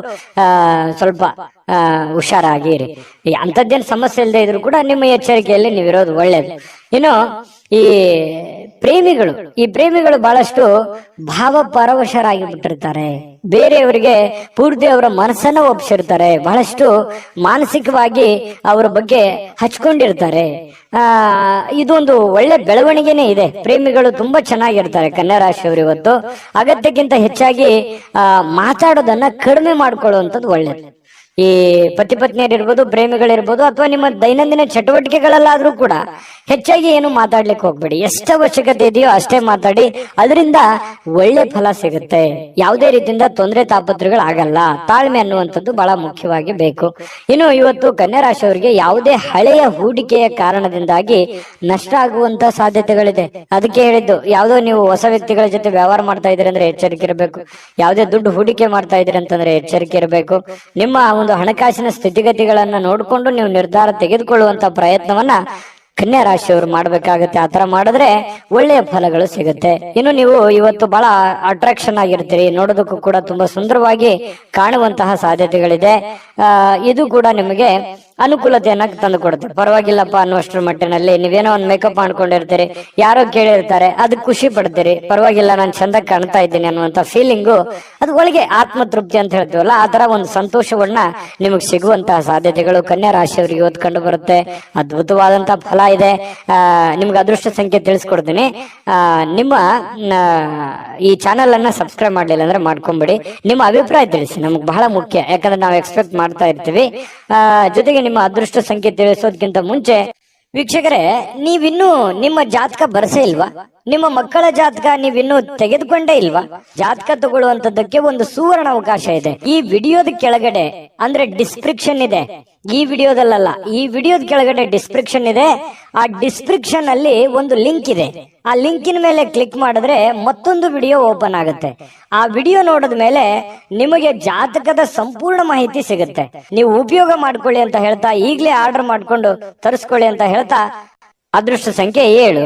ಸ್ವಲ್ಪ ಹುಷಾರಾಗಿರಿ. ಅಂಥದ್ದೇನು ಸಮಸ್ಯೆ ಇಲ್ಲದೆ ಇದ್ರು ಕೂಡ ನಿಮ್ಮ ಎಚ್ಚರಿಕೆಯಲ್ಲಿ ನೀವಿರೋದು ಒಳ್ಳೇದು. ಇನ್ನು ಈ ಪ್ರೇಮಿಗಳು ಬಹಳಷ್ಟು ಭಾವ ಪರವಶರಾಗಿ ಬಿಟ್ಟಿರ್ತಾರೆ. ಬೇರೆಯವರಿಗೆ ಪೂರ್ತಿ ಅವರ ಮನಸ್ಸನ್ನ ಒಪ್ಪಿಸಿರ್ತಾರೆ. ಬಹಳಷ್ಟು ಮಾನಸಿಕವಾಗಿ ಅವರ ಬಗ್ಗೆ ಹಚ್ಕೊಂಡಿರ್ತಾರೆ. ಇದೊಂದು ಒಳ್ಳೆ ಬೆಳವಣಿಗೆನೇ ಇದೆ. ಪ್ರೇಮಿಗಳು ತುಂಬಾ ಚೆನ್ನಾಗಿರ್ತಾರೆ. ಕನ್ಯಾ ರಾಶಿಯವರು ಇವತ್ತು ಅಗತ್ಯಕ್ಕಿಂತ ಹೆಚ್ಚಾಗಿ ಮಾತಾಡೋದನ್ನ ಕಡಿಮೆ ಮಾಡ್ಕೊಳ್ಳುವಂಥದ್ದು ಒಳ್ಳೇದು. ಈ ಪತಿ ಪತ್ನಿಯರಿರ್ಬೋದು, ಪ್ರೇಮಿಗಳಿರ್ಬೋದು, ಅಥವಾ ನಿಮ್ಮ ದೈನಂದಿನ ಚಟುವಟಿಕೆಗಳಲ್ಲಾದ್ರೂ ಕೂಡ ಹೆಚ್ಚಾಗಿ ಏನು ಮಾತಾಡ್ಲಿಕ್ಕೆ ಹೋಗ್ಬೇಡಿ. ಎಷ್ಟು ಅವಶ್ಯಕತೆ ಇದೆಯೋ ಅಷ್ಟೇ ಮಾತಾಡಿ. ಅದರಿಂದ ಒಳ್ಳೆ ಫಲ ಸಿಗುತ್ತೆ. ಯಾವುದೇ ರೀತಿಯಿಂದ ತೊಂದರೆ ತಾಪತ್ರಗಳು ಆಗಲ್ಲ. ತಾಳ್ಮೆ ಅನ್ನುವಂಥದ್ದು ಬಹಳ ಮುಖ್ಯವಾಗಿ ಬೇಕು. ಇನ್ನು ಇವತ್ತು ಕನ್ಯಾ ರಾಶಿಯವರಿಗೆ ಯಾವುದೇ ಹಳೆಯ ಹೂಡಿಕೆಯ ಕಾರಣದಿಂದಾಗಿ ನಷ್ಟ ಆಗುವಂತ ಸಾಧ್ಯತೆಗಳಿದೆ. ಅದಕ್ಕೆ ಹೇಳಿದ್ದು, ಯಾವುದೋ ನೀವು ಹೊಸ ವ್ಯಕ್ತಿಗಳ ಜೊತೆ ವ್ಯವಹಾರ ಮಾಡ್ತಾ ಇದ್ದೀರಿ ಅಂದ್ರೆ ಎಚ್ಚರಿಕೆ ಇರಬೇಕು. ಯಾವುದೇ ದುಡ್ಡು ಹೂಡಿಕೆ ಮಾಡ್ತಾ ಇದ್ದೀರಿ ಅಂತಂದ್ರೆ ಎಚ್ಚರಿಕೆ ಇರಬೇಕು. ನಿಮ್ಮ ಒಂದು ಹಣಕಾಸಿನ ಸ್ಥಿತಿಗತಿಗಳನ್ನ ನೋಡಿಕೊಂಡು ನೀವು ನಿರ್ಧಾರ ತೆಗೆದುಕೊಳ್ಳುವಂತ ಪ್ರಯತ್ನವನ್ನ ಕನ್ಯಾ ರಾಶಿಯವರು ಮಾಡ್ಬೇಕಾಗತ್ತೆ. ಆತರ ಮಾಡಿದ್ರೆ ಒಳ್ಳೆಯ ಫಲಗಳು ಸಿಗುತ್ತೆ. ಇನ್ನು ನೀವು ಇವತ್ತು ಬಹಳ ಅಟ್ರಾಕ್ಷನ್ ಆಗಿರ್ತೀರಿ. ನೋಡೋದಕ್ಕೂ ಕೂಡ ತುಂಬಾ ಸುಂದರವಾಗಿ ಕಾಣುವಂತಹ ಸಾಧ್ಯತೆಗಳಿದೆ. ಇದು ಕೂಡ ನಿಮಗೆ ಅನುಕೂಲತೆಯನ್ನ ತಂದು ಕೊಡುತ್ತೆ. ಪರವಾಗಿಲ್ಲಪ್ಪ ಅನ್ನುವಷ್ಟರ ಮಟ್ಟಿನಲ್ಲಿ ನೀವೇನೋ ಒಂದು ಮೇಕಪ್ ಮಾಡ್ಕೊಂಡಿರ್ತೀರಿ, ಯಾರೋ ಕೇಳಿರ್ತಾರೆ, ಅದಕ್ಕೆ ಖುಷಿ ಪಡ್ತೀರಿ. ಪರವಾಗಿಲ್ಲ, ನಾನು ಚಂದ ಕಾಣ್ತಾ ಇದ್ದೀನಿ ಅನ್ನುವಂತ ಫೀಲಿಂಗು, ಅದು ಒಳಗೆ ಆತ್ಮತೃಪ್ತಿ ಅಂತ ಹೇಳ್ತೀವಲ್ಲ, ಆ ತರ ಒಂದು ಸಂತೋಷವನ್ನ ನಿಮಗೆ ಸಿಗುವಂತಹ ಸಾಧ್ಯತೆಗಳು ಕನ್ಯಾ ರಾಶಿಯವರಿಗೆ ಇವತ್ತು ಕಂಡು ಬರುತ್ತೆ. ಅದ್ಭುತವಾದಂತಹ ಫಲ ಇದೆ. ನಿಮ್ಗೆ ಅದೃಷ್ಟ ಸಂಖ್ಯೆ ತಿಳಿಸ್ಕೊಡ್ತೀನಿ. ನಿಮ್ಮ ಈ ಚಾನೆಲ್ ಅನ್ನ ಸಬ್ಸ್ಕ್ರೈಬ್ ಮಾಡ್ಲಿಲ್ಲ ಅಂದ್ರೆ ಮಾಡ್ಕೊಂಬಿಡಿ. ನಿಮ್ಮ ಅಭಿಪ್ರಾಯ ತಿಳಿಸಿ, ನಮ್ಗೆ ಬಹಳ ಮುಖ್ಯ. ಯಾಕಂದ್ರೆ ನಾವು ಎಕ್ಸ್ಪೆಕ್ಟ್ ಮಾಡ್ತಾ ಇರ್ತೀವಿ. ಜೊತೆಗೆ ನಿಮ್ಮ ಅದೃಷ್ಟ ಸಂಖ್ಯೆ ತಿಳಿಸೋದಕ್ಕಿಂತ ಮುಂಚೆ ವೀಕ್ಷಕರೇ, ನೀವಿನ್ನೂ ನಿಮ್ಮ ಜಾತಕ ಬರಸೇ ಇಲ್ವಾ? ನಿಮ್ಮ ಮಕ್ಕಳ ಜಾತಕ ನೀವಿನ್ನೂ ತೆಗೆದುಕೊಂಡೇ ಇಲ್ವಾ? ಜಾತಕ ತಗೊಳ್ಳುವಂತದ್ದಕ್ಕೆ ಒಂದು ಸುವರ್ಣ ಅವಕಾಶ ಇದೆ. ಈ ವಿಡಿಯೋದ ಕೆಳಗಡೆ ಅಂದ್ರೆ ಡಿಸ್ಕ್ರಿಪ್ಷನ್ ಇದೆ. ಈ ವಿಡಿಯೋದಲ್ಲ, ಈ ವಿಡಿಯೋದ ಕೆಳಗಡೆ ಡಿಸ್ಕ್ರಿಪ್ಷನ್ ಇದೆ. ಆ ಡಿಸ್ಕ್ರಿಪ್ಷನ್ ಅಲ್ಲಿ ಒಂದು ಲಿಂಕ್ ಇದೆ. ಆ ಲಿಂಕಿನ ಮೇಲೆ ಕ್ಲಿಕ್ ಮಾಡಿದ್ರೆ ಮತ್ತೊಂದು ವಿಡಿಯೋ ಓಪನ್ ಆಗುತ್ತೆ. ಆ ವಿಡಿಯೋ ನೋಡಿದ ಮೇಲೆ ನಿಮಗೆ ಜಾತಕದ ಸಂಪೂರ್ಣ ಮಾಹಿತಿ ಸಿಗುತ್ತೆ. ನೀವು ಉಪಯೋಗ ಮಾಡ್ಕೊಳ್ಳಿ ಅಂತ ಹೇಳ್ತಾ, ಈಗಲೇ ಆರ್ಡರ್ ಮಾಡ್ಕೊಂಡು ತರಿಸ್ಕೊಳ್ಳಿ ಅಂತ ಹೇಳ್ತಾ, ಅದೃಷ್ಟ ಸಂಖ್ಯೆ 7.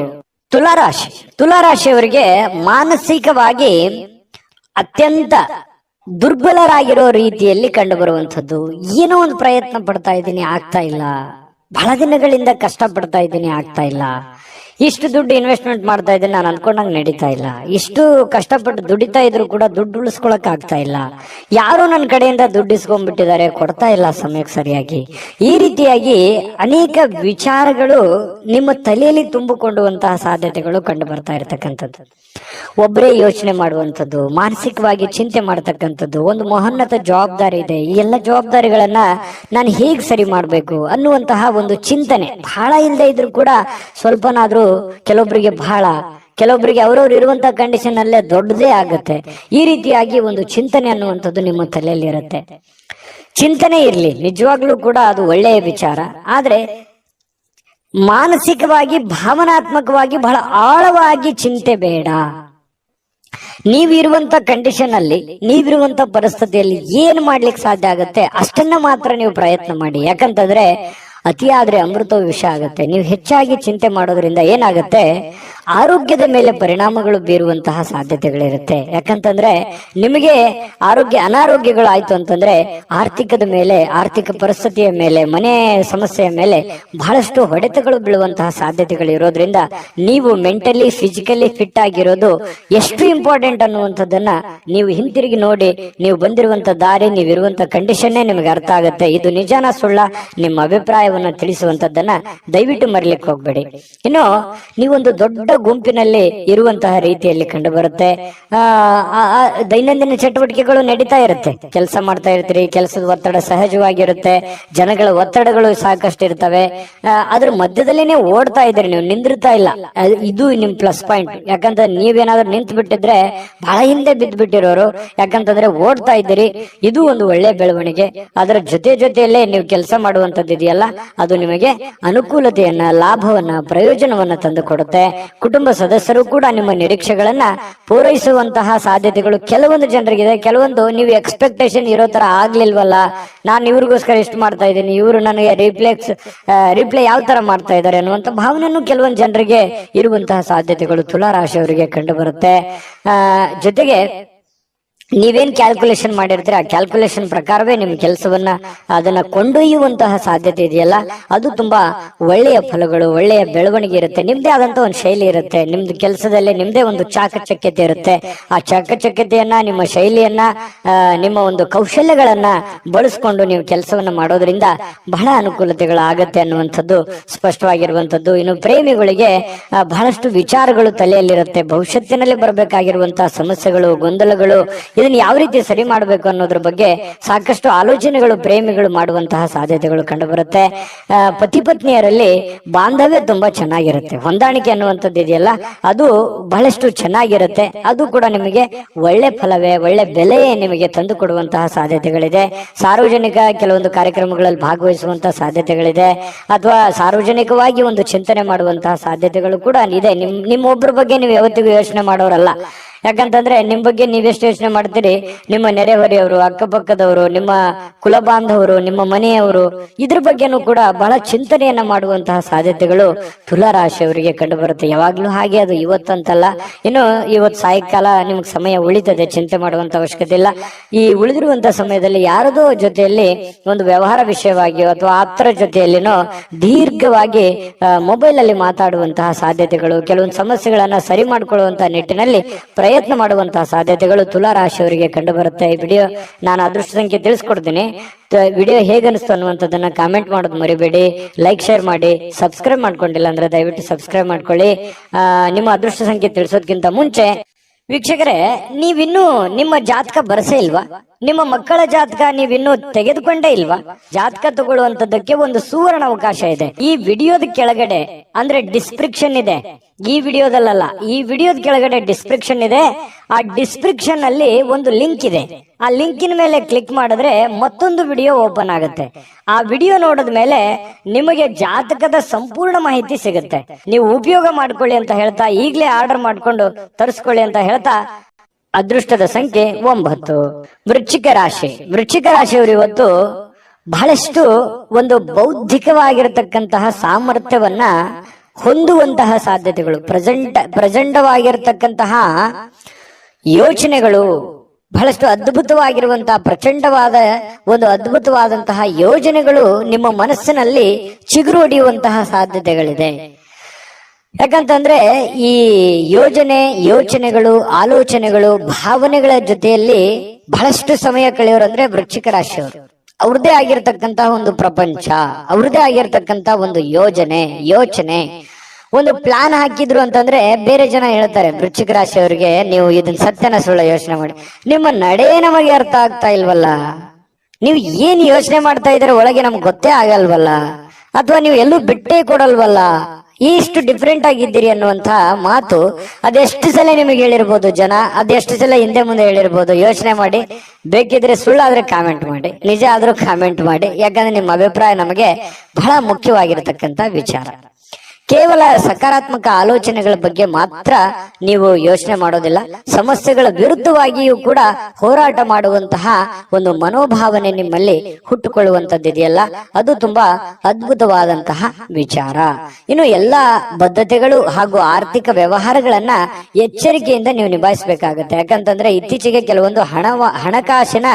ತುಲಾರಾಶಿ. ತುಲಾರಾಶಿಯವರಿಗೆ ಮಾನಸಿಕವಾಗಿ ಅತ್ಯಂತ ದುರ್ಬಲರಾಗಿರೋ ರೀತಿಯಲ್ಲಿ ಕಂಡು ಬರುವಂಥದ್ದು. ಏನೋ ಒಂದು ಪ್ರಯತ್ನ ಪಡ್ತಾ ಇದ್ದೀನಿ, ಆಗ್ತಾ ಇಲ್ಲ. ಬಹಳ ದಿನಗಳಿಂದ ಕಷ್ಟ ಪಡ್ತಾ ಇದ್ದೀನಿ, ಆಗ್ತಾ ಇಲ್ಲ. ಇಷ್ಟು ದುಡ್ಡು ಇನ್ವೆಸ್ಟ್ಮೆಂಟ್ ಮಾಡ್ತಾ ಇದ್ದೀನಿ, ನಾನು ಅನ್ಕೊಂಡಂಗೆ ನಡೀತಾ ಇಲ್ಲ. ಇಷ್ಟು ಕಷ್ಟಪಟ್ಟು ದುಡಿತಾ ಇದ್ರು ಕೂಡ ದುಡ್ಡು ಉಳಿಸ್ಕೊಳಕ್ ಆಗ್ತಾ ಇಲ್ಲ. ಯಾರೋ ನನ್ನ ಕಡೆಯಿಂದ ದುಡ್ಡು ಇಸ್ಕೊಂಡ್ಬಿಟ್ಟಿದ್ದಾರೆ, ಕೊಡ್ತಾ ಇಲ್ಲ ಸಮಯಕ್ಕೆ ಸರಿಯಾಗಿ. ಈ ರೀತಿಯಾಗಿ ಅನೇಕ ವಿಚಾರಗಳು ನಿಮ್ಮ ತಲೆಯಲ್ಲಿ ತುಂಬಿಕೊಳ್ಳುವಂತಹ ಸಾಧ್ಯತೆಗಳು ಕಂಡು ಬರ್ತಾ ಇರತಕ್ಕಂಥದ್ದು. ಒಬ್ಬರೇ ಯೋಚನೆ ಮಾಡುವಂಥದ್ದು, ಮಾನಸಿಕವಾಗಿ ಚಿಂತೆ ಮಾಡತಕ್ಕಂಥದ್ದು. ಒಂದು ಮಹೋನ್ನತ ಜವಾಬ್ದಾರಿ ಇದೆ, ಈ ಎಲ್ಲ ಜವಾಬ್ದಾರಿಗಳನ್ನ ನಾನು ಹೇಗೆ ಸರಿ ಮಾಡಬೇಕು ಅನ್ನುವಂತಹ ಒಂದು ಚಿಂತನೆ ಬಹಳ ಇಲ್ಲದೆ ಇದ್ರು ಕೂಡ ಸ್ವಲ್ಪನಾದ್ರೂ ಕೆಲವೊಬ್ಬರಿಗೆ ಬಹಳ, ಕೆಲವೊಬ್ಬರಿಗೆ ಅವರವ್ರು ಇರುವಂತಹ ಕಂಡೀಷನ್ ಅಲ್ಲೇ ದೊಡ್ಡದೇ ಆಗುತ್ತೆ. ಈ ರೀತಿಯಾಗಿ ಒಂದು ಚಿಂತನೆ ಅನ್ನುವಂಥದ್ದು ನಿಮ್ಮ ತಲೆಯಲ್ಲಿ ಇರುತ್ತೆ. ಚಿಂತನೆ ಇರ್ಲಿ, ನಿಜವಾಗ್ಲೂ ಕೂಡ ಅದು ಒಳ್ಳೆಯ ವಿಚಾರ. ಆದ್ರೆ ಮಾನಸಿಕವಾಗಿ ಭಾವನಾತ್ಮಕವಾಗಿ ಬಹಳ ಆಳವಾಗಿ ಚಿಂತೆ ಬೇಡ. ನೀವಿರುವಂತ ಕಂಡೀಷನ್ ಅಲ್ಲಿ, ನೀವಿರುವಂತ ಪರಿಸ್ಥಿತಿಯಲ್ಲಿ ಏನ್ ಮಾಡ್ಲಿಕ್ಕೆ ಸಾಧ್ಯ ಆಗುತ್ತೆ ಅಷ್ಟನ್ನ ಮಾತ್ರ ನೀವು ಪ್ರಯತ್ನ ಮಾಡಿ. ಯಾಕಂತಂದ್ರೆ ಅತಿಯಾದ್ರೆ ಅಮೃತ ವಿಷ ಆಗುತ್ತೆ. ನೀವು ಹೆಚ್ಚಾಗಿ ಚಿಂತೆ ಮಾಡೋದ್ರಿಂದ ಏನಾಗುತ್ತೆ, ಆರೋಗ್ಯದ ಮೇಲೆ ಪರಿಣಾಮಗಳು ಬೀರುವಂತಹ ಸಾಧ್ಯತೆಗಳಿರುತ್ತೆ. ಯಾಕಂತಂದ್ರೆ ನಿಮಗೆ ಅನಾರೋಗ್ಯಗಳು ಆಯ್ತು ಅಂತಂದ್ರೆ ಆರ್ಥಿಕದ ಮೇಲೆ, ಆರ್ಥಿಕ ಪರಿಸ್ಥಿತಿಯ ಮೇಲೆ, ಮನೆ ಸಮಸ್ಯೆಯ ಮೇಲೆ ಬಹಳಷ್ಟು ಹೊಡೆತಗಳು ಬೀಳುವಂತಹ ಸಾಧ್ಯತೆಗಳು ಇರೋದ್ರಿಂದ ನೀವು ಮೆಂಟಲಿ ಫಿಸಿಕಲಿ ಫಿಟ್ ಆಗಿರೋದು ಎಷ್ಟು ಇಂಪಾರ್ಟೆಂಟ್ ಅನ್ನುವಂಥದ್ದನ್ನ ನೀವು ಹಿಂತಿರುಗಿ ನೋಡಿ. ನೀವು ಬಂದಿರುವಂತ ದಾರಿ, ನೀವಿರುವಂತ ಕಂಡೀಷನ್ನೇ ನಿಮಗೆ ಅರ್ಥ ಆಗುತ್ತೆ. ಇದು ನಿಜಾನ ಸುಳ್ಳ, ನಿಮ್ಮ ಅಭಿಪ್ರಾಯವನ್ನ ತಿಳಿಸುವಂತದ್ದನ್ನ ದಯವಿಟ್ಟು ಮರಿಲಿಕ್ಕೆ ಹೋಗ್ಬೇಡಿ. ಇನ್ನು ನೀವೊಂದು ದೊಡ್ಡ ಗುಂಪಿನಲ್ಲಿ ಇರುವಂತಹ ರೀತಿಯಲ್ಲಿ ಕಂಡು ಬರುತ್ತೆ. ದೈನಂದಿನ ಚಟುವಟಿಕೆಗಳು ನಡೀತಾ ಇರುತ್ತೆ, ಕೆಲಸ ಮಾಡ್ತಾ ಇರ್ತೀರಿ, ಕೆಲಸದ ಒತ್ತಡ ಸಹಜವಾಗಿರುತ್ತೆ, ಜನಗಳ ಒತ್ತಡಗಳು ಸಾಕಷ್ಟು ಇರ್ತವೆ. ಅದ್ರ ಮಧ್ಯದಲ್ಲಿನೇ ಓಡ್ತಾ ಇದ್ದೀರಿ, ನೀವು ನಿಂದಿರ್ತಾ ಇಲ್ಲ. ಇದು ನಿಮ್ ಪ್ಲಸ್ ಪಾಯಿಂಟ್. ಯಾಕಂದ್ರೆ ನೀವೇನಾದ್ರೂ ನಿಂತು ಬಿಟ್ಟಿದ್ರೆ ಬಹಳ ಹಿಂದೆ ಬಿದ್ದು ಬಿಟ್ಟಿರೋರು. ಯಾಕಂತಂದ್ರೆ ಓಡ್ತಾ ಇದ್ದೀರಿ, ಇದು ಒಂದು ಒಳ್ಳೆ ಬೆಳವಣಿಗೆ. ಅದರ ಜೊತೆಯಲ್ಲೇ ನೀವು ಕೆಲಸ ಮಾಡುವಂತದ್ದು ಇದೆಯಲ್ಲ, ಅದು ನಿಮಗೆ ಅನುಕೂಲತೆಯನ್ನ, ಲಾಭವನ್ನ, ಪ್ರಯೋಜನವನ್ನ ತಂದು ಕೊಡುತ್ತೆ. ಕುಟುಂಬ ಸದಸ್ಯರು ಕೂಡ ನಿಮ್ಮ ನಿರೀಕ್ಷೆಗಳನ್ನ ಪೂರೈಸುವಂತಹ ಸಾಧ್ಯತೆಗಳು ಕೆಲವೊಂದು ಜನರಿಗಿದೆ. ಕೆಲವೊಂದು ನೀವು ಎಕ್ಸ್ಪೆಕ್ಟೇಷನ್ ಇರೋ ತರ ಆಗ್ಲಿಲ್ವಲ್ಲ, ನಾನು ಇವ್ರಿಗೋಸ್ಕರ ಇಷ್ಟು ಮಾಡ್ತಾ ಇದ್ದೀನಿ, ಇವರು ನನಗೆ ರಿಪ್ಲೈ ಯಾವ ತರ ಮಾಡ್ತಾ ಇದ್ದಾರೆ ಅನ್ನುವಂತ ಭಾವನೆಯನ್ನು ಕೆಲವೊಂದು ಜನರಿಗೆ ಇರುವಂತಹ ಸಾಧ್ಯತೆಗಳು ತುಲಾರಾಶಿಯವರಿಗೆ ಕಂಡು ಬರುತ್ತೆ. ಜೊತೆಗೆ ನೀವೇನ್ ಕ್ಯಾಲ್ಕುಲೇಷನ್ ಮಾಡಿರ್ತೀರ, ಆ ಕ್ಯಾಲ್ಕುಲೇಷನ್ ಪ್ರಕಾರವೇ ನಿಮ್ ಕೆಲಸವನ್ನ ಅದನ್ನ ಕೊಂಡೊಯ್ಯುವಂತಹ ಸಾಧ್ಯತೆ ಇದೆಯಲ್ಲ, ಅದು ತುಂಬಾ ಒಳ್ಳೆಯ ಫಲಗಳು, ಒಳ್ಳೆಯ ಬೆಳವಣಿಗೆ ಇರುತ್ತೆ. ನಿಮ್ದೇ ಆದಂತ ಒಂದು ಶೈಲಿ ಇರುತ್ತೆ, ನಿಮ್ದು ಕೆಲಸದಲ್ಲಿ ನಿಮ್ದೇ ಒಂದು ಚಾಕಚಕ್ಯತೆ ಇರುತ್ತೆ. ಆ ಚಾಕಚಕ್ಯತೆಯನ್ನ, ನಿಮ್ಮ ಶೈಲಿಯನ್ನ, ನಿಮ್ಮ ಒಂದು ಕೌಶಲ್ಯಗಳನ್ನ ಬಳಸ್ಕೊಂಡು ನೀವು ಕೆಲಸವನ್ನ ಮಾಡೋದ್ರಿಂದ ಬಹಳ ಅನುಕೂಲತೆಗಳಾಗತ್ತೆ ಅನ್ನುವಂಥದ್ದು ಸ್ಪಷ್ಟವಾಗಿರುವಂತದ್ದು. ಇನ್ನು ಪ್ರೇಮಿಗಳಿಗೆ ಬಹಳಷ್ಟು ವಿಚಾರಗಳು ತಲೆಯಲ್ಲಿರುತ್ತೆ. ಭವಿಷ್ಯತ್ತಿನಲ್ಲಿ ಬರಬೇಕಾಗಿರುವಂತಹ ಸಮಸ್ಯೆಗಳು, ಗೊಂದಲಗಳು, ಇದನ್ನ ಯಾವ ರೀತಿ ಸರಿ ಮಾಡಬೇಕು ಅನ್ನೋದ್ರ ಬಗ್ಗೆ ಸಾಕಷ್ಟು ಆಲೋಚನೆಗಳು ಪ್ರೇಮಿಗಳು ಮಾಡುವಂತಹ ಸಾಧ್ಯತೆಗಳು ಕಂಡು ಬರುತ್ತೆ. ಪತಿ ಪತ್ನಿಯರಲ್ಲಿ ಬಾಂಧವ್ಯ ತುಂಬಾ ಚೆನ್ನಾಗಿರುತ್ತೆ. ಹೊಂದಾಣಿಕೆ ಅನ್ನುವಂಥದ್ದು ಇದೆಯಲ್ಲ, ಅದು ಬಹಳಷ್ಟು ಚೆನ್ನಾಗಿರುತ್ತೆ. ಅದು ಕೂಡ ನಿಮಗೆ ಒಳ್ಳೆ ಫಲವೇ, ಒಳ್ಳೆ ಬೆಲೆ ನಿಮಗೆ ತಂದು ಕೊಡುವಂತಹ ಸಾಧ್ಯತೆಗಳಿದೆ. ಸಾರ್ವಜನಿಕ ಕೆಲವೊಂದು ಕಾರ್ಯಕ್ರಮಗಳಲ್ಲಿ ಭಾಗವಹಿಸುವಂತಹ ಸಾಧ್ಯತೆಗಳಿದೆ, ಅಥವಾ ಸಾರ್ವಜನಿಕವಾಗಿ ಒಂದು ಚಿಂತನೆ ಮಾಡುವಂತಹ ಸಾಧ್ಯತೆಗಳು ಕೂಡ ಇದೆ. ನಿಮ್ಮೊಬ್ಬರ ಬಗ್ಗೆ ನೀವು ಯಾವತ್ತಿಗೂ ಯೋಚನೆ ಮಾಡೋರಲ್ಲ. ಯಾಕಂತಂದ್ರೆ ನಿಮ್ ಬಗ್ಗೆ ನೀವೆಷ್ಟು ಯೋಚನೆ ಮಾಡ್ತೀರಿ, ನಿಮ್ಮ ನೆರೆಹೊರೆಯವರು, ಅಕ್ಕಪಕ್ಕದವರು, ನಿಮ್ಮ ಕುಲ ಬಾಂಧವರು, ನಿಮ್ಮ ಮನೆಯವರು, ಇದ್ರ ಬಗ್ಗೆನೂ ಕೂಡ ಬಹಳ ಚಿಂತನೆಯನ್ನ ಮಾಡುವಂತಹ ಸಾಧ್ಯತೆಗಳು ತುಲಾರಾಶಿಯವರಿಗೆ ಕಂಡು ಬರುತ್ತೆ. ಯಾವಾಗ್ಲೂ ಹಾಗೆ, ಅದು ಇವತ್ತಂತಲ್ಲ. ಇನ್ನು ಇವತ್ತು ಸಾಯಂಕಾಲ ನಿಮ್ಗೆ ಸಮಯ ಉಳಿತದೆ, ಚಿಂತೆ ಮಾಡುವಂತ ಅವಶ್ಯಕತೆ ಇಲ್ಲ. ಈ ಉಳಿದಿರುವಂತಹ ಸಮಯದಲ್ಲಿ ಯಾರದೋ ಜೊತೆಯಲ್ಲಿ ಒಂದು ವ್ಯವಹಾರ ವಿಷಯವಾಗಿಯೋ ಅಥವಾ ಆಪ್ತರ ಜೊತೆಯಲ್ಲಿನೋ ದೀರ್ಘವಾಗಿ ಮೊಬೈಲ್ ಅಲ್ಲಿ ಮಾತಾಡುವಂತಹ ಸಾಧ್ಯತೆಗಳು, ಕೆಲವೊಂದು ಸಮಸ್ಯೆಗಳನ್ನ ಸರಿ ಮಾಡ್ಕೊಳ್ಳುವಂತಹ ನಿಟ್ಟಿನಲ್ಲಿ ಪ್ರಯತ್ನ ಮಾಡುವಂತಹ ಸಾಧ್ಯತೆಗಳು ತುಲಾರಾಶಿಯವರಿಗೆ ಕಂಡು ಬರುತ್ತೆ. ಈ ವಿಡಿಯೋ ನಾನು ಅದೃಷ್ಟ ಸಂಖ್ಯೆ ತಿಳಿಸ್ಕೊಡ್ತೀನಿ. ವಿಡಿಯೋ ಹೇಗನಿಸ್ತು ಅನ್ನುವಂಥದ್ದನ್ನ ಕಾಮೆಂಟ್ ಮಾಡೋದು ಮರಿಬೇಡಿ. ಲೈಕ್, ಶೇರ್ ಮಾಡಿ. ಸಬ್ಸ್ಕ್ರೈಬ್ ಮಾಡ್ಕೊಂಡಿಲ್ಲ ಅಂದ್ರೆ ದಯವಿಟ್ಟು ಸಬ್ಸ್ಕ್ರೈಬ್ ಮಾಡ್ಕೊಳ್ಳಿ. ನಿಮ್ಮ ಅದೃಷ್ಟ ಸಂಖ್ಯೆ ತಿಳಿಸೋದಕ್ಕಿಂತ ಮುಂಚೆ ವೀಕ್ಷಕರೇ, ನೀವಿನ್ನೂ ನಿಮ್ಮ ಜಾತಕ ಬರಸೇ ಇಲ್ವಾ? ನಿಮ್ಮ ಮಕ್ಕಳ ಜಾತಕ ನೀವಿನ್ನೂ ತೆಗೆದುಕೊಂಡೇ ಇಲ್ವಾ? ಜಾತಕ ತಗೊಳ್ಳುವಂತದ್ದಕ್ಕೆ ಒಂದು ಸುವರ್ಣ ಅವಕಾಶ ಇದೆ. ಈ ವಿಡಿಯೋದ ಕೆಳಗಡೆ ಅಂದ್ರೆ ಡಿಸ್ಕ್ರಿಪ್ಷನ್ ಇದೆ, ಈ ವಿಡಿಯೋದಲ್ಲ, ಈ ವಿಡಿಯೋದ ಕೆಳಗಡೆ ಡಿಸ್ಕ್ರಿಪ್ಷನ್ ಇದೆ. ಆ ಡಿಸ್ಕ್ರಿಪ್ಷನ್ ಅಲ್ಲಿ ಒಂದು ಲಿಂಕ್ ಇದೆ. ಆ ಲಿಂಕಿನ ಮೇಲೆ ಕ್ಲಿಕ್ ಮಾಡಿದ್ರೆ ಮತ್ತೊಂದು ವಿಡಿಯೋ ಓಪನ್ ಆಗುತ್ತೆ. ಆ ವಿಡಿಯೋ ನೋಡಿದ ಮೇಲೆ ನಿಮಗೆ ಜಾತಕದ ಸಂಪೂರ್ಣ ಮಾಹಿತಿ ಸಿಗುತ್ತೆ. ನೀವು ಉಪಯೋಗ ಮಾಡ್ಕೊಳ್ಳಿ ಅಂತ ಹೇಳ್ತಾ, ಈಗಲೇ ಆರ್ಡರ್ ಮಾಡ್ಕೊಂಡು ತರಿಸ್ಕೊಳ್ಳಿ ಅಂತ ಹೇಳ್ತಾ, ಅದೃಷ್ಟದ ಸಂಖ್ಯೆ 9. ವೃಶ್ಚಿಕ ರಾಶಿ. ವೃಶ್ಚಿಕ ರಾಶಿಯವರು ಇವತ್ತು ಬಹಳಷ್ಟು ಒಂದು ಬೌದ್ಧಿಕವಾಗಿರತಕ್ಕಂತಹ ಸಾಮರ್ಥ್ಯವನ್ನ ಹೊಂದುವಂತಹ ಸಾಧ್ಯತೆಗಳು, ಪ್ರಚಂಡವಾಗಿರ್ತಕ್ಕಂತಹ ಯೋಚನೆಗಳು, ಬಹಳಷ್ಟು ಅದ್ಭುತವಾಗಿರುವಂತಹ ಪ್ರಚಂಡವಾದ ಒಂದು ಅದ್ಭುತವಾದಂತಹ ಯೋಜನೆಗಳು ನಿಮ್ಮ ಮನಸ್ಸಿನಲ್ಲಿ ಚಿಗುರು ಹೊಡೆಯುವಂತಹ ಸಾಧ್ಯತೆಗಳಿದೆ. ಯಾಕಂತಂದ್ರೆ ಈ ಯೋಚನೆಗಳು, ಆಲೋಚನೆಗಳು, ಭಾವನೆಗಳ ಜೊತೆಯಲ್ಲಿ ಬಹಳಷ್ಟು ಸಮಯ ಕಳೆಯೋರು ಅಂದ್ರೆ ವೃಶ್ಚಿಕ ರಾಶಿಯವರು. ಅವ್ರದೇ ಆಗಿರ್ತಕ್ಕಂತಹ ಒಂದು ಪ್ರಪಂಚ, ಅವ್ರದೇ ಆಗಿರ್ತಕ್ಕಂತಹ ಒಂದು ಯೋಚನೆ, ಒಂದು ಪ್ಲಾನ್ ಹಾಕಿದ್ರು ಅಂತಂದ್ರೆ ಬೇರೆ ಜನ ಹೇಳ್ತಾರೆ ವೃಶ್ಚಿಕ ರಾಶಿಯವರಿಗೆ, ನೀವು ಇದನ್ನ ಸತ್ಯನ ಸುಳ್ಳ ಯೋಚನೆ ಮಾಡಿ, ನಿಮ್ಮ ನಡೆ ನಮಗೆ ಅರ್ಥ ಆಗ್ತಾ ಇಲ್ವಲ್ಲ, ನೀವು ಏನ್ ಯೋಚನೆ ಮಾಡ್ತಾ ಇದ್ರೆ ಒಳಗೆ ನಮ್ಗೆ ಗೊತ್ತೇ ಆಗಲ್ವಲ್ಲ, ಅಥವಾ ನೀವು ಎಲ್ಲೂ ಬಿಟ್ಟೇ ಕೊಡಲ್ವಲ್ಲ, ಇಷ್ಟು ಡಿಫ್ರೆಂಟ್ ಆಗಿದ್ದೀರಿ ಅನ್ನುವಂತ ಮಾತು ಅದೆಷ್ಟು ಸಲ ನಿಮಗೆ ಹೇಳಿರ್ಬೋದು ಜನ, ಅದೆಷ್ಟು ಸಲ ಹಿಂದೆ ಮುಂದೆ ಹೇಳಿರ್ಬೋದು. ಯೋಚನೆ ಮಾಡಿ, ಬೇಕಿದ್ರೆ ಸುಳ್ಳಾದ್ರೆ ಕಾಮೆಂಟ್ ಮಾಡಿ, ನಿಜ ಆದ್ರೂ ಕಾಮೆಂಟ್ ಮಾಡಿ. ಯಾಕಂದ್ರೆ ನಿಮ್ಮ ಅಭಿಪ್ರಾಯ ನಮಗೆ ಬಹಳ ಮುಖ್ಯವಾಗಿರತಕ್ಕಂತ ವಿಚಾರ. ಕೇವಲ ಸಕಾರಾತ್ಮಕ ಆಲೋಚನೆಗಳ ಬಗ್ಗೆ ಮಾತ್ರ ನೀವು ಯೋಚನೆ ಮಾಡೋದಿಲ್ಲ, ಸಮಸ್ಯೆಗಳ ವಿರುದ್ಧವಾಗಿಯೂ ಕೂಡ ಹೋರಾಟ ಮಾಡುವಂತಹ ಒಂದು ಮನೋಭಾವನೆ ನಿಮ್ಮಲ್ಲಿ ಹುಟ್ಟುಕೊಳ್ಳುವಂತದ್ದಿದೆಯಲ್ಲ, ಅದು ತುಂಬಾ ಅದ್ಭುತವಾದಂತಹ ವಿಚಾರ. ಇನ್ನು ಎಲ್ಲಾ ಬದ್ಧತೆಗಳು ಹಾಗೂ ಆರ್ಥಿಕ ವ್ಯವಹಾರಗಳನ್ನ ಎಚ್ಚರಿಕೆಯಿಂದ ನೀವು ನಿಭಾಯಿಸಬೇಕಾಗತ್ತೆ. ಯಾಕಂತಂದ್ರೆ ಇತ್ತೀಚೆಗೆ ಕೆಲವೊಂದು ಹಣಕಾಸಿನ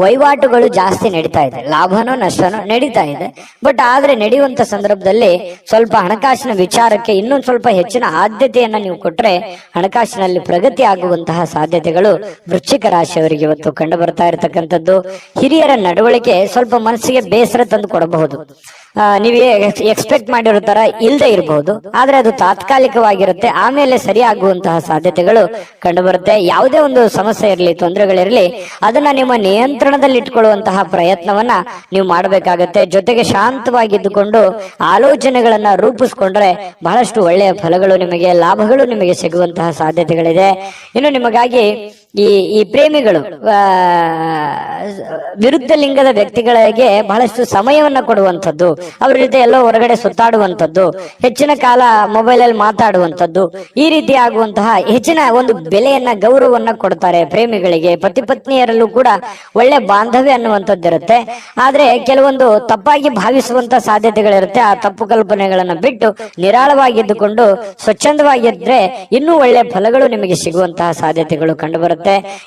ವಹಿವಾಟುಗಳು ಜಾಸ್ತಿ ನಡೀತಾ ಇದೆ, ಲಾಭನೋ ನಷ್ಟನೋ ನಡೀತಾ ಇದೆ. ಬಟ್ ಆದ್ರೆ ನಡೆಯುವಂತ ಸಂದರ್ಭದಲ್ಲಿ ಸ್ವಲ್ಪ ಹಣಕಾಸಿನ ವಿಚಾರಕ್ಕೆ ಇನ್ನೊಂದು ಸ್ವಲ್ಪ ಹೆಚ್ಚಿನ ಆದ್ಯತೆಯನ್ನ ನೀವು ಕೊಟ್ರೆ ಹಣಕಾಸಿನಲ್ಲಿ ಪ್ರಗತಿ ಆಗುವಂತಹ ಸಾಧ್ಯತೆಗಳು ವೃಶ್ಚಿಕ ರಾಶಿಯವರಿಗೆ ಇವತ್ತು ಕಂಡು ಬರ್ತಾ ಇರತಕ್ಕಂಥದ್ದು. ಹಿರಿಯರ ನಡವಳಿಕೆ ಸ್ವಲ್ಪ ಮನಸ್ಸಿಗೆ ಬೇಸರ ತಂದು ಕೊಡಬಹುದು. ನೀವೇ ಎಕ್ಸ್ಪೆಕ್ಟ್ ಮಾಡಿರೋ ತರ ಇಲ್ಲದೆ ಇರಬಹುದು, ಆದ್ರೆ ಅದು ತಾತ್ಕಾಲಿಕವಾಗಿರುತ್ತೆ, ಆಮೇಲೆ ಸರಿಯಾಗುವಂತಹ ಸಾಧ್ಯತೆಗಳು ಕಂಡು ಬರುತ್ತೆ. ಯಾವುದೇ ಒಂದು ಸಮಸ್ಯೆ ಇರಲಿ, ತೊಂದರೆಗಳಿರಲಿ, ಅದನ್ನ ನಿಮ್ಮ ನಿಯಂತ್ರಣದಲ್ಲಿ ಇಟ್ಕೊಳ್ಳುವಂತಹ ಪ್ರಯತ್ನವನ್ನ ನೀವು ಮಾಡಬೇಕಾಗತ್ತೆ. ಜೊತೆಗೆ ಶಾಂತವಾಗಿದ್ದುಕೊಂಡು ಆಲೋಚನೆಗಳನ್ನ ರೂಪಿಸ್ಕೊಂಡ್ರೆ ಬಹಳಷ್ಟು ಒಳ್ಳೆಯ ಫಲಗಳು ನಿಮಗೆ, ಲಾಭಗಳು ನಿಮಗೆ ಸಿಗುವಂತಹ ಸಾಧ್ಯತೆಗಳಿದೆ. ಇನ್ನು ನಿಮಗಾಗಿ ಈ ಪ್ರೇಮಿಗಳು ವಿರುದ್ಧ ಲಿಂಗದ ವ್ಯಕ್ತಿಗಳಿಗೆ ಬಹಳಷ್ಟು ಸಮಯವನ್ನ ಕೊಡುವಂಥದ್ದು, ಅವ್ರ ಜೊತೆ ಎಲ್ಲೋ ಹೊರಗಡೆ ಸುತ್ತಾಡುವಂಥದ್ದು, ಹೆಚ್ಚಿನ ಕಾಲ ಮೊಬೈಲ್ ಅಲ್ಲಿ ಮಾತಾಡುವಂಥದ್ದು, ಈ ರೀತಿ ಆಗುವಂತಹ ಹೆಚ್ಚಿನ ಒಂದು ಬೆಲೆಯನ್ನ, ಗೌರವವನ್ನ ಕೊಡ್ತಾರೆ ಪ್ರೇಮಿಗಳಿಗೆ. ಪತಿ ಪತ್ನಿಯರಲ್ಲೂ ಕೂಡ ಒಳ್ಳೆ ಬಾಂಧವ್ಯ ಅನ್ನುವಂಥದ್ದಿರುತ್ತೆ. ಆದ್ರೆ ಕೆಲವೊಂದು ತಪ್ಪಾಗಿ ಭಾವಿಸುವಂತ ಸಾಧ್ಯತೆಗಳಿರುತ್ತೆ. ಆ ತಪ್ಪು ಕಲ್ಪನೆಗಳನ್ನ ಬಿಟ್ಟು ನಿರಾಳವಾಗಿದ್ದುಕೊಂಡು ಸ್ವಚ್ಛಂದವಾಗಿದ್ರೆ ಇನ್ನೂ ಒಳ್ಳೆ ಫಲಗಳು ನಿಮಗೆ ಸಿಗುವಂತಹ ಸಾಧ್ಯತೆಗಳು ಕಂಡು ಬರುತ್ತೆ.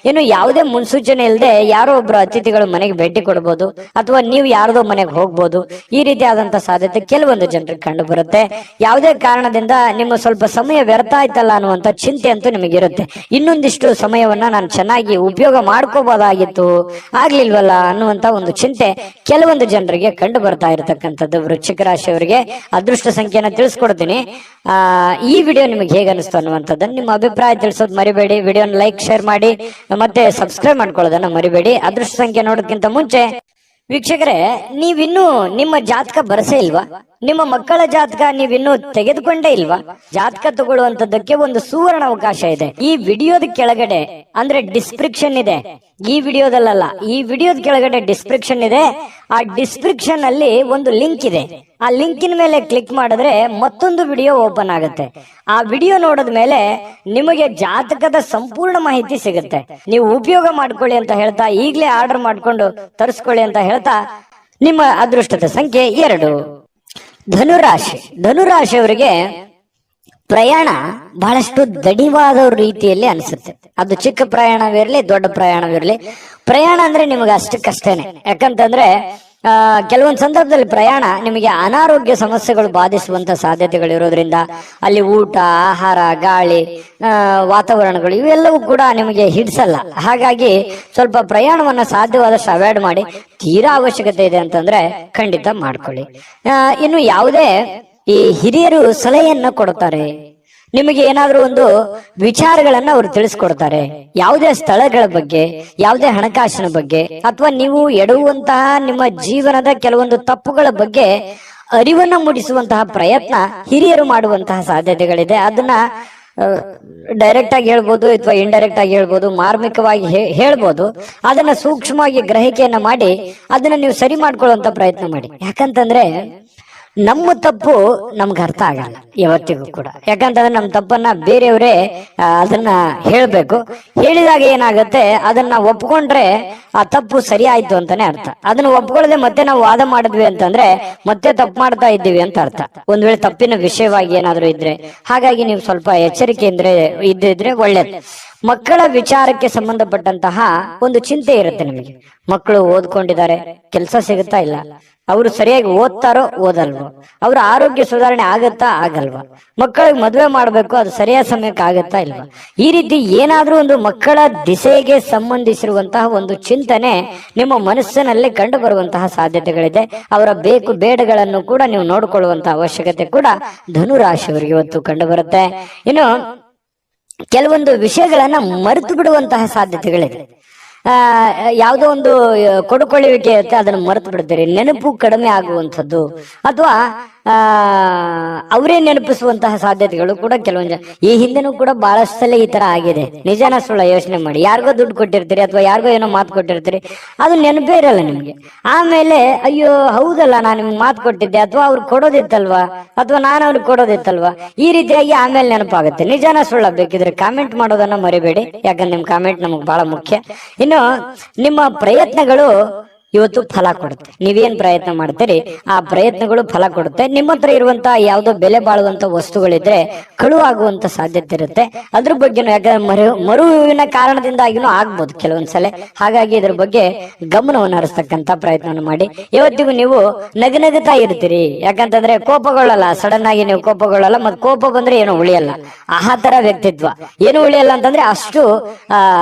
ಇನ್ನು ಯಾವುದೇ ಮುನ್ಸೂಚನೆ ಇಲ್ಲದೆ ಯಾರೋ ಒಬ್ರು ಅತಿಥಿಗಳು ಮನೆಗೆ ಭೇಟಿ ಕೊಡಬಹುದು, ಅಥವಾ ನೀವು ಯಾರದೋ ಮನೆಗೆ ಹೋಗ್ಬೋದು. ಈ ರೀತಿಯಾದಂತಹ ಸಾಧ್ಯತೆ ಕೆಲವೊಂದು ಜನರಿಗೆ ಕಂಡು ಬರುತ್ತೆ. ಯಾವುದೇ ಕಾರಣದಿಂದ ನಿಮ್ಮ ಸ್ವಲ್ಪ ಸಮಯ ವ್ಯರ್ಥ ಆಯ್ತಲ್ಲ ಅನ್ನುವಂತ ಚಿಂತೆ ಅಂತೂ ನಿಮಗಿರುತ್ತೆ. ಇನ್ನೊಂದಿಷ್ಟು ಸಮಯವನ್ನ ನಾನು ಚೆನ್ನಾಗಿ ಉಪಯೋಗ ಮಾಡ್ಕೋಬಹುದಾಗಿತ್ತು, ಆಗ್ಲಿಲ್ವಲ್ಲ ಅನ್ನುವಂತ ಒಂದು ಚಿಂತೆ ಕೆಲವೊಂದು ಜನರಿಗೆ ಕಂಡು ಬರ್ತಾ ಇರತಕ್ಕಂಥದ್ದು. ವೃಶ್ಚಿಕ ರಾಶಿಯವರಿಗೆ ಅದೃಷ್ಟ ಸಂಖ್ಯೆನ ತಿಳಿಸ್ಕೊಡ್ತೀನಿ. ಈ ವಿಡಿಯೋ ನಿಮಗೆ ಹೇಗೆ ಅನಿಸ್ತು ಅನ್ನುವಂಥದ್ದನ್ನು ನಿಮ್ಮ ಅಭಿಪ್ರಾಯ ತಿಳಿಸೋದು ಮರಿಬೇಡಿ. ವಿಡಿಯೋನ ಲೈಕ್, ಶೇರ್ ಮಾಡಿ, ಮತ್ತೆ ಸಬ್ಸ್ಕ್ರೈಬ್ ಮಾಡ್ಕೊಳ್ಳೋದನ್ನ ಮರಿಬೇಡಿ. ಅದೃಷ್ಟ ಸಂಖ್ಯೆ ನೋಡೋದಕ್ಕಿಂತ ಮುಂಚೆ ವೀಕ್ಷಕರೇ, ನೀವಿನ್ನೂ ನಿಮ್ಮ ಜಾತಕ ಬರಸೇ ಇಲ್ವಾ? ನಿಮ್ಮ ಮಕ್ಕಳ ಜಾತಕ ನೀವಿನ್ನೂ ತೆಗೆದುಕೊಂಡೇ ಇಲ್ವಾ? ಜಾತಕ ತಗೊಳ್ಳುವಂತದ್ದಕ್ಕೆ ಒಂದು ಸುವರ್ಣ ಅವಕಾಶ ಇದೆ. ಈ ವಿಡಿಯೋದ ಕೆಳಗಡೆ ಅಂದ್ರೆ ಡಿಸ್ಕ್ರಿಪ್ಷನ್ ಇದೆ, ಈ ವಿಡಿಯೋದಲ್ಲ, ಈ ವಿಡಿಯೋದ ಕೆಳಗಡೆ ಡಿಸ್ಕ್ರಿಪ್ಷನ್ ಇದೆ. ಆ ಡಿಸ್ಕ್ರಿಪ್ಷನ್ ಅಲ್ಲಿ ಒಂದು ಲಿಂಕ್ ಇದೆ. ಆ ಲಿಂಕಿನ ಮೇಲೆ ಕ್ಲಿಕ್ ಮಾಡಿದ್ರೆ ಮತ್ತೊಂದು ವಿಡಿಯೋ ಓಪನ್ ಆಗುತ್ತೆ. ಆ ವಿಡಿಯೋ ನೋಡಿದ ಮೇಲೆ ನಿಮಗೆ ಜಾತಕದ ಸಂಪೂರ್ಣ ಮಾಹಿತಿ ಸಿಗುತ್ತೆ. ನೀವು ಉಪಯೋಗ ಮಾಡ್ಕೊಳ್ಳಿ ಅಂತ ಹೇಳ್ತಾ, ಈಗಲೇ ಆರ್ಡರ್ ಮಾಡ್ಕೊಂಡು ತರಿಸ್ಕೊಳ್ಳಿ ಅಂತ ಹೇಳ್ತಾ, ನಿಮ್ಮ ಅದೃಷ್ಟದ ಸಂಖ್ಯೆ 2. ಧನುರಾಶಿಯವರಿಗೆ ಪ್ರಯಾಣ ಬಹಳಷ್ಟು ದಣಿವಾದ ರೀತಿಯಲ್ಲಿ ಅನಿಸುತ್ತೆ. ಅದು ಚಿಕ್ಕ ಪ್ರಯಾಣವಿರಲಿ, ದೊಡ್ಡ ಪ್ರಯಾಣವಿರಲಿ, ಪ್ರಯಾಣ ಅಂದ್ರೆ ನಿಮಗೆ ಅಷ್ಟಕ್ಕಷ್ಟೇನೆ. ಯಾಕಂತಂದ್ರೆ ಕೆಲವೊಂದು ಸಂದರ್ಭದಲ್ಲಿ ಪ್ರಯಾಣ ನಿಮಗೆ ಅನಾರೋಗ್ಯ ಸಮಸ್ಯೆಗಳು ಬಾಧಿಸುವಂತ ಸಾಧ್ಯತೆಗಳು ಇರೋದ್ರಿಂದ ಅಲ್ಲಿ ಊಟ, ಆಹಾರ, ಗಾಳಿ, ವಾತಾವರಣಗಳು ಇವೆಲ್ಲವೂ ಕೂಡ ನಿಮಗೆ ಹಿಡಿಸಲ್ಲ. ಹಾಗಾಗಿ ಸ್ವಲ್ಪ ಪ್ರಯಾಣವನ್ನ ಸಾಧ್ಯವಾದಷ್ಟು ಅವಾಯ್ಡ್ ಮಾಡಿ. ತೀರಾ ಅವಶ್ಯಕತೆ ಇದೆ ಅಂತಂದ್ರೆ ಖಂಡಿತ ಮಾಡ್ಕೊಳ್ಳಿ. ಇನ್ನು ಯಾವುದೇ ಈ ಹಿರಿಯರು ಸಲಹೆಯನ್ನ ಕೊಡ್ತಾರೆ, ನಿಮಗೆ ಏನಾದ್ರೂ ಒಂದು ವಿಚಾರಗಳನ್ನ ಅವರು ತಿಳಿಸ್ಕೊಡ್ತಾರೆ. ಯಾವುದೇ ಸ್ಥಳಗಳ ಬಗ್ಗೆ, ಯಾವುದೇ ಹಣಕಾಸಿನ ಬಗ್ಗೆ, ಅಥವಾ ನೀವು ಎಡುವಂತಹ ನಿಮ್ಮ ಜೀವನದ ಕೆಲವೊಂದು ತಪ್ಪುಗಳ ಬಗ್ಗೆ ಅರಿವನ್ನ ಮೂಡಿಸುವಂತಹ ಪ್ರಯತ್ನ ಹಿರಿಯರು ಮಾಡುವಂತಹ ಸಾಧ್ಯತೆಗಳಿದೆ. ಅದನ್ನ ಡೈರೆಕ್ಟ್ ಆಗಿ ಹೇಳ್ಬೋದು, ಅಥವಾ ಇಂಡೈರೆಕ್ಟ್ ಆಗಿ ಹೇಳ್ಬೋದು, ಮಾರ್ಮಿಕವಾಗಿ ಹೇಳ್ಬೋದು. ಅದನ್ನ ಸೂಕ್ಷ್ಮವಾಗಿ ಗ್ರಹಿಕೆಯನ್ನ ಮಾಡಿ ಅದನ್ನ ನೀವು ಸರಿ ಮಾಡ್ಕೊಳ್ಳುವಂತ ಪ್ರಯತ್ನ ಮಾಡಿ. ಯಾಕಂತಂದ್ರೆ ನಮ್ಮ ತಪ್ಪು ನಮ್ಗೆ ಅರ್ಥ ಆಗಲ್ಲ ಯಾವತ್ತಿಗೂ ಕೂಡ. ಯಾಕಂತಂದ್ರೆ ನಮ್ಮ ತಪ್ಪನ್ನ ಬೇರೆಯವರೇ ಅದನ್ನ ಹೇಳ್ಬೇಕು. ಹೇಳಿದಾಗ ಏನಾಗುತ್ತೆ, ಅದನ್ನ ಒಪ್ಕೊಂಡ್ರೆ ಆ ತಪ್ಪು ಸರಿ ಆಯ್ತು ಅಂತಾನೆ ಅರ್ಥ. ಅದನ್ನ ಒಪ್ಕೊಳ್ಳದೆ ಮತ್ತೆ ನಾವು ವಾದ ಮಾಡಿದ್ವಿ ಅಂತಂದ್ರೆ ಮತ್ತೆ ತಪ್ಪು ಮಾಡ್ತಾ ಇದ್ದೀವಿ ಅಂತ ಅರ್ಥ, ಒಂದ್ ವೇಳೆ ತಪ್ಪಿನ ವಿಷಯವಾಗಿ ಏನಾದ್ರು ಇದ್ರೆ. ಹಾಗಾಗಿ ನೀವು ಸ್ವಲ್ಪ ಎಚ್ಚರಿಕೆಯಿಂದ ಇದ್ದಿದ್ರೆ ಒಳ್ಳೇದು. ಮಕ್ಕಳ ವಿಚಾರಕ್ಕೆ ಸಂಬಂಧಪಟ್ಟಂತಹ ಒಂದು ಚಿಂತೆ ಇರುತ್ತೆ ನಿಮಗೆ. ಮಕ್ಕಳು ಓದ್ಕೊಂಡಿದ್ದಾರೆ, ಕೆಲಸ ಸಿಗುತ್ತಾ ಇಲ್ಲ, ಅವರು ಸರಿಯಾಗಿ ಓದ್ತಾರೋ ಓದಲ್ವೋ, ಅವ್ರ ಆರೋಗ್ಯ ಸುಧಾರಣೆ ಆಗತ್ತಾ ಆಗಲ್ವಾ, ಮಕ್ಕಳಿಗೆ ಮದುವೆ ಮಾಡ್ಬೇಕು, ಅದು ಸರಿಯಾದ ಸಮಯಕ್ಕೆ ಆಗತ್ತಾ ಇಲ್ವಾ, ಈ ರೀತಿ ಏನಾದ್ರೂ ಒಂದು ಮಕ್ಕಳ ದಿಸೆಗೆ ಸಂಬಂಧಿಸಿರುವಂತಹ ಒಂದು ಚಿಂತನೆ ನಿಮ್ಮ ಮನಸ್ಸಿನಲ್ಲಿ ಕಂಡು ಬರುವಂತಹ ಸಾಧ್ಯತೆಗಳಿದೆ. ಅವರ ಬೇಕು ಬೇಡಗಳನ್ನು ಕೂಡ ನೀವು ನೋಡಿಕೊಳ್ಳುವಂತಹ ಅವಶ್ಯಕತೆ ಕೂಡ ಧನುರಾಶಿಯವರಿಗೆ ಇವತ್ತು ಕಂಡು ಬರುತ್ತೆ. ಇನ್ನು ಕೆಲವೊಂದು ವಿಷಯಗಳನ್ನ ಮರೆತು ಬಿಡುವಂತಹ ಸಾಧ್ಯತೆಗಳಿದೆ. ಯಾವುದೋ ಒಂದು ಕೊಡುಕೊಳ್ಳುವಿಕೆ ಇರುತ್ತೆ, ಅದನ್ನು ಮರೆತು ಬಿಡ್ತೀರಿ. ನೆನಪು ಕಡಿಮೆ ಆಗುವಂಥದ್ದು ಅಥವಾ ಅವರೇ ನೆನಪಿಸುವಂತಹ ಸಾಧ್ಯತೆಗಳು ಕೂಡ ಕೆಲವೊಂದು ಈ ಹಿಂದೆನೂ ಕೂಡ ಬಹಳಷ್ಟು ಸಲ ಈ ತರ ಆಗಿದೆ. ನಿಜಾನ ಸುಳ್ಳ ಯೋಚನೆ ಮಾಡಿ. ಯಾರಿಗೋ ದುಡ್ಡು ಕೊಟ್ಟಿರ್ತೀರಿ ಅಥವಾ ಯಾರಿಗೋ ಏನೋ ಮಾತು ಕೊಟ್ಟಿರ್ತೀರಿ, ಅದು ನೆನಪೇ ಇರಲ್ಲ ನಿಮ್ಗೆ. ಆಮೇಲೆ ಅಯ್ಯೋ ಹೌದಲ್ಲ, ನಾನು ನಿಮ್ಗೆ ಮಾತು ಕೊಟ್ಟಿದ್ದೆ, ಅಥವಾ ಅವ್ರು ಕೊಡೋದಿತ್ತಲ್ವಾ, ಅಥವಾ ನಾನು ಅವ್ರಿಗೆ ಕೊಡೋದಿತ್ತಲ್ವಾ, ಈ ರೀತಿಯಾಗಿ ಆಮೇಲೆ ನೆನಪಾಗುತ್ತೆ. ನಿಜಾನ ಸುಳ್ಳ ಬೇಕಿದ್ರೆ ಕಾಮೆಂಟ್ ಮಾಡೋದನ್ನ ಮರಿಬೇಡಿ, ಯಾಕಂದ್ರೆ ನಿಮ್ ಕಾಮೆಂಟ್ ನಮಗ್ ಬಹಳ ಮುಖ್ಯ. ಇನ್ನು ನಿಮ್ಮ ಪ್ರಯತ್ನಗಳು ಇವತ್ತು ಫಲ ಕೊಡುತ್ತೆ. ನೀವೇನ್ ಪ್ರಯತ್ನ ಮಾಡ್ತೀರಿ ಆ ಪ್ರಯತ್ನಗಳು ಫಲ ಕೊಡುತ್ತೆ. ನಿಮ್ಮ ಹತ್ರ ಇರುವಂತಹ ಯಾವುದೋ ಬೆಲೆ ಬಾಳುವಂತ ವಸ್ತುಗಳಿದ್ರೆ ಕಳುವಾಗುವಂತ ಸಾಧ್ಯತೆ ಇರುತ್ತೆ. ಅದ್ರ ಬಗ್ಗೆ ಯಾಕಂದ್ರೆ ಮರುವಿನ ಕಾರಣದಿಂದಾಗಿನೂ ಆಗ್ಬೋದು ಕೆಲವೊಂದ್ಸಲ. ಹಾಗಾಗಿ ಇದ್ರ ಬಗ್ಗೆ ಗಮನವನ್ನು ಹರಿಸ್ತಕ್ಕಂತ ಪ್ರಯತ್ನವನ್ನು ಮಾಡಿ. ಇವತ್ತಿಗೂ ನೀವು ನಗನಗುತ್ತಾ ಇರ್ತೀರಿ, ಯಾಕಂತಂದ್ರೆ ಕೋಪಗೊಳ್ಳಲ್ಲ, ಸಡನ್ ಆಗಿ ನೀವು ಕೋಪಗೊಳ್ಳಲ್ಲ. ಮತ್ ಕೋಪ ಬಂದ್ರೆ ಏನು ಉಳಿಯಲ್ಲ, ಆ ತರ ವ್ಯಕ್ತಿತ್ವ. ಏನು ಉಳಿಯಲ್ಲ ಅಂತಂದ್ರೆ ಅಷ್ಟು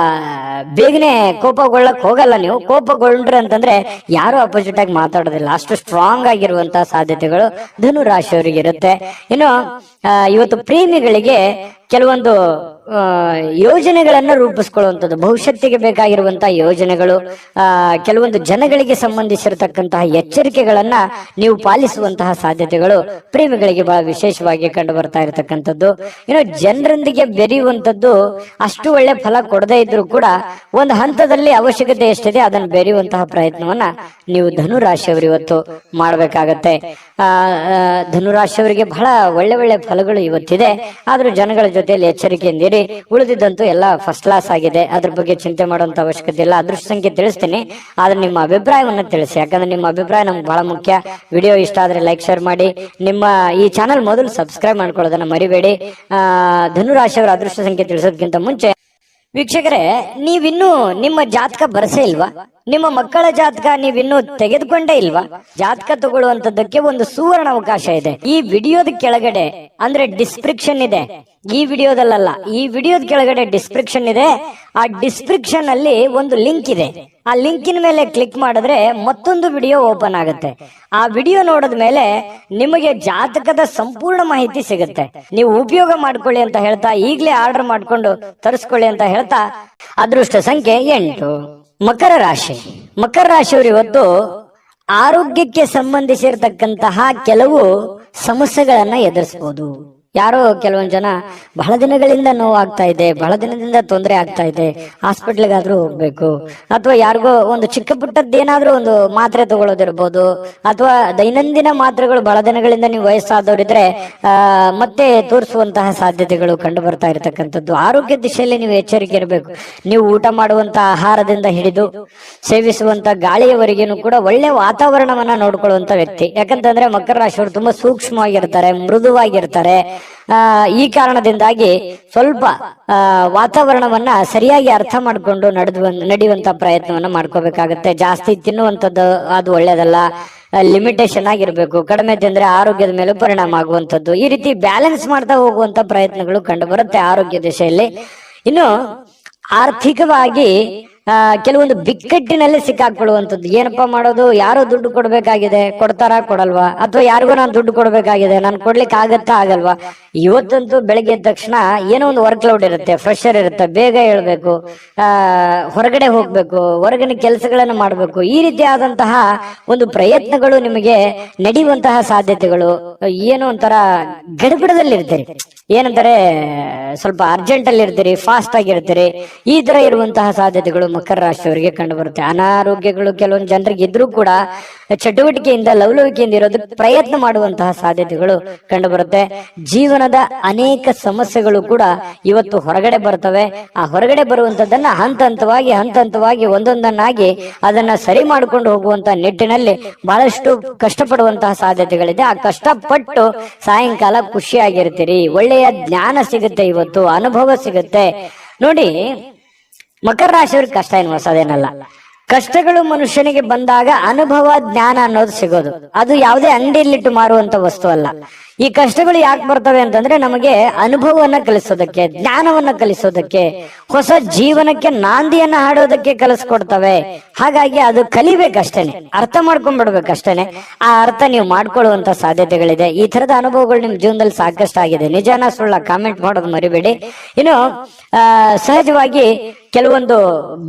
ಬೇಗನೆ ಕೋಪಗೊಳ್ಳಕ್ ಹೋಗಲ್ಲ ನೀವು. ಕೋಪಗೊಂಡ್ರೆ ಅಂತಂದ್ರೆ ಯಾರು ಅಪೋಸಿಟ್ ಆಗಿ ಮಾತಾಡೋದಿಲ್ಲ, ಅಷ್ಟು ಸ್ಟ್ರಾಂಗ್ ಆಗಿರುವಂತಹ ಸಾಧ್ಯತೆಗಳು ಧನು ರಾಶಿಯವರಿಗೆ ಇರುತ್ತೆ. ಇನ್ನು ಇವತ್ತು ಪ್ರೇಮಿಗಳಿಗೆ ಕೆಲವೊಂದು ಯೋಜನೆಗಳನ್ನ ರೂಪಿಸ್ಕೊಳ್ಳುವಂಥದ್ದು, ಭವಿಷ್ಯತ್ತಿಗೆ ಬೇಕಾಗಿರುವಂತಹ ಯೋಜನೆಗಳು, ಕೆಲವೊಂದು ಜನಗಳಿಗೆ ಸಂಬಂಧಿಸಿರತಕ್ಕಂತಹ ಎಚ್ಚರಿಕೆಗಳನ್ನ ನೀವು ಪಾಲಿಸುವಂತಹ ಸಾಧ್ಯತೆಗಳು ಪ್ರೇಮಿಗಳಿಗೆ ಬಹಳ ವಿಶೇಷವಾಗಿ ಕಂಡು ಬರ್ತಾ ಇರತಕ್ಕಂಥದ್ದು. ಇನ್ನು ಜನರೊಂದಿಗೆ ಬೆರೆಯುವಂಥದ್ದು ಅಷ್ಟು ಒಳ್ಳೆ ಫಲ ಕೊಡದೇ ಇದ್ರು ಕೂಡ ಒಂದು ಹಂತದಲ್ಲಿ ಅವಶ್ಯಕತೆ ಎಷ್ಟಿದೆ ಅದನ್ನು ಬೆರೆಯುವಂತಹ ಪ್ರಯತ್ನವನ್ನ ನೀವು ಧನುರಾಶಿಯವರು ಇವತ್ತು ಮಾಡಬೇಕಾಗತ್ತೆ. ಧನುರಾಶಿಯವರಿಗೆ ಬಹಳ ಒಳ್ಳೆ ಒಳ್ಳೆ ಫಲಗಳು ಇವತ್ತಿದೆ. ಆದ್ರೂ ಜನಗಳ ಜೊತೆಯಲ್ಲಿ ಎಚ್ಚರಿಕೆಯಿಂದಿರಿ. ಉಳಿದಿದ್ದಂತೂ ಎಲ್ಲ ಫಸ್ಟ್ ಕ್ಲಾಸ್ ಆಗಿದೆ, ಅದ್ರ ಬಗ್ಗೆ ಚಿಂತೆ ಮಾಡುವಂತ ಅವಶ್ಯಕತೆ ಇಲ್ಲ. ಅದೃಷ್ಟ ಸಂಖ್ಯೆ ತಿಳಿಸ್ತೀನಿ, ಆದ್ರೆ ನಿಮ್ಮ ಅಭಿಪ್ರಾಯವನ್ನ ತಿಳಿಸಿ, ಯಾಕಂದ್ರೆ ನಿಮ್ಮ ಅಭಿಪ್ರಾಯ ನಮ್ಗೆ ಬಹಳ ಮುಖ್ಯ. ವಿಡಿಯೋ ಇಷ್ಟ ಆದ್ರೆ ಲೈಕ್ ಶೇರ್ ಮಾಡಿ. ನಿಮ್ಮ ಈ ಚಾನಲ್ ಮೊದಲು ಸಬ್ಸ್ಕ್ರೈಬ್ ಮಾಡ್ಕೊಳ್ಳೋದನ್ನ ಮರಿಬೇಡಿ. ಧನುರಾಶಿಯವರ ಅದೃಷ್ಟ ಸಂಖ್ಯೆ ತಿಳಿಸೋದಕ್ಕಿಂತ ಮುಂಚೆ ವೀಕ್ಷಕರೇ, ನೀವಿನ್ನೂ ನಿಮ್ಮ ಜಾತಕ ಬರಸೇ ಇಲ್ವಾ? ನಿಮ್ಮ ಮಕ್ಕಳ ಜಾತಕ ನೀವಿನ್ನೂ ತೆಗೆದುಕೊಂಡೇ ಇಲ್ವಾ? ಜಾತಕ ತಗೊಳ್ಳುವಂತದ್ದಕ್ಕೆ ಒಂದು ಸುವರ್ಣ ಅವಕಾಶ ಇದೆ. ಈ ವಿಡಿಯೋದ ಕೆಳಗಡೆ ಅಂದ್ರೆ ಡಿಸ್ಕ್ರಿಪ್ಷನ್ ಇದೆ, ಈ ವಿಡಿಯೋದಲ್ಲ, ಈ ವಿಡಿಯೋದ ಕೆಳಗಡೆ ಡಿಸ್ಕ್ರಿಪ್ಷನ್ ಇದೆ. ಆ ಡಿಸ್ಕ್ರಿಪ್ಷನ್ ಅಲ್ಲಿ ಒಂದು ಲಿಂಕ್ ಇದೆ. ಆ ಲಿಂಕಿನ ಮೇಲೆ ಕ್ಲಿಕ್ ಮಾಡಿದ್ರೆ ಮತ್ತೊಂದು ವಿಡಿಯೋ ಓಪನ್ ಆಗುತ್ತೆ. ಆ ವಿಡಿಯೋ ನೋಡಿದ ಮೇಲೆ ನಿಮಗೆ ಜಾತಕದ ಸಂಪೂರ್ಣ ಮಾಹಿತಿ ಸಿಗುತ್ತೆ. ನೀವು ಉಪಯೋಗ ಮಾಡ್ಕೊಳ್ಳಿ ಅಂತ ಹೇಳ್ತಾ, ಈಗಲೇ ಆರ್ಡರ್ ಮಾಡ್ಕೊಂಡು ತರಿಸ್ಕೊಳ್ಳಿ ಅಂತ ಹೇಳ್ತಾ, ಅದೃಷ್ಟ ಸಂಖ್ಯೆ 8. ಮಕರ ರಾಶಿ. ಮಕರ ರಾಶಿಯವರು ಇವತ್ತು ಆರೋಗ್ಯಕ್ಕೆ ಸಂಬಂಧಿಸಿರತಕ್ಕಂತಹ ಕೆಲವು ಸಮಸ್ಯೆಗಳನ್ನ ಎದುರಿಸಬಹುದು. ಯಾರೋ ಕೆಲವೊಂದು ಜನ ಬಹಳ ದಿನಗಳಿಂದ ನೋವಾಗ್ತಾ ಇದೆ, ಬಹಳ ದಿನದಿಂದ ತೊಂದರೆ ಆಗ್ತಾ ಇದೆ, ಹಾಸ್ಪಿಟ್ಲಿಗಾದ್ರೂ ಹೋಗ್ಬೇಕು, ಅಥವಾ ಯಾರಿಗೋ ಒಂದು ಚಿಕ್ಕ ಪುಟ್ಟದ್ದೇನಾದ್ರೂ ಒಂದು ಮಾತ್ರೆ ತಗೊಳ್ಳೋದಿರ್ಬೋದು, ಅಥವಾ ದೈನಂದಿನ ಮಾತ್ರೆಗಳು ಬಹಳ ದಿನಗಳಿಂದ ನೀವು ವಯಸ್ಸಾದವರಿದ್ರೆ ಮತ್ತೆ ತೋರಿಸುವಂತಹ ಸಾಧ್ಯತೆಗಳು ಕಂಡು ಬರ್ತಾ ಇರತಕ್ಕಂಥದ್ದು. ಆರೋಗ್ಯ ದಿಶೆಯಲ್ಲಿ ನೀವು ಎಚ್ಚರಿಕೆ ಇರಬೇಕು. ನೀವು ಊಟ ಮಾಡುವಂತ ಆಹಾರದಿಂದ ಹಿಡಿದು ಸೇವಿಸುವಂತ ಗಾಳಿಯವರೆಗೇನು ಕೂಡ ಒಳ್ಳೆ ವಾತಾವರಣವನ್ನ ನೋಡ್ಕೊಳ್ಳುವಂತ ವ್ಯಕ್ತಿ. ಯಾಕಂತಂದ್ರೆ ಮಕರ ರಾಶಿಯವರು ತುಂಬಾ ಸೂಕ್ಷ್ಮವಾಗಿರ್ತಾರೆ, ಮೃದುವಾಗಿರ್ತಾರೆ. ಈ ಕಾರಣದಿಂದಾಗಿ ಸ್ವಲ್ಪ ವಾತಾವರಣವನ್ನ ಸರಿಯಾಗಿ ಅರ್ಥ ಮಾಡಿಕೊಂಡು ನಡೆಯುವಂತ ಪ್ರಯತ್ನವನ್ನ ಮಾಡ್ಕೋಬೇಕಾಗತ್ತೆ. ಜಾಸ್ತಿ ತಿನ್ನುವಂಥದ್ದು ಅದು ಒಳ್ಳೇದಲ್ಲ, ಲಿಮಿಟೇಷನ್ ಆಗಿರ್ಬೇಕು. ಕಡಿಮೆ ತಿಂದ್ರೆ ಆರೋಗ್ಯದ ಮೇಲೆ ಪರಿಣಾಮ ಆಗುವಂಥದ್ದು. ಈ ರೀತಿ ಬ್ಯಾಲೆನ್ಸ್ ಮಾಡ್ತಾ ಹೋಗುವಂತ ಪ್ರಯತ್ನಗಳು ಕಂಡು ಬರುತ್ತೆ ಆರೋಗ್ಯ ದಿಶೆಯಲ್ಲಿ. ಇನ್ನು ಆರ್ಥಿಕವಾಗಿ ಕೆಲವೊಂದು ಬಿಕ್ಕಟ್ಟಿನಲ್ಲಿ ಸಿಕ್ಕಾಕೊಳ್ಳುವಂಥದ್ದು. ಏನಪ್ಪಾ ಮಾಡೋದು, ಯಾರೋ ದುಡ್ಡು ಕೊಡ್ಬೇಕಾಗಿದೆ, ಕೊಡ್ತಾರಾ ಕೊಡಲ್ವಾ, ಅಥವಾ ಯಾರಿಗೋ ನಾನು ದುಡ್ಡು ಕೊಡ್ಬೇಕಾಗಿದೆ, ನಾನು ಕೊಡ್ಲಿಕ್ಕೆ ಆಗತ್ತಾ ಆಗಲ್ವಾ. ಇವತ್ತಂತೂ ಬೆಳಗ್ಗೆ ಎದ್ದ ತಕ್ಷಣ ಏನೋ ಒಂದು ವರ್ಕ್ ಲೋಡ್ ಇರುತ್ತೆ, ಪ್ರೆಷರ್ ಇರುತ್ತೆ, ಬೇಗ ಹೇಳ್ಬೇಕು, ಹೊರಗಡೆ ಹೋಗ್ಬೇಕು, ಹೊರಗಿನ ಕೆಲಸಗಳನ್ನು ಮಾಡ್ಬೇಕು. ಈ ರೀತಿಯಾದಂತಹ ಒಂದು ಪ್ರಯತ್ನಗಳು ನಿಮಗೆ ನಡೆಯುವಂತಹ ಸಾಧ್ಯತೆಗಳು. ಏನೋ ಒಂಥರ ಗಡಬಿಡದಲ್ಲಿ ಇರ್ತೀರಿ, ಏನಂತಾರೆ ಸ್ವಲ್ಪ ಅರ್ಜೆಂಟ್ ಅಲ್ಲಿ ಇರ್ತೀರಿ, ಫಾಸ್ಟ್ ಆಗಿರ್ತೀರಿ. ಈ ತರ ಇರುವಂತಹ ಸಾಧ್ಯತೆಗಳು ಮಕರ ರಾಶಿಯವರಿಗೆ ಕಂಡು ಬರುತ್ತೆ. ಅನಾರೋಗ್ಯಗಳು ಕೆಲವೊಂದು ಜನರಿಗೆ ಇದ್ರೂ ಕೂಡ ಚಟುವಟಿಕೆಯಿಂದ ಲವಲವಿಕೆಯಿಂದ ಇರೋದಕ್ಕೆ ಪ್ರಯತ್ನ ಮಾಡುವಂತಹ ಸಾಧ್ಯತೆಗಳು ಕಂಡು ಬರುತ್ತೆ. ಜೀವನದ ಅನೇಕ ಸಮಸ್ಯೆಗಳು ಕೂಡ ಇವತ್ತು ಹೊರಗಡೆ ಬರ್ತವೆ. ಆ ಹೊರಗಡೆ ಬರುವಂತದ್ದನ್ನ ಹಂತ ಹಂತವಾಗಿ ಒಂದೊಂದನ್ನಾಗಿ ಅದನ್ನ ಸರಿ ಮಾಡಿಕೊಂಡು ಹೋಗುವಂತ ನಿಟ್ಟಿನಲ್ಲಿ ಬಹಳಷ್ಟು ಕಷ್ಟಪಡುವಂತಹ ಸಾಧ್ಯತೆಗಳಿದೆ. ಆ ಕಷ್ಟಪಟ್ಟು ಸಾಯಂಕಾಲ ಖುಷಿಯಾಗಿರ್ತೀರಿ, ಒಳ್ಳೆಯ ಜ್ಞಾನ ಸಿಗುತ್ತೆ, ಇವತ್ತು ಅನುಭವ ಸಿಗುತ್ತೆ. ನೋಡಿ, ಮಕರ ರಾಶಿಯವ್ರಿಗೆ ಕಷ್ಟ ಏನು ಹೊಸದೇನಲ್ಲ. ಕಷ್ಟಗಳು ಮನುಷ್ಯನಿಗೆ ಬಂದಾಗ ಅನುಭವ ಜ್ಞಾನ ಅನ್ನೋದು ಸಿಗೋದು. ಅದು ಯಾವುದೇ ಅಂಗಡಿಯಲ್ಲಿಟ್ಟು ಮಾರುವಂತ ವಸ್ತು ಅಲ್ಲ. ಈ ಕಷ್ಟಗಳು ಯಾಕೆ ಬರ್ತವೆ ಅಂತಂದ್ರೆ ನಮಗೆ ಅನುಭವವನ್ನ ಕಲಿಸೋದಕ್ಕೆ, ಜ್ಞಾನವನ್ನ ಕಲಿಸೋದಕ್ಕೆ, ಹೊಸ ಜೀವನಕ್ಕೆ ನಾಂದಿಯನ್ನ ಹಾಡೋದಕ್ಕೆ ಕಲಿಸ್ಕೊಡ್ತವೆ. ಹಾಗಾಗಿ ಅದು ಕಲಿಬೇಕಷ್ಟೇನೆ, ಅರ್ಥ ಮಾಡ್ಕೊಂಡ್ಬಿಡ್ಬೇಕಷ್ಟೇನೆ. ಆ ಅರ್ಥ ನೀವು ಮಾಡ್ಕೊಳ್ಳುವಂತ ಸಾಧ್ಯತೆಗಳಿದೆ. ಈ ತರದ ಅನುಭವಗಳು ನಿಮ್ ಜೀವನದಲ್ಲಿ ಸಾಕಷ್ಟು ಆಗಿದೆ. ನಿಜಾನ ಸುಳ್ಳ ಕಾಮೆಂಟ್ ಮಾಡೋದು ಮರಿಬೇಡಿ. ಇನ್ನು ಸಹಜವಾಗಿ ಕೆಲವೊಂದು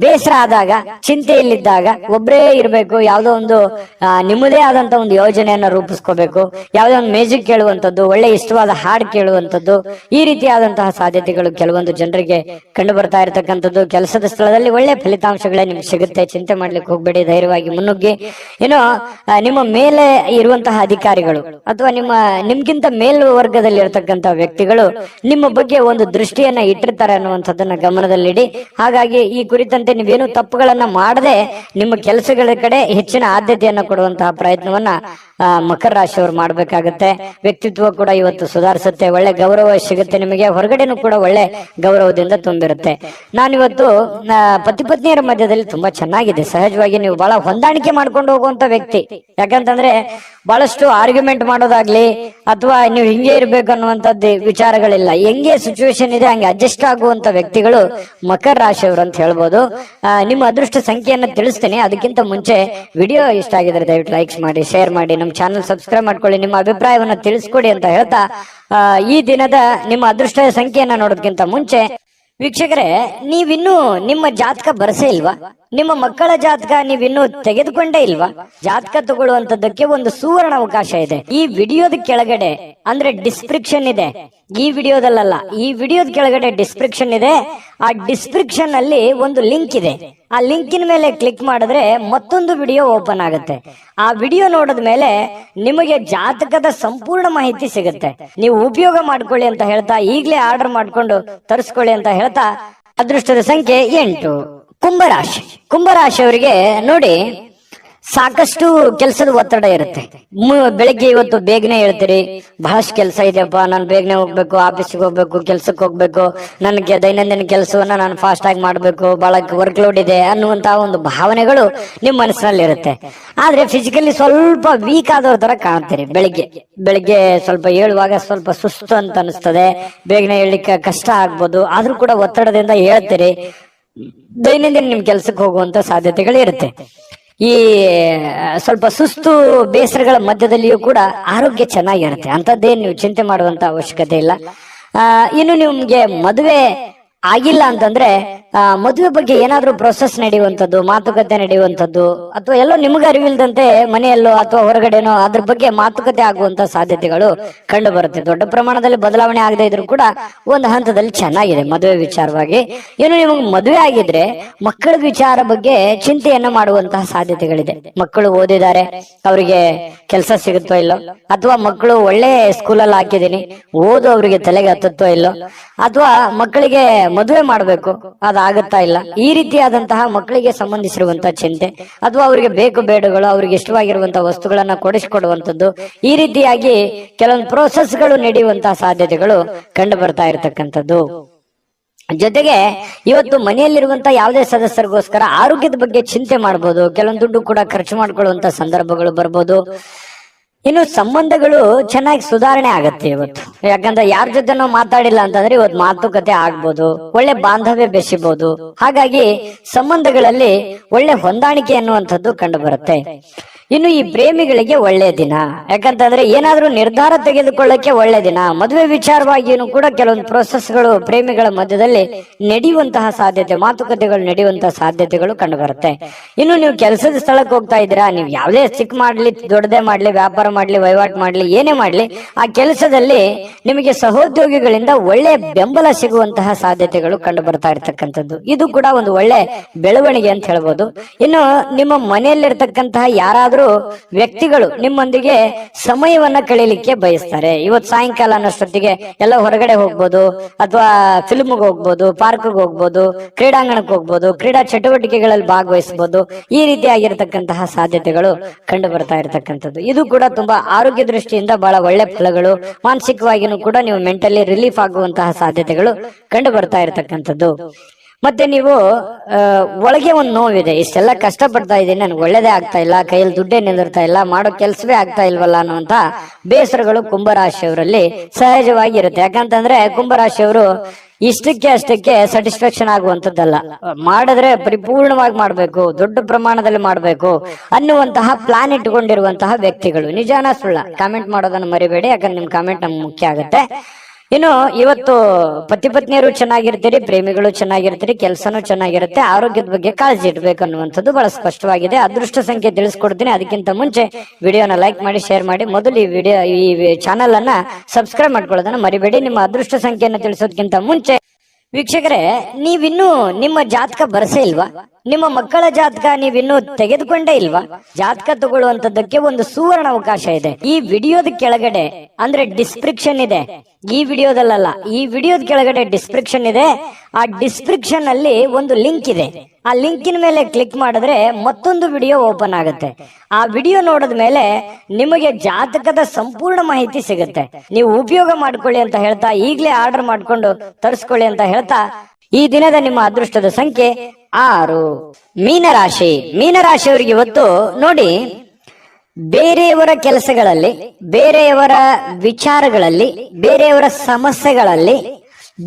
ಬೇಸರ ಆದಾಗ, ಚಿಂತೆಯಲ್ಲಿದ್ದಾಗ ಒಬ್ಬರೇ ಇರಬೇಕು, ಯಾವುದೋ ಒಂದು ನಿಮ್ಮದೇ ಆದಂತ ಒಂದು ಯೋಜನೆಯನ್ನ ರೂಪಿಸ್ಕೋಬೇಕು, ಯಾವುದೋ ಒಂದು ಮ್ಯೂಸಿಕ್ ಕೇಳುವಂತದ್ದು, ಒಳ್ಳೆ ಇಷ್ಟವಾದ ಹಾಡು ಕೇಳುವಂತದ್ದು, ಈ ರೀತಿಯಾದಂತಹ ಸಾಧ್ಯತೆಗಳು ಕೆಲವೊಂದು ಜನರಿಗೆ ಕಂಡು ಬರ್ತಾ ಇರತಕ್ಕಂಥದ್ದು. ಕೆಲಸದ ಸ್ಥಳದಲ್ಲಿ ಒಳ್ಳೆ ಫಲಿತಾಂಶಗಳೇ ನಿಮ್ಗೆ ಸಿಗುತ್ತೆ, ಚಿಂತೆ ಮಾಡ್ಲಿಕ್ಕೆ ಹೋಗ್ಬೇಡಿ, ಧೈರ್ಯವಾಗಿ ಮುನ್ನುಗ್ಗಿ. ಇನ್ನು ನಿಮ್ಮ ಮೇಲೆ ಇರುವಂತಹ ಅಧಿಕಾರಿಗಳು ಅಥವಾ ನಿಮ್ಗಿಂತ ಮೇಲ್ವರ್ಗದಲ್ಲಿ ಇರತಕ್ಕಂತ ವ್ಯಕ್ತಿಗಳು ನಿಮ್ಮ ಬಗ್ಗೆ ಒಂದು ದೃಷ್ಟಿಯನ್ನ ಇಟ್ಟಿರ್ತಾರೆ ಅನ್ನುವಂಥದ್ದನ್ನ ಗಮನದಲ್ಲಿಡಿ. ಹಾಗಾಗಿ ಈ ಕುರಿತಂತೆ ನೀವೇನು ತಪ್ಪುಗಳನ್ನ ಮಾಡದೆ ನಿಮ್ಮ ಕೆಲಸಗಳ ಕಡೆ ಹೆಚ್ಚಿನ ಆದ್ಯತೆಯನ್ನ ಕೊಡುವಂತಹ ಪ್ರಯತ್ನವನ್ನ ಮಕರ ರಾಶಿಯವರು ಮಾಡ್ಬೇಕಾಗತ್ತೆ. ವ್ಯಕ್ತಿತ್ವ ಕೂಡ ಇವತ್ತು ಸುಧಾರಿಸುತ್ತೆ, ಒಳ್ಳೆ ಗೌರವ ಸಿಗುತ್ತೆ ನಿಮಗೆ, ಹೊರಗಡೆನೂ ಕೂಡ ಒಳ್ಳೆ ಗೌರವದಿಂದ ತುಂಬಿರುತ್ತೆ. ನಾನಿವತ್ತು ಪತಿ ಪತ್ನಿಯರ ಮಧ್ಯದಲ್ಲಿ ತುಂಬಾ ಚೆನ್ನಾಗಿದೆ. ಸಹಜವಾಗಿ ನೀವು ಬಹಳ ಹೊಂದಾಣಿಕೆ ಮಾಡ್ಕೊಂಡು ಹೋಗುವಂತ ವ್ಯಕ್ತಿ. ಯಾಕಂತಂದ್ರೆ ಬಹಳಷ್ಟು ಆರ್ಗ್ಯುಮೆಂಟ್ ಮಾಡೋದಾಗ್ಲಿ ಅಥವಾ ನೀವು ಹಿಂಗೆ ಇರ್ಬೇಕು ಅನ್ನುವಂಥದ್ದು ವಿಚಾರಗಳಿಲ್ಲ. ಹೆಂಗೆ ಸಿಚುವೇಶನ್ ಇದೆ ಹಂಗೆ ಅಡ್ಜಸ್ಟ್ ಆಗುವಂತ ವ್ಯಕ್ತಿಗಳು ಮಕರ ರಾಶಿಯವರು ಅಂತ ಹೇಳ್ಬೋದು. ನಿಮ್ಮ ಅದೃಷ್ಟ ಸಂಖ್ಯೆಯನ್ನ ತಿಳಿಸ್ತೀನಿ. ಅದಕ್ಕಿಂತ ಮುಂಚೆ ವಿಡಿಯೋ ಇಷ್ಟ ಆಗಿದ್ರೆ ದಯವಿಟ್ಟು ಲೈಕ್ಸ್ ಮಾಡಿ, ಶೇರ್ ಮಾಡಿ, ನಮ್ಮ ಚಾನಲ್ ಸಬ್ಸ್ಕ್ರೈಬ್ ಮಾಡ್ಕೊಳ್ಳಿ, ನಿಮ್ಮ ಅಭಿಪ್ರಾಯವನ್ನ ತಿಳಿಸ್ಕೊಡಿ ಅಂತ ಹೇಳ್ತಾ ಈ ದಿನದ ನಿಮ್ಮ ಅದೃಷ್ಟ ಸಂಖ್ಯೆಯನ್ನ ನೋಡೋದಕ್ಕಿಂತ ಮುಂಚೆ ವೀಕ್ಷಕರೇ, ನೀವಿನ್ನೂ ನಿಮ್ಮ ಜಾತಕ ಬರಸೇ ಇಲ್ವಾ? ನಿಮ್ಮ ಮಕ್ಕಳ ಜಾತಕ ನೀವಿನ್ನೂ ತೆಗೆದುಕೊಂಡೇ ಇಲ್ವಾ? ಜಾತಕ ತಗೊಳ್ಳುವಂತದ್ದಕ್ಕೆ ಒಂದು ಸುವರ್ಣ ಅವಕಾಶ ಇದೆ. ಈ ವಿಡಿಯೋದ ಕೆಳಗಡೆ ಅಂದ್ರೆ ಡಿಸ್ಕ್ರಿಪ್ಷನ್ ಇದೆ, ಈ ವಿಡಿಯೋದಲ್ಲ, ಈ ವಿಡಿಯೋದ ಕೆಳಗಡೆ ಡಿಸ್ಕ್ರಿಪ್ಷನ್ ಇದೆ. ಆ ಡಿಸ್ಕ್ರಿಪ್ಷನ್ ಅಲ್ಲಿ ಒಂದು ಲಿಂಕ್ ಇದೆ. ಆ ಲಿಂಕಿನ ಮೇಲೆ ಕ್ಲಿಕ್ ಮಾಡಿದ್ರೆ ಮತ್ತೊಂದು ವಿಡಿಯೋ ಓಪನ್ ಆಗುತ್ತೆ. ಆ ವಿಡಿಯೋ ನೋಡಿದ ಮೇಲೆ ನಿಮಗೆ ಜಾತಕದ ಸಂಪೂರ್ಣ ಮಾಹಿತಿ ಸಿಗುತ್ತೆ. ನೀವು ಉಪಯೋಗ ಮಾಡ್ಕೊಳ್ಳಿ ಅಂತ ಹೇಳ್ತಾ, ಈಗಲೇ ಆರ್ಡರ್ ಮಾಡ್ಕೊಂಡು ತರಿಸ್ಕೊಳ್ಳಿ ಅಂತ ಹೇಳ್ತಾ, ಅದೃಷ್ಟದ ಸಂಖ್ಯೆ 8. ಕುಂಭರಾಶಿಯವರಿಗೆ ನೋಡಿ, ಸಾಕಷ್ಟು ಕೆಲಸದ ಒತ್ತಡ ಇರುತ್ತೆ. ಬೆಳಿಗ್ಗೆ ಇವತ್ತು ಬೇಗನೆ ಹೇಳ್ತೀರಿ, ಬಹಳಷ್ಟು ಕೆಲಸ ಇದೆಯಪ್ಪ, ನಾನು ಬೇಗನೆ ಹೋಗ್ಬೇಕು, ಆಫೀಸ್ಗೆ ಹೋಗ್ಬೇಕು, ಕೆಲ್ಸಕ್ಕೆ ಹೋಗ್ಬೇಕು, ನನಗೆ ದೈನಂದಿನ ಕೆಲಸವನ್ನ ನಾನು ಫಾಸ್ಟ್ ಆಗಿ ಮಾಡ್ಬೇಕು, ಬಹಳ ವರ್ಕ್ ಲೋಡ್ ಇದೆ ಅನ್ನುವಂತಹ ಒಂದು ಭಾವನೆಗಳು ನಿಮ್ಮ ಮನಸ್ಸಿನಲ್ಲಿ ಇರುತ್ತೆ. ಆದ್ರೆ ಫಿಸಿಕಲಿ ಸ್ವಲ್ಪ ವೀಕ್ ಆದವ್ರ ತರ ಕಾಣ್ತೀರಿ. ಬೆಳಿಗ್ಗೆ ಸ್ವಲ್ಪ ಹೇಳುವಾಗ ಸ್ವಲ್ಪ ಸುಸ್ತು ಅಂತ ಅನಿಸ್ತದೆ, ಬೇಗನೆ ಹೇಳಲಿಕ್ಕೆ ಕಷ್ಟ ಆಗ್ಬೋದು. ಆದ್ರೂ ಕೂಡ ಒತ್ತಡದಿಂದ ಹೇಳ್ತೀರಿ. ದೈನಂದಿನ ನಿಮ್ ಕೆಲ್ಸಕ್ಕೆ ಹೋಗುವಂತ ಸಾಧ್ಯತೆಗಳು ಇರುತ್ತೆ. ಈ ಸ್ವಲ್ಪ ಸುಸ್ತು ಬೇಸರಗಳ ಮಧ್ಯದಲ್ಲಿಯೂ ಕೂಡ ಆರೋಗ್ಯ ಚೆನ್ನಾಗಿರುತ್ತೆ. ಅಂತದ್ದೇನು ನೀವು ಚಿಂತೆ ಮಾಡುವಂತ ಅವಶ್ಯಕತೆ ಇಲ್ಲ. ಇನ್ನು ನಿಮ್ಗೆ ಮದುವೆ ಆಗಿಲ್ಲ ಅಂತಂದ್ರೆ ಮದುವೆ ಬಗ್ಗೆ ಏನಾದ್ರೂ ಪ್ರೊಸೆಸ್ ನಡೆಯುವಂಥದ್ದು, ಮಾತುಕತೆ ನಡೆಯುವಂಥದ್ದು, ಅಥವಾ ಎಲ್ಲೋ ನಿಮ್ಗೆ ಅರಿವಿಲ್ದಂತೆ ಮನೆಯಲ್ಲೋ ಅಥವಾ ಹೊರಗಡೆನೋ ಅದ್ರ ಬಗ್ಗೆ ಮಾತುಕತೆ ಆಗುವಂತ ಸಾಧ್ಯತೆಗಳು ಕಂಡು ಬರುತ್ತೆ. ದೊಡ್ಡ ಪ್ರಮಾಣದಲ್ಲಿ ಬದಲಾವಣೆ ಆಗದೆ ಇದ್ರೂ ಕೂಡ ಒಂದು ಹಂತದಲ್ಲಿ ಚೆನ್ನಾಗಿದೆ ಮದುವೆ ವಿಚಾರವಾಗಿ. ಏನು ನಿಮಗೆ ಮದುವೆ ಆಗಿದ್ರೆ ಮಕ್ಕಳ ವಿಚಾರ ಬಗ್ಗೆ ಚಿಂತೆಯನ್ನ ಮಾಡುವಂತಹ ಸಾಧ್ಯತೆಗಳಿದೆ. ಮಕ್ಕಳು ಓದಿದ್ದಾರೆ, ಅವರಿಗೆ ಕೆಲಸ ಸಿಗುತ್ತೋ ಇಲ್ಲೋ, ಅಥವಾ ಮಕ್ಕಳು ಒಳ್ಳೆ ಸ್ಕೂಲಲ್ಲಿ ಹಾಕಿದೀನಿ, ಓದು ಅವರಿಗೆ ತಲೆಗೆ ಹತ್ತುತ್ತೋ ಇಲ್ಲೋ, ಅಥವಾ ಮಕ್ಕಳಿಗೆ ಮದುವೆ ಮಾಡ್ಬೇಕು, ಅದಾಗುತ್ತಾ ಇಲ್ಲ, ಈ ರೀತಿಯಾದಂತಹ ಮಕ್ಕಳಿಗೆ ಸಂಬಂಧಿಸಿರುವಂತಹ ಚಿಂತೆ, ಅಥವಾ ಅವರಿಗೆ ಬೇಕು ಬೇಡಗಳು, ಅವ್ರಿಗೆ ಇಷ್ಟವಾಗಿರುವಂತಹ ವಸ್ತುಗಳನ್ನ ಕೊಡಿಸಿಕೊಡುವಂಥದ್ದು, ಈ ರೀತಿಯಾಗಿ ಕೆಲವೊಂದು ಪ್ರೋಸೆಸ್ಗಳು ನಡೆಯುವಂತಹ ಸಾಧ್ಯತೆಗಳು ಕಂಡು ಬರ್ತಾ ಇರತಕ್ಕಂಥದ್ದು. ಜೊತೆಗೆ ಇವತ್ತು ಮನೆಯಲ್ಲಿರುವಂತ ಯಾವುದೇ ಸದಸ್ಯರಿಗೋಸ್ಕರ ಆರೋಗ್ಯದ ಬಗ್ಗೆ ಚಿಂತೆ ಮಾಡಬಹುದು. ಕೆಲವೊಂದು ದುಡ್ಡು ಕೂಡ ಖರ್ಚು ಮಾಡ್ಕೊಳ್ಳುವಂತ ಸಂದರ್ಭಗಳು ಬರ್ಬೋದು. ಇನ್ನು ಸಂಬಂಧಗಳು ಚೆನ್ನಾಗಿ ಸುಧಾರಣೆ ಆಗತ್ತೆ ಇವತ್ತು. ಯಾಕಂದ್ರೆ ಯಾರ ಜೊತೆ ನಾವು ಮಾತಾಡಿಲ್ಲ ಅಂತಂದ್ರೆ ಇವತ್ತು ಮಾತುಕತೆ ಆಗ್ಬೋದು, ಒಳ್ಳೆ ಬಾಂಧವ್ಯ ಬೆಸಿಬಹುದು. ಹಾಗಾಗಿ ಸಂಬಂಧಗಳಲ್ಲಿ ಒಳ್ಳೆ ಹೊಂದಾಣಿಕೆ ಅನ್ನುವಂಥದ್ದು ಕಂಡು ಬರುತ್ತೆ. ಇನ್ನು ಈ ಪ್ರೇಮಿಗಳಿಗೆ ಒಳ್ಳೆ ದಿನ, ಯಾಕಂತಂದ್ರೆ ಏನಾದ್ರೂ ನಿರ್ಧಾರ ತೆಗೆದುಕೊಳ್ಳಕ್ಕೆ ಒಳ್ಳೆ ದಿನ. ಮದುವೆ ವಿಚಾರವಾಗಿಯೂ ಕೂಡ ಕೆಲವೊಂದು ಪ್ರೋಸೆಸ್ಗಳು ಪ್ರೇಮಿಗಳ ಮಧ್ಯದಲ್ಲಿ ನಡೆಯುವಂತಹ ಸಾಧ್ಯತೆ, ಮಾತುಕತೆಗಳು ನಡೆಯುವಂತಹ ಸಾಧ್ಯತೆಗಳು ಕಂಡು ಬರುತ್ತೆ. ಇನ್ನು ನೀವು ಕೆಲಸದ ಸ್ಥಳಕ್ಕೆ ಹೋಗ್ತಾ ಇದ್ದೀರಾ, ನೀವು ಯಾವುದೇ ಚಿಕ್ಕ ಮಾಡ್ಲಿ ದೊಡ್ಡದೇ ಮಾಡ್ಲಿ, ವ್ಯಾಪಾರ ಮಾಡ್ಲಿ, ವಹಿವಾಟು ಮಾಡ್ಲಿ, ಏನೇ ಮಾಡ್ಲಿ, ಆ ಕೆಲಸದಲ್ಲಿ ನಿಮಗೆ ಸಹೋದ್ಯೋಗಿಗಳಿಂದ ಒಳ್ಳೆ ಬೆಂಬಲ ಸಿಗುವಂತಹ ಸಾಧ್ಯತೆಗಳು ಕಂಡು ಬರ್ತಾ ಇರ್ತಕ್ಕಂಥದ್ದು. ಇದು ಕೂಡ ಒಂದು ಒಳ್ಳೆ ಬೆಳವಣಿಗೆ ಅಂತ ಹೇಳ್ಬೋದು. ಇನ್ನು ನಿಮ್ಮ ಮನೆಯಲ್ಲಿರ್ತಕ್ಕಂತಹ ಯಾರಾದ್ರೂ ವ್ಯಕ್ತಿಗಳು ನಿಮ್ಮೊಂದಿಗೆ ಸಮಯವನ್ನ ಕಳೀಲಿಕ್ಕೆ ಬಯಸ್ತಾರೆ. ಇವತ್ತು ಸಾಯಂಕಾಲ ಅನ್ನೋಷ್ಟೊತ್ತಿಗೆ ಎಲ್ಲ ಹೊರಗಡೆ ಹೋಗ್ಬೋದು, ಅಥವಾ ಫಿಲ್ಮ್ಗೆ ಹೋಗ್ಬೋದು, ಪಾರ್ಕ್ಗೆ ಹೋಗ್ಬೋದು, ಕ್ರೀಡಾಂಗಣಕ್ಕೆ ಹೋಗ್ಬೋದು, ಕ್ರೀಡಾ ಚಟುವಟಿಕೆಗಳಲ್ಲಿ ಭಾಗವಹಿಸಬಹುದು. ಈ ರೀತಿಯಾಗಿರ್ತಕ್ಕಂತಹ ಸಾಧ್ಯತೆಗಳು ಕಂಡು ಬರ್ತಾ ಇರತಕ್ಕಂಥದ್ದು. ಇದು ಕೂಡ ತುಂಬಾ ಆರೋಗ್ಯ ದೃಷ್ಟಿಯಿಂದ ಬಹಳ ಒಳ್ಳೆ ಫಲಗಳು. ಮಾನಸಿಕವಾಗಿಯೂ ಕೂಡ ನೀವು ಮೆಂಟಲಿ ರಿಲೀಫ್ ಆಗುವಂತಹ ಸಾಧ್ಯತೆಗಳು ಕಂಡು ಬರ್ತಾ ಇರತಕ್ಕಂಥದ್ದು. ಮತ್ತೆ ನೀವು ಒಳಗೆ ಒಂದು ನೋವಿದೆ, ಇಷ್ಟೆಲ್ಲ ಕಷ್ಟಪಡ್ತಾ ಇದ್ದೀನಿ, ನನ್ಗೆ ಒಳ್ಳೇದೇ ಆಗ್ತಾ ಇಲ್ಲ, ಕೈಯಲ್ಲಿ ದುಡ್ಡೇ ನಿಂದಿರ್ತಾ ಇಲ್ಲ, ಮಾಡೋ ಕೆಲಸವೇ ಆಗ್ತಾ ಇಲ್ವಲ್ಲ ಅನ್ನುವಂತ ಬೇಸರಗಳು ಕುಂಭರಾಶಿಯವರಲ್ಲಿ ಸಹಜವಾಗಿ ಇರುತ್ತೆ. ಯಾಕಂತಂದ್ರೆ ಕುಂಭರಾಶಿಯವರು ಇಷ್ಟಕ್ಕೆ ಅಷ್ಟಕ್ಕೆ ಸ್ಯಾಟಿಸ್ಫ್ಯಾಕ್ಷನ್ ಆಗುವಂತದ್ದಲ್ಲ, ಮಾಡಿದ್ರೆ ಪರಿಪೂರ್ಣವಾಗಿ ಮಾಡ್ಬೇಕು, ದೊಡ್ಡ ಪ್ರಮಾಣದಲ್ಲಿ ಮಾಡ್ಬೇಕು ಅನ್ನುವಂತಹ ಪ್ಲಾನ್ ಇಟ್ಟುಕೊಂಡಿರುವಂತಹ ವ್ಯಕ್ತಿಗಳು. ನಿಜಾನ ಸುಳ್ಳ ಕಾಮೆಂಟ್ ಮಾಡೋದನ್ನ ಮರಿಬೇಡಿ, ಯಾಕಂದ್ರೆ ನಿಮ್ ಕಾಮೆಂಟ್ ನಮ್ಗೆ ಮುಖ್ಯ ಆಗುತ್ತೆ. ಇನ್ನು ಇವತ್ತು ಪತಿ ಪತ್ನಿಯರು ಚೆನ್ನಾಗಿರ್ತೀರಿ, ಪ್ರೇಮಿಗಳು ಚೆನ್ನಾಗಿರ್ತೀರಿ, ಕೆಲಸನೂ ಚೆನ್ನಾಗಿರುತ್ತೆ, ಆರೋಗ್ಯದ ಬಗ್ಗೆ ಕಾಳಜಿ ಇಡಬೇಕು ಅನ್ನುವಂಥದ್ದು ಬಹಳ ಸ್ಪಷ್ಟವಾಗಿದೆ. ಅದೃಷ್ಟ ಸಂಖ್ಯೆ ತಿಳಿಸ್ಕೊಡ್ತೀನಿ. ಅದಕ್ಕಿಂತ ಮುಂಚೆ ವಿಡಿಯೋನ ಲೈಕ್ ಮಾಡಿ, ಶೇರ್ ಮಾಡಿ, ಮೊದಲು ಈ ಚಾನಲ್ ಅನ್ನ ಸಬ್ಸ್ಕ್ರೈಬ್ ಮಾಡ್ಕೊಳ್ಳೋದನ್ನ ಮರಿಬೇಡಿ. ನಿಮ್ಮ ಅದೃಷ್ಟ ಸಂಖ್ಯೆಯನ್ನು ತಿಳಿಸೋದಕ್ಕಿಂತ ಮುಂಚೆ ವೀಕ್ಷಕರೇ, ನೀವಿನ್ನೂ ನಿಮ್ಮ ಜಾತಕ ಬರಸೇ ಇಲ್ವಾ? ನಿಮ್ಮ ಮಕ್ಕಳ ಜಾತಕ ನೀವಿನ್ನೂ ತೆಗೆದುಕೊಂಡೇ ಇಲ್ವಾ? ಜಾತಕ ತಗೊಳ್ಳುವಂತದ್ದಕ್ಕೆ ಒಂದು ಸುವರ್ಣ ಅವಕಾಶ ಇದೆ. ಈ ವಿಡಿಯೋದ ಕೆಳಗಡೆ ಅಂದ್ರೆ ಡಿಸ್ಕ್ರಿಪ್ಷನ್ ಇದೆ, ಈ ವಿಡಿಯೋದಲ್ಲ, ಈ ವಿಡಿಯೋದ ಕೆಳಗಡೆ ಡಿಸ್ಕ್ರಿಪ್ಷನ್ ಇದೆ. ಆ ಡಿಸ್ಕ್ರಿಪ್ಷನ್ ಅಲ್ಲಿ ಒಂದು ಲಿಂಕ್ ಇದೆ. ಆ ಲಿಂಕಿನ ಮೇಲೆ ಕ್ಲಿಕ್ ಮಾಡಿದ್ರೆ ಮತ್ತೊಂದು ವಿಡಿಯೋ ಓಪನ್ ಆಗುತ್ತೆ. ಆ ವಿಡಿಯೋ ನೋಡಿದ ಮೇಲೆ ನಿಮಗೆ ಜಾತಕದ ಸಂಪೂರ್ಣ ಮಾಹಿತಿ ಸಿಗುತ್ತೆ. ನೀವು ಉಪಯೋಗ ಮಾಡ್ಕೊಳ್ಳಿ ಅಂತ ಹೇಳ್ತಾ, ಈಗಲೇ ಆರ್ಡರ್ ಮಾಡ್ಕೊಂಡು ತರಿಸ್ಕೊಳ್ಳಿ ಅಂತ ಹೇಳ್ತಾ, ಈ ದಿನದ ನಿಮ್ಮ ಅದೃಷ್ಟದ ಸಂಖ್ಯೆ 6. ಮೀನರಾಶಿ. ಮೀನರಾಶಿಯವರಿಗೆ ಇವತ್ತು ನೋಡಿ, ಬೇರೆಯವರ ಕೆಲಸಗಳಲ್ಲಿ, ಬೇರೆಯವರ ವಿಚಾರಗಳಲ್ಲಿ, ಬೇರೆಯವರ ಸಮಸ್ಯೆಗಳಲ್ಲಿ,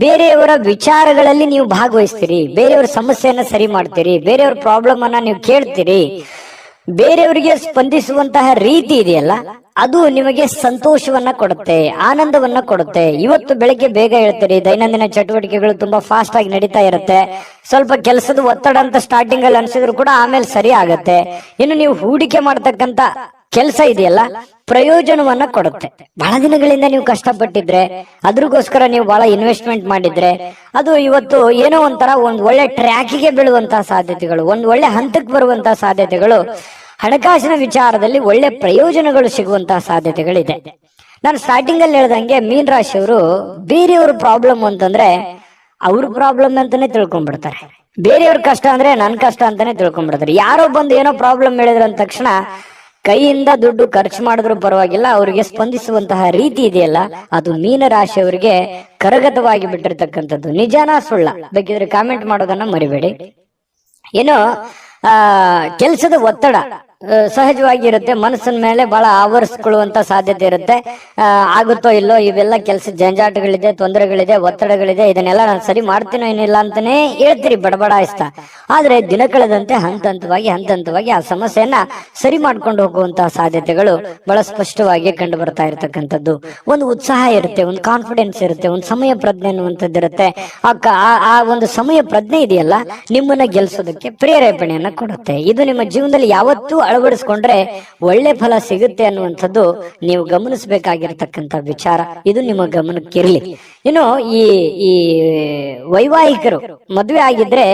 ಬೇರೆಯವರ ವಿಚಾರಗಳಲ್ಲಿ ನೀವು ಭಾಗವಹಿಸ್ತೀರಿ, ಬೇರೆಯವರ ಸಮಸ್ಯೆಯನ್ನ ಸರಿ ಮಾಡ್ತೀರಿ, ಬೇರೆಯವರ ಪ್ರಾಬ್ಲಮ್ ಅನ್ನ ನೀವು ಕೇಳ್ತೀರಿ. ಬೇರೆಯವರಿಗೆ ಸ್ಪಂದಿಸುವಂತಹ ರೀತಿ ಇದೆಯಲ್ಲ, ಅದು ನಿಮಗೆ ಸಂತೋಷವನ್ನ ಕೊಡುತ್ತೆ, ಆನಂದವನ್ನ ಕೊಡುತ್ತೆ. ಇವತ್ತು ಬೆಳಗ್ಗೆ ಬೇಗ ಹೇಳ್ತೀರಿ, ದೈನಂದಿನ ಚಟುವಟಿಕೆಗಳು ತುಂಬಾ ಫಾಸ್ಟ್ ಆಗಿ ನಡೀತಾ ಇರುತ್ತೆ. ಸ್ವಲ್ಪ ಕೆಲಸದ ಒತ್ತಡ ಅಂತ ಸ್ಟಾರ್ಟಿಂಗ್ ಅಲ್ಲಿ ಅನ್ಸಿದ್ರು ಕೂಡ ಆಮೇಲೆ ಸರಿ ಆಗತ್ತೆ. ಇನ್ನು ನೀವು ಹೂಡಿಕೆ ಮಾಡ್ತಕ್ಕಂತ ಕೆಲಸ ಇದೆಯಲ್ಲ, ಪ್ರಯೋಜನವನ್ನ ಕೊಡುತ್ತೆ. ಬಹಳ ದಿನಗಳಿಂದ ನೀವು ಕಷ್ಟಪಟ್ಟಿದ್ರೆ, ಅದ್ರಗೋಸ್ಕರ ನೀವು ಬಹಳ ಇನ್ವೆಸ್ಟ್ಮೆಂಟ್ ಮಾಡಿದ್ರೆ, ಅದು ಇವತ್ತು ಏನೋ ಒಂಥರ ಒಂದ್ ಒಳ್ಳೆ ಟ್ರ್ಯಾಕಿಗೆ ಬೀಳುವಂತಹ ಸಾಧ್ಯತೆಗಳು, ಒಂದ್ ಒಳ್ಳೆ ಹಂತಕ್ಕೆ ಬರುವಂತಹ ಸಾಧ್ಯತೆಗಳು, ಹಣಕಾಸಿನ ವಿಚಾರದಲ್ಲಿ ಒಳ್ಳೆ ಪ್ರಯೋಜನಗಳು ಸಿಗುವಂತಹ ಸಾಧ್ಯತೆಗಳಿದೆ. ನಾನು ಸ್ಟಾರ್ಟಿಂಗ್ ಅಲ್ಲಿ ಹೇಳ್ದಂಗೆ ಮೀನ್ ರಾಶಿಯವರು ಬೇರೆಯವ್ರ ಪ್ರಾಬ್ಲಮ್ ಅಂತಂದ್ರೆ ಅವ್ರ ಪ್ರಾಬ್ಲಮ್ ಅಂತಾನೆ ತಿಳ್ಕೊಂಡ್ಬಿಡ್ತಾರೆ. ಬೇರೆಯವ್ರ ಕಷ್ಟ ಅಂದ್ರೆ ನನ್ ಕಷ್ಟ ಅಂತಾನೆ ತಿಳ್ಕೊಂಡ್ಬಿಡ್ತಾರೆ. ಯಾರೋ ಬಂದು ಏನೋ ಪ್ರಾಬ್ಲಮ್ ಹೇಳಿದ್ರ ಅಂದ ತಕ್ಷಣ ಕೈಯಿಂದ ದುಡ್ಡು ಖರ್ಚು ಮಾಡಿದ್ರು ಪರವಾಗಿಲ್ಲ, ಅವರಿಗೆ ಸ್ಪಂದಿಸುವಂತಹ ರೀತಿ ಇದೆಯಲ್ಲ, ಅದು ಮೀನರಾಶಿಯವರಿಗೆ ಕರಗತವಾಗಿ ಬಿಟ್ಟಿರ್ತಕ್ಕಂಥದ್ದು. ನಿಜಾನ ಸುಳ್ಳ ಬೇಕಿದ್ರೆ ಕಾಮೆಂಟ್ ಮಾಡೋದನ್ನ ಮರಿಬೇಡಿ. ಏನು ಕೆಲಸದ ಒತ್ತಡ ಸಹಜವಾಗಿ ಇರುತ್ತೆ, ಮನಸ್ಸಿನ ಮೇಲೆ ಬಹಳ ಆವರಿಸ್ಕೊಳ್ಳುವಂತ ಸಾಧ್ಯತೆ ಇರುತ್ತೆ. ಆಗುತ್ತೋ ಇಲ್ಲೋ, ಇವೆಲ್ಲ ಕೆಲಸ ಜಂಜಾಟಗಳಿದೆ, ತೊಂದರೆಗಳಿದೆ, ಒತ್ತಡಗಳಿದೆ, ಇದನ್ನೆಲ್ಲ ನಾನು ಸರಿ ಮಾಡ್ತೀನೋ ಏನಿಲ್ಲ ಅಂತಾನೆ ಹೇಳ್ತೀರಿ ಬಡಬಡಾಯಿಸ್ತಾ. ಆದ್ರೆ ದಿನ ಕಳೆದಂತೆ ಹಂತ ಹಂತವಾಗಿ ಆ ಸಮಸ್ಯೆಯನ್ನ ಸರಿ ಮಾಡ್ಕೊಂಡು ಹೋಗುವಂತಹ ಸಾಧ್ಯತೆಗಳು ಬಹಳ ಸ್ಪಷ್ಟವಾಗಿ ಕಂಡು ಬರ್ತಾ ಇರತಕ್ಕಂಥದ್ದು. ಒಂದು ಉತ್ಸಾಹ ಇರುತ್ತೆ, ಒಂದು ಕಾನ್ಫಿಡೆನ್ಸ್ ಇರುತ್ತೆ, ಒಂದು ಸಮಯ ಪ್ರಜ್ಞೆ ಅನ್ನುವಂಥದ್ದು ಇರುತ್ತೆ. ಆ ಒಂದು ಸಮಯ ಪ್ರಜ್ಞೆ ಇದೆಯಲ್ಲ, ನಿಮ್ಮನ್ನ ಗೆಲ್ಸೋದಕ್ಕೆ ಪ್ರೇರೇಪಣೆಯನ್ನ ಕೊಡುತ್ತೆ. ಇದು ನಿಮ್ಮ ಜೀವನದಲ್ಲಿ ಯಾವತ್ತೂ ಅಳವಡಿಸ್ಕೊಂಡ್ರೆ ಒಳ್ಳೆ ಫಲ ಸಿಗುತ್ತೆ ಅನ್ನುವಂಥದ್ದು ನೀವು ಗಮನಿಸಬೇಕಾಗಿರ್ತಕ್ಕಂಥ ವಿಚಾರ. ಇದು ನಿಮ್ಮ ಗಮನಕ್ಕಿರಲಿ. ಇನ್ನು ಈ ವೈವಾಹಿಕರು ಮದುವೆ ಆಗಿದ್ರೆ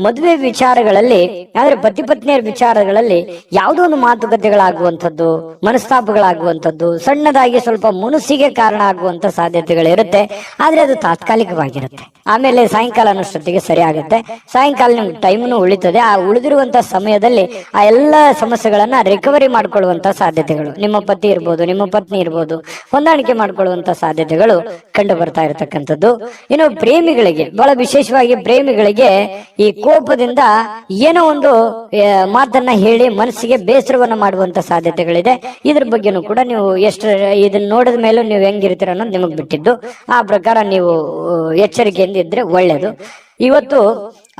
ಮದುವೆ ವಿಚಾರಗಳಲ್ಲಿ, ಆದ್ರೆ ಪತಿ ಪತ್ನಿಯರ ವಿಚಾರಗಳಲ್ಲಿ ಯಾವುದೋ ಒಂದು ಮಾತುಕತೆಗಳಾಗುವಂಥದ್ದು, ಮನಸ್ತಾಪಗಳಾಗುವಂಥದ್ದು, ಸಣ್ಣದಾಗಿ ಸ್ವಲ್ಪ ಮುನಸಿಗೆ ಕಾರಣ ಆಗುವಂತ ಸಾಧ್ಯತೆಗಳಿರುತ್ತೆ. ಆದ್ರೆ ಅದು ತಾತ್ಕಾಲಿಕವಾಗಿರುತ್ತೆ. ಆಮೇಲೆ ಸಾಯಂಕಾಲ ಅನ್ನೋಷ್ಟೊತ್ತಿಗೆ ಸರಿ ಆಗುತ್ತೆ. ಸಾಯಂಕಾಲ ನಿಮ್ಗೆ ಟೈಮ್ನು ಉಳಿತದೆ. ಆ ಉಳಿದಿರುವಂತಹ ಸಮಯದಲ್ಲಿ ಆ ಎಲ್ಲ ಸಮಸ್ಯೆಗಳನ್ನ ರಿಕವರಿ ಮಾಡ್ಕೊಳ್ಳುವಂತ ಸಾಧ್ಯತೆಗಳು, ನಿಮ್ಮ ಪತಿ ಇರ್ಬೋದು, ನಿಮ್ಮ ಪತ್ನಿ ಇರ್ಬೋದು, ಹೊಂದಾಣಿಕೆ ಮಾಡ್ಕೊಳ್ಳುವಂತ ಸಾಧ್ಯತೆಗಳು ಕಂಡು ಬರ್ತಾ ಇರತಕ್ಕಂಥದ್ದು. ಇನ್ನು ಪ್ರೇಮಿಗಳಿಗೆ, ಬಹಳ ವಿಶೇಷವಾಗಿ ಪ್ರೇಮಿಗಳಿಗೆ ಈ ಕೋಪದಿಂದ ಏನೋ ಒಂದು ಮಾತನ್ನ ಹೇಳಿ ಮನಸ್ಸಿಗೆ ಬೇಸರವನ್ನ ಮಾಡುವಂತ ಸಾಧ್ಯತೆಗಳಿದೆ. ಇದ್ರ ಬಗ್ಗೆನೂ ಕೂಡ ನೀವು ಎಷ್ಟು ಇದನ್ನ ನೋಡಿದ ಮೇಲೂ ನೀವು ಹೆಂಗಿರ್ತೀರ ಅನ್ನೋದು ನಿಮಗ್ ಬಿಟ್ಟಿದ್ದು. ಆ ಪ್ರಕಾರ ನೀವು ಎಚ್ಚರಿಕೆಯಿಂದ ಇದ್ರೆ ಒಳ್ಳೇದು. ಇವತ್ತು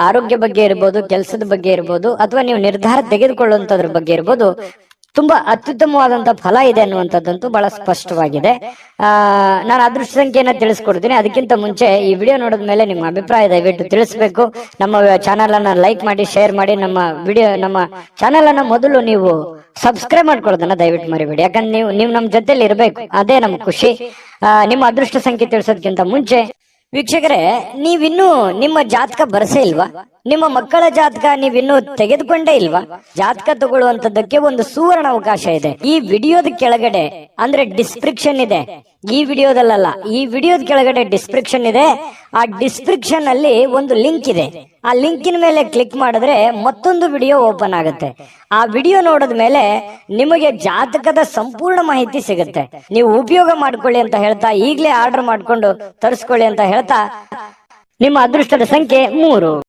ಆರೋಗ್ಯ ಬಗ್ಗೆ ಇರ್ಬೋದು, ಕೆಲಸದ ಬಗ್ಗೆ ಇರ್ಬೋದು, ಅಥವಾ ನೀವು ನಿರ್ಧಾರ ತೆಗೆದುಕೊಳ್ಳುವಂತದ್ರ ಬಗ್ಗೆ ಇರ್ಬೋದು, ತುಂಬಾ ಅತ್ಯುತ್ತಮವಾದಂತಹ ಫಲ ಇದೆ ಅನ್ನುವಂಥದ್ದಂತೂ ಬಹಳ ಸ್ಪಷ್ಟವಾಗಿದೆ. ನಾನು ಅದೃಷ್ಟ ಸಂಖ್ಯೆಯನ್ನ ತಿಳಿಸ್ಕೊಡ್ತೀನಿ. ಅದಕ್ಕಿಂತ ಮುಂಚೆ ಈ ವಿಡಿಯೋ ನೋಡಿದ ಮೇಲೆ ನಿಮ್ಮ ಅಭಿಪ್ರಾಯ ದಯವಿಟ್ಟು ತಿಳಿಸ್ಬೇಕು. ನಮ್ಮ ಚಾನಲ್ ಅನ್ನ ಲೈಕ್ ಮಾಡಿ, ಶೇರ್ ಮಾಡಿ. ನಮ್ಮ ಚಾನಲ್ ಅನ್ನ ಮೊದಲು ನೀವು ಸಬ್ಸ್ಕ್ರೈಬ್ ಮಾಡ್ಕೊಳ್ಳೋದನ್ನ ದಯವಿಟ್ಟು ಮರಿಬೇಡಿ. ಯಾಕಂದ್ರೆ ನೀವು ನಮ್ಮ ಜೊತೆಲಿ ಇರಬೇಕು, ಅದೇ ನಮ್ ಖುಷಿ. ನಿಮ್ಮ ಅದೃಷ್ಟ ಸಂಖ್ಯೆ ತಿಳಿಸೋದಕ್ಕಿಂತ ಮುಂಚೆ ವೀಕ್ಷಕರೇ, ನೀವಿನ್ನೂ ನಿಮ್ಮ ಜಾತಕ ಬರಸೇ ಇಲ್ವಾ? ನಿಮ್ಮ ಮಕ್ಕಳ ಜಾತಕ ನೀವಿನ್ನೂ ತೆಗೆದುಕೊಂಡೇ ಇಲ್ವಾ? ಜಾತಕ ತಗೊಳ್ಳುವಂತದ್ದಕ್ಕೆ ಒಂದು ಸುವರ್ಣ ಅವಕಾಶ ಇದೆ. ಈ ವಿಡಿಯೋದ ಕೆಳಗಡೆ ಅಂದ್ರೆ ಡಿಸ್ಕ್ರಿಪ್ಷನ್ ಇದೆ. ಈ ವಿಡಿಯೋದಲ್ಲ, ಈ ವಿಡಿಯೋದ ಕೆಳಗಡೆ ಡಿಸ್ಕ್ರಿಪ್ಷನ್ ಇದೆ. ಆ ಡಿಸ್ಕ್ರಿಪ್ಷನ್ ಅಲ್ಲಿ ಒಂದು ಲಿಂಕ್ ಇದೆ. ಆ ಲಿಂಕಿನ ಮೇಲೆ ಕ್ಲಿಕ್ ಮಾಡಿದ್ರೆ ಮತ್ತೊಂದು ವಿಡಿಯೋ ಓಪನ್ ಆಗುತ್ತೆ. ಆ ವಿಡಿಯೋ ನೋಡಿದ ಮೇಲೆ ನಿಮಗೆ ಜಾತಕದ ಸಂಪೂರ್ಣ ಮಾಹಿತಿ ಸಿಗುತ್ತೆ. ನೀವು ಉಪಯೋಗ ಮಾಡ್ಕೊಳ್ಳಿ ಅಂತ ಹೇಳ್ತಾ, ಈಗಲೇ ಆರ್ಡರ್ ಮಾಡ್ಕೊಂಡು ತರಿಸ್ಕೊಳ್ಳಿ ಅಂತ ಹೇಳ್ತಾ, ನಿಮ್ಮ ಅದೃಷ್ಟದ ಸಂಖ್ಯೆ 3.